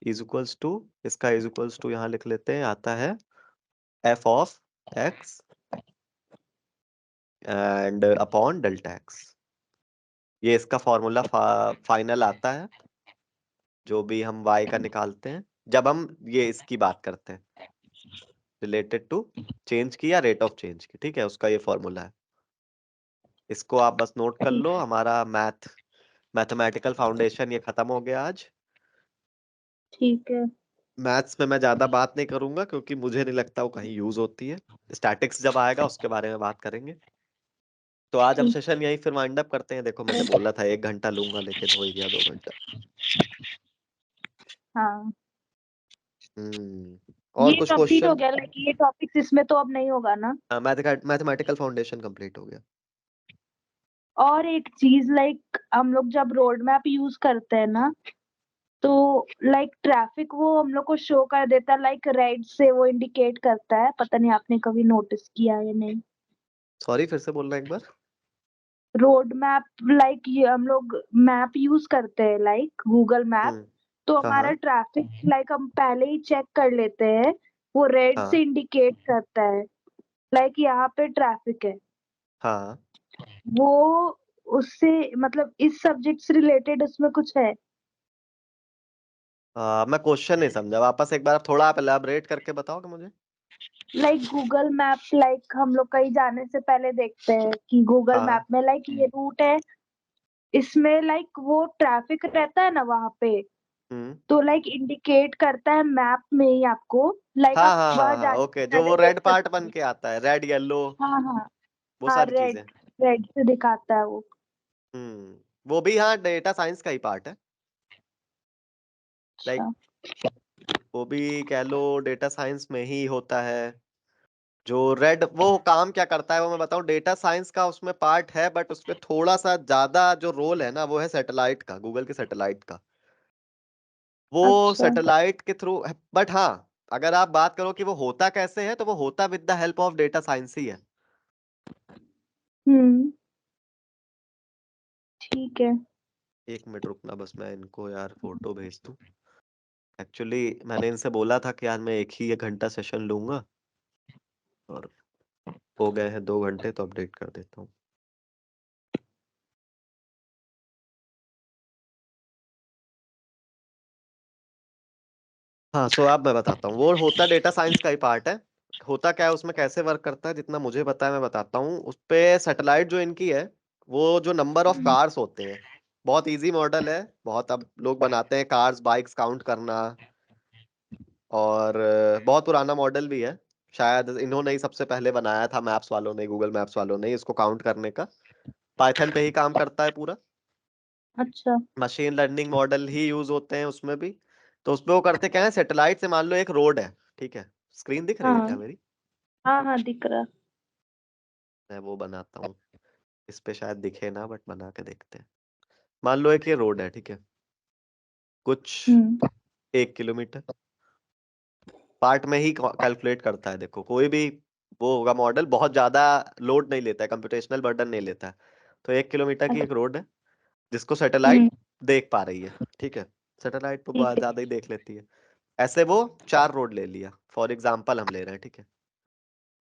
is equals to, इसका इज इक्वल्स टू यहाँ लिख लेते हैं, आता है F of X and upon delta X. ये इसका फॉर्मूला फाइनल आता है, जो भी हम y का निकालते हैं जब हम ये इसकी बात करते हैं रिलेटेड टू चेंज की या रेट ऑफ चेंज की, ठीक है, उसका ये फॉर्मूला है। इसको आप बस नोट कर लो। हमारा मैथमेटिकल फाउंडेशन ये खत्म हो गया आज। ठीक है। मैथ्स में मैं ज्यादा बात नहीं करूंगा क्योंकि मुझे नहीं लगता वो कहीं यूज होती है। स्टैटिक्स जब आएगा उसके बारे में बात करेंगे। तो आज हम ठीक। सेशन यहीं फिर वाइंड अप करते हैं। देखो मैंने बोला था 1 घंटा लूंगा, लेकिन हो ही गया 2 घंटा। हाँ, और ये कुछ कंप्लीट हो क्वेश्चन? गया, लाइक ये टॉपिक्स इसमें तो अब नहीं होगा ना? मैथमेटिकल फाउंडेशन कंप्लीट हो गया। और एक चीज, लाइक हम लोग जब रोड मैप यूज करते हैं ना, तो लाइक ट्रैफिक वो हम लोग को शो कर देता है, लाइक रेड से वो इंडिकेट करता है। पता नहीं आपने कभी नोटिस किया है या नहीं। सॉरी, फिर से बोलना एक बार। रोड मैप, लाइक ये हम लोग मैप यूज करते हैं, लाइक गूगल मैप। हम्म। तो हाँ हमारा हाँ ट्रैफिक लाइक हम पहले ही चेक कर लेते हैं, वो रेड हाँ से इंडिकेट करता है, लाइक यहाँ पे ट्रैफिक है। हाँ। वो उससे मतलब इस सब्जेक्ट से रिलेटेड उसमें कुछ है? मैं क्वेश्चन नहीं समझा, वापस एक बार आप थोड़ा आप एलैबोरेट करके बताओगे मुझे। लाइक गूगल मैप, लाइक हम लोग कहीं जाने से पहले देखते हैं कि गूगल मैप हाँ। में लाइक ये रूट है, इसमें लाइक वो ट्रैफिक रहता है ना वहां पे, हम्म। तो लाइक इंडिकेट करता है मैप में ही आपको, लाइक हाँ आप हाँ हाँ वहां हाँ, जाने से ओके, जो पहले वो देख रेड पार्ट सकते बन हैं। के आता है, रेड येलो, हाँ हाँ। वो हाँ, सारी रेड, चीजें। रेड से दिखाता है वो। वो भी हाँ डेटा साइंस का ही पार्ट है। लाइक अच्छा। वो भी कह लो डेटा साइंस में ही होता है। जो रेड वो काम क्या करता है वो मैं बताऊं, डेटा साइंस का उसमें पार्ट है, बट उसमें थोड़ा सा ज्यादा जो रोल है ना वो है सैटेलाइट का, गूगल के सैटेलाइट का। वो अच्छा। सैटेलाइट के थ्रू, बट हाँ, अगर आप बात करो कि वो होता कैसे है, तो वो होता with the help of data science ही है। हम्म। ठीक है। 1 मिनट रुकना बस, मैं इनको यार फोटो भेज दूं। एक्चुअली मैंने इनसे बोला था कि आज मैं एक ही 1 घंटा सेशन लूंगा, और हो गए हैं 2 घंटे, तो अपडेट कर देता हूँ। हाँ, सो अब मैं बताता हूँ, वो होता डेटा साइंस का ही पार्ट है। होता क्या है उसमें, कैसे वर्क करता है, जितना मुझे पता है मैं बताता हूँ। उस पे सैटेलाइट जो इनकी है, वो जो नंबर ऑफ कार्स होते हैं, बहुत इजी मॉडल है, बहुत अब लोग बनाते हैं कार्स बाइक्स काउंट करना, और बहुत पुराना मॉडल भी है। शायद इन्होंने ही सबसे पहले बनाया था, मैप्स वालों ने, गूगल मैप्स वालों ने, इसको काउंट करने का। पाइथन पे ही काम करता है पूरा। अच्छा। मशीन लर्निंग मॉडल ही यूज होते हैं उसमें भी। तो उसमें वो करते क्या है, सैटेलाइट से मान लो एक रोड है, ठीक है, स्क्रीन दिख रही है हाँ क्या मेरी? हाँ हाँ, दिख रहा। मैं वो बनाता हूँ, इस पे शायद दिखे ना, बट बना के देखते हैं। मान लो एक ये रोड है, ठीक है, कुछ हम्म। 1 किलोमीटर पार्ट में ही कैलकुलेट करता है। देखो कोई भी वो होगा मॉडल, बहुत ज्यादा लोड नहीं लेता है, कंप्यूटेशनल बर्डन नहीं लेता है। तो 1 किलोमीटर की एक अच्छा। रोड है जिसको हम्म। सैटेलाइट देख पा रही है, ठीक है। सैटेलाइट तो ठीक बहुत है। ज्यादा ही देख लेती है। ऐसे वो 4 रोड ले लिया, फॉर एग्जाम्पल हम ले रहे हैं, ठीक है।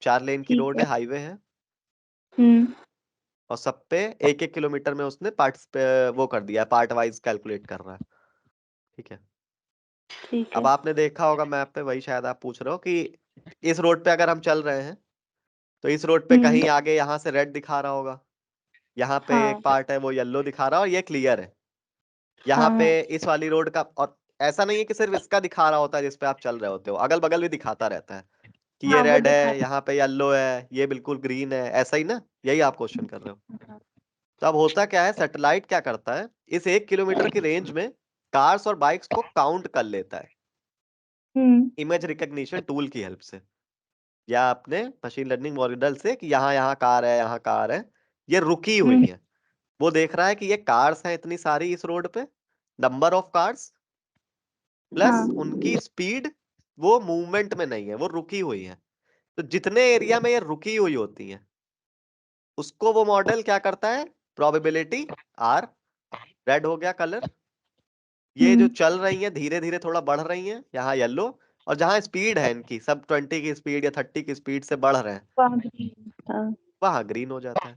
4 लेन की ठीक रोड है। है, हाईवे है। हम्म। और सब पे 1-1 किलोमीटर में उसने पार्ट्स पे वो कर दिया है, पार्ट वाइज कैलकुलेट कर रहा है। ठीक है। ठीक अब है। आपने देखा होगा मैप पे, वही शायद आप पूछ रहे हो कि इस रोड पे अगर हम चल रहे हैं तो इस रोड पे कहीं आगे यहाँ से रेड दिखा रहा होगा, यहाँ पे एक हाँ पार्ट है वो येलो दिखा रहा है और ये क्लियर है। यहाँ पे हाँ इस वाली रोड का, और ऐसा नहीं है कि सिर्फ इसका दिखा रहा होता है जिस पे आप चल रहे होते हो, अगल बगल भी दिखाता रहता है कि ये हाँ, वो रेड दिखा। है, यहाँ पे येलो है, ये बिल्कुल ग्रीन है, ऐसा ही ना? यही आप क्वेश्चन कर रहे हो। हाँ। तो अब होता क्या है, सैटेलाइट क्या करता है, इस 1 किलोमीटर की रेंज में कार्स और बाइक्स को काउंट कर लेता है हम्म इमेज रिकग्निशन टूल की हेल्प से, या अपने मशीन लर्निंग मॉडल से, कि यहाँ यहाँ कार है, यहाँ कार है, ये रुकी हुई हम्म है। वो देख रहा है कि ये कार्स हैं इतनी सारी इस रोड पे, नंबर ऑफ कार्स प्लस हाँ उनकी स्पीड, वो मूवमेंट में नहीं है, वो रुकी हुई है। तो जितने एरिया में ये रुकी हुई होती है उसको वो मॉडल क्या करता है, प्रोबेबिलिटी आर, रेड हो गया कलर, ये जो हम्म चल रही हैं धीरे धीरे थोड़ा बढ़ रही हैं, यहाँ येलो, और जहां स्पीड है इनकी सब 20 की स्पीड या 30 की स्पीड से बढ़ रहे हैं, वहाँ green, हाँ। वहां ग्रीन हो जाता है।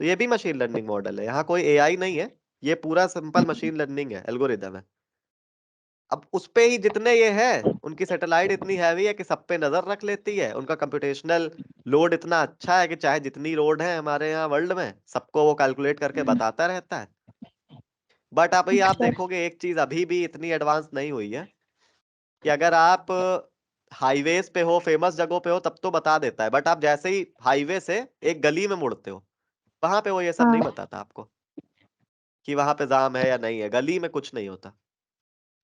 तो ये भी मशीन लर्निंग मॉडल है, यहाँ कोई एआई नहीं है, ये पूरा सिंपल मशीन लर्निंग है, एल्गोरिदम है। अब उस पे ही जितने ये है, उनकी सैटेलाइट इतनी हैवी है कि सब पे नजर रख लेती है, उनका कंप्यूटेशनल लोड इतना अच्छा है कि चाहे जितनी रोड है हमारे यहाँ वर्ल्ड में, सबको वो कैलकुलेट करके बताता रहता है। बट अभी आप अच्छा। देखोगे एक चीज अभी भी इतनी एडवांस नहीं हुई है कि अगर आप हाईवेज पे हो, फेमस जगहों पे हो, तब तो बता देता है, बट आप जैसे ही हाईवे से एक गली में मुड़ते हो, वहां पे वो ये सब नहीं हाँ बताता आपको कि वहां पे जाम है या नहीं है, गली में कुछ नहीं होता।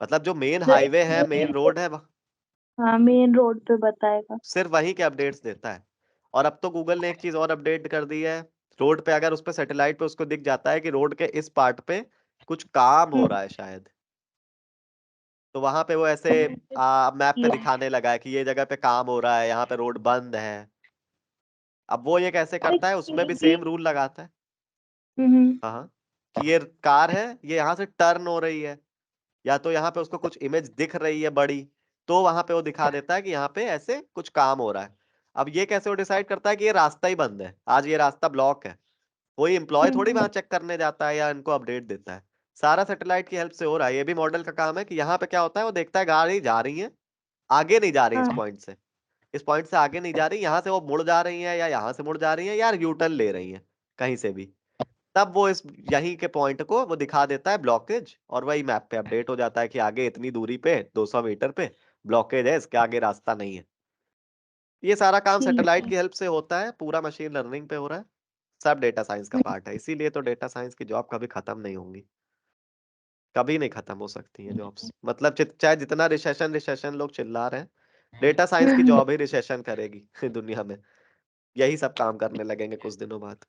मतलब जो मेन हाईवे है, मेन रोड है, हाँ, मेन रोड पे बताएगा। सिर्फ वहीं के अपडेट्स देता है। और अब तो गूगल ने एक चीज और अपडेट कर दी है, रोड पे अगर उस पे सैटेलाइट पे उसको दिख जाता है कि रोड के इस पार्ट पे कुछ काम हो रहा है शायद, तो वहां पे वो ऐसे मैप पे किया। दिखाने लगा है कि ये जगह पे काम हो रहा है, यहाँ पे रोड बंद है। अब वो ये कैसे अरे करता है, उसमें भी ये। सेम रूल लगाता है। हम्म हाँ, कि ये कार है, ये यहाँ से टर्न हो रही है, या तो यहाँ पे उसको कुछ इमेज दिख रही है बड़ी, तो वहां पे वो दिखा देता है कि यहाँ पे ऐसे कुछ काम हो रहा है। अब ये कैसे वो डिसाइड करता है कि ये रास्ता ही बंद है, आज ये रास्ता ब्लॉक है? कोई एम्प्लॉय थोड़ी हम्म वहां चेक करने जाता है या इनको अपडेट देता है, सारा सैटेलाइट की हेल्प से हो रहा है। ये भी मॉडल का काम है कि यहाँ पे क्या होता है, वो देखता है गाड़ी जा रही है, आगे नहीं जा रही इस हाँ। पॉइंट से, इस पॉइंट से आगे नहीं जा रही, यहाँ से वो मुड़ जा रही है या यहाँ से मुड़ जा रही है या यू टर्न ले रही है कहीं से भी, तब वो इस यहीं के पॉइंट को वो दिखा देता है ब्लॉकेज, और वही मैप पे अपडेट हो जाता है कि आगे इतनी दूरी पे 200 मीटर पे ब्लॉकेज है, इसके आगे रास्ता नहीं है। ये सारा काम ठीक सैटेलाइट है। की हेल्प से होता है, पूरा मशीन लर्निंग पे हो रहा है, सब डेटा साइंस का पार्ट है, इसीलिए तो डेटा साइंस की जॉब कभी खत्म नहीं होंगी, कभी नहीं खत्म हो सकती है जॉब्स। मतलब चाहे जितना रिसेशन रिसेशन लोग चिल्ला रहे हैं, डेटा साइंस की जॉब ही रिसेशन करेगी दुनिया में, यही सब काम करने लगेंगे कुछ दिनों बाद।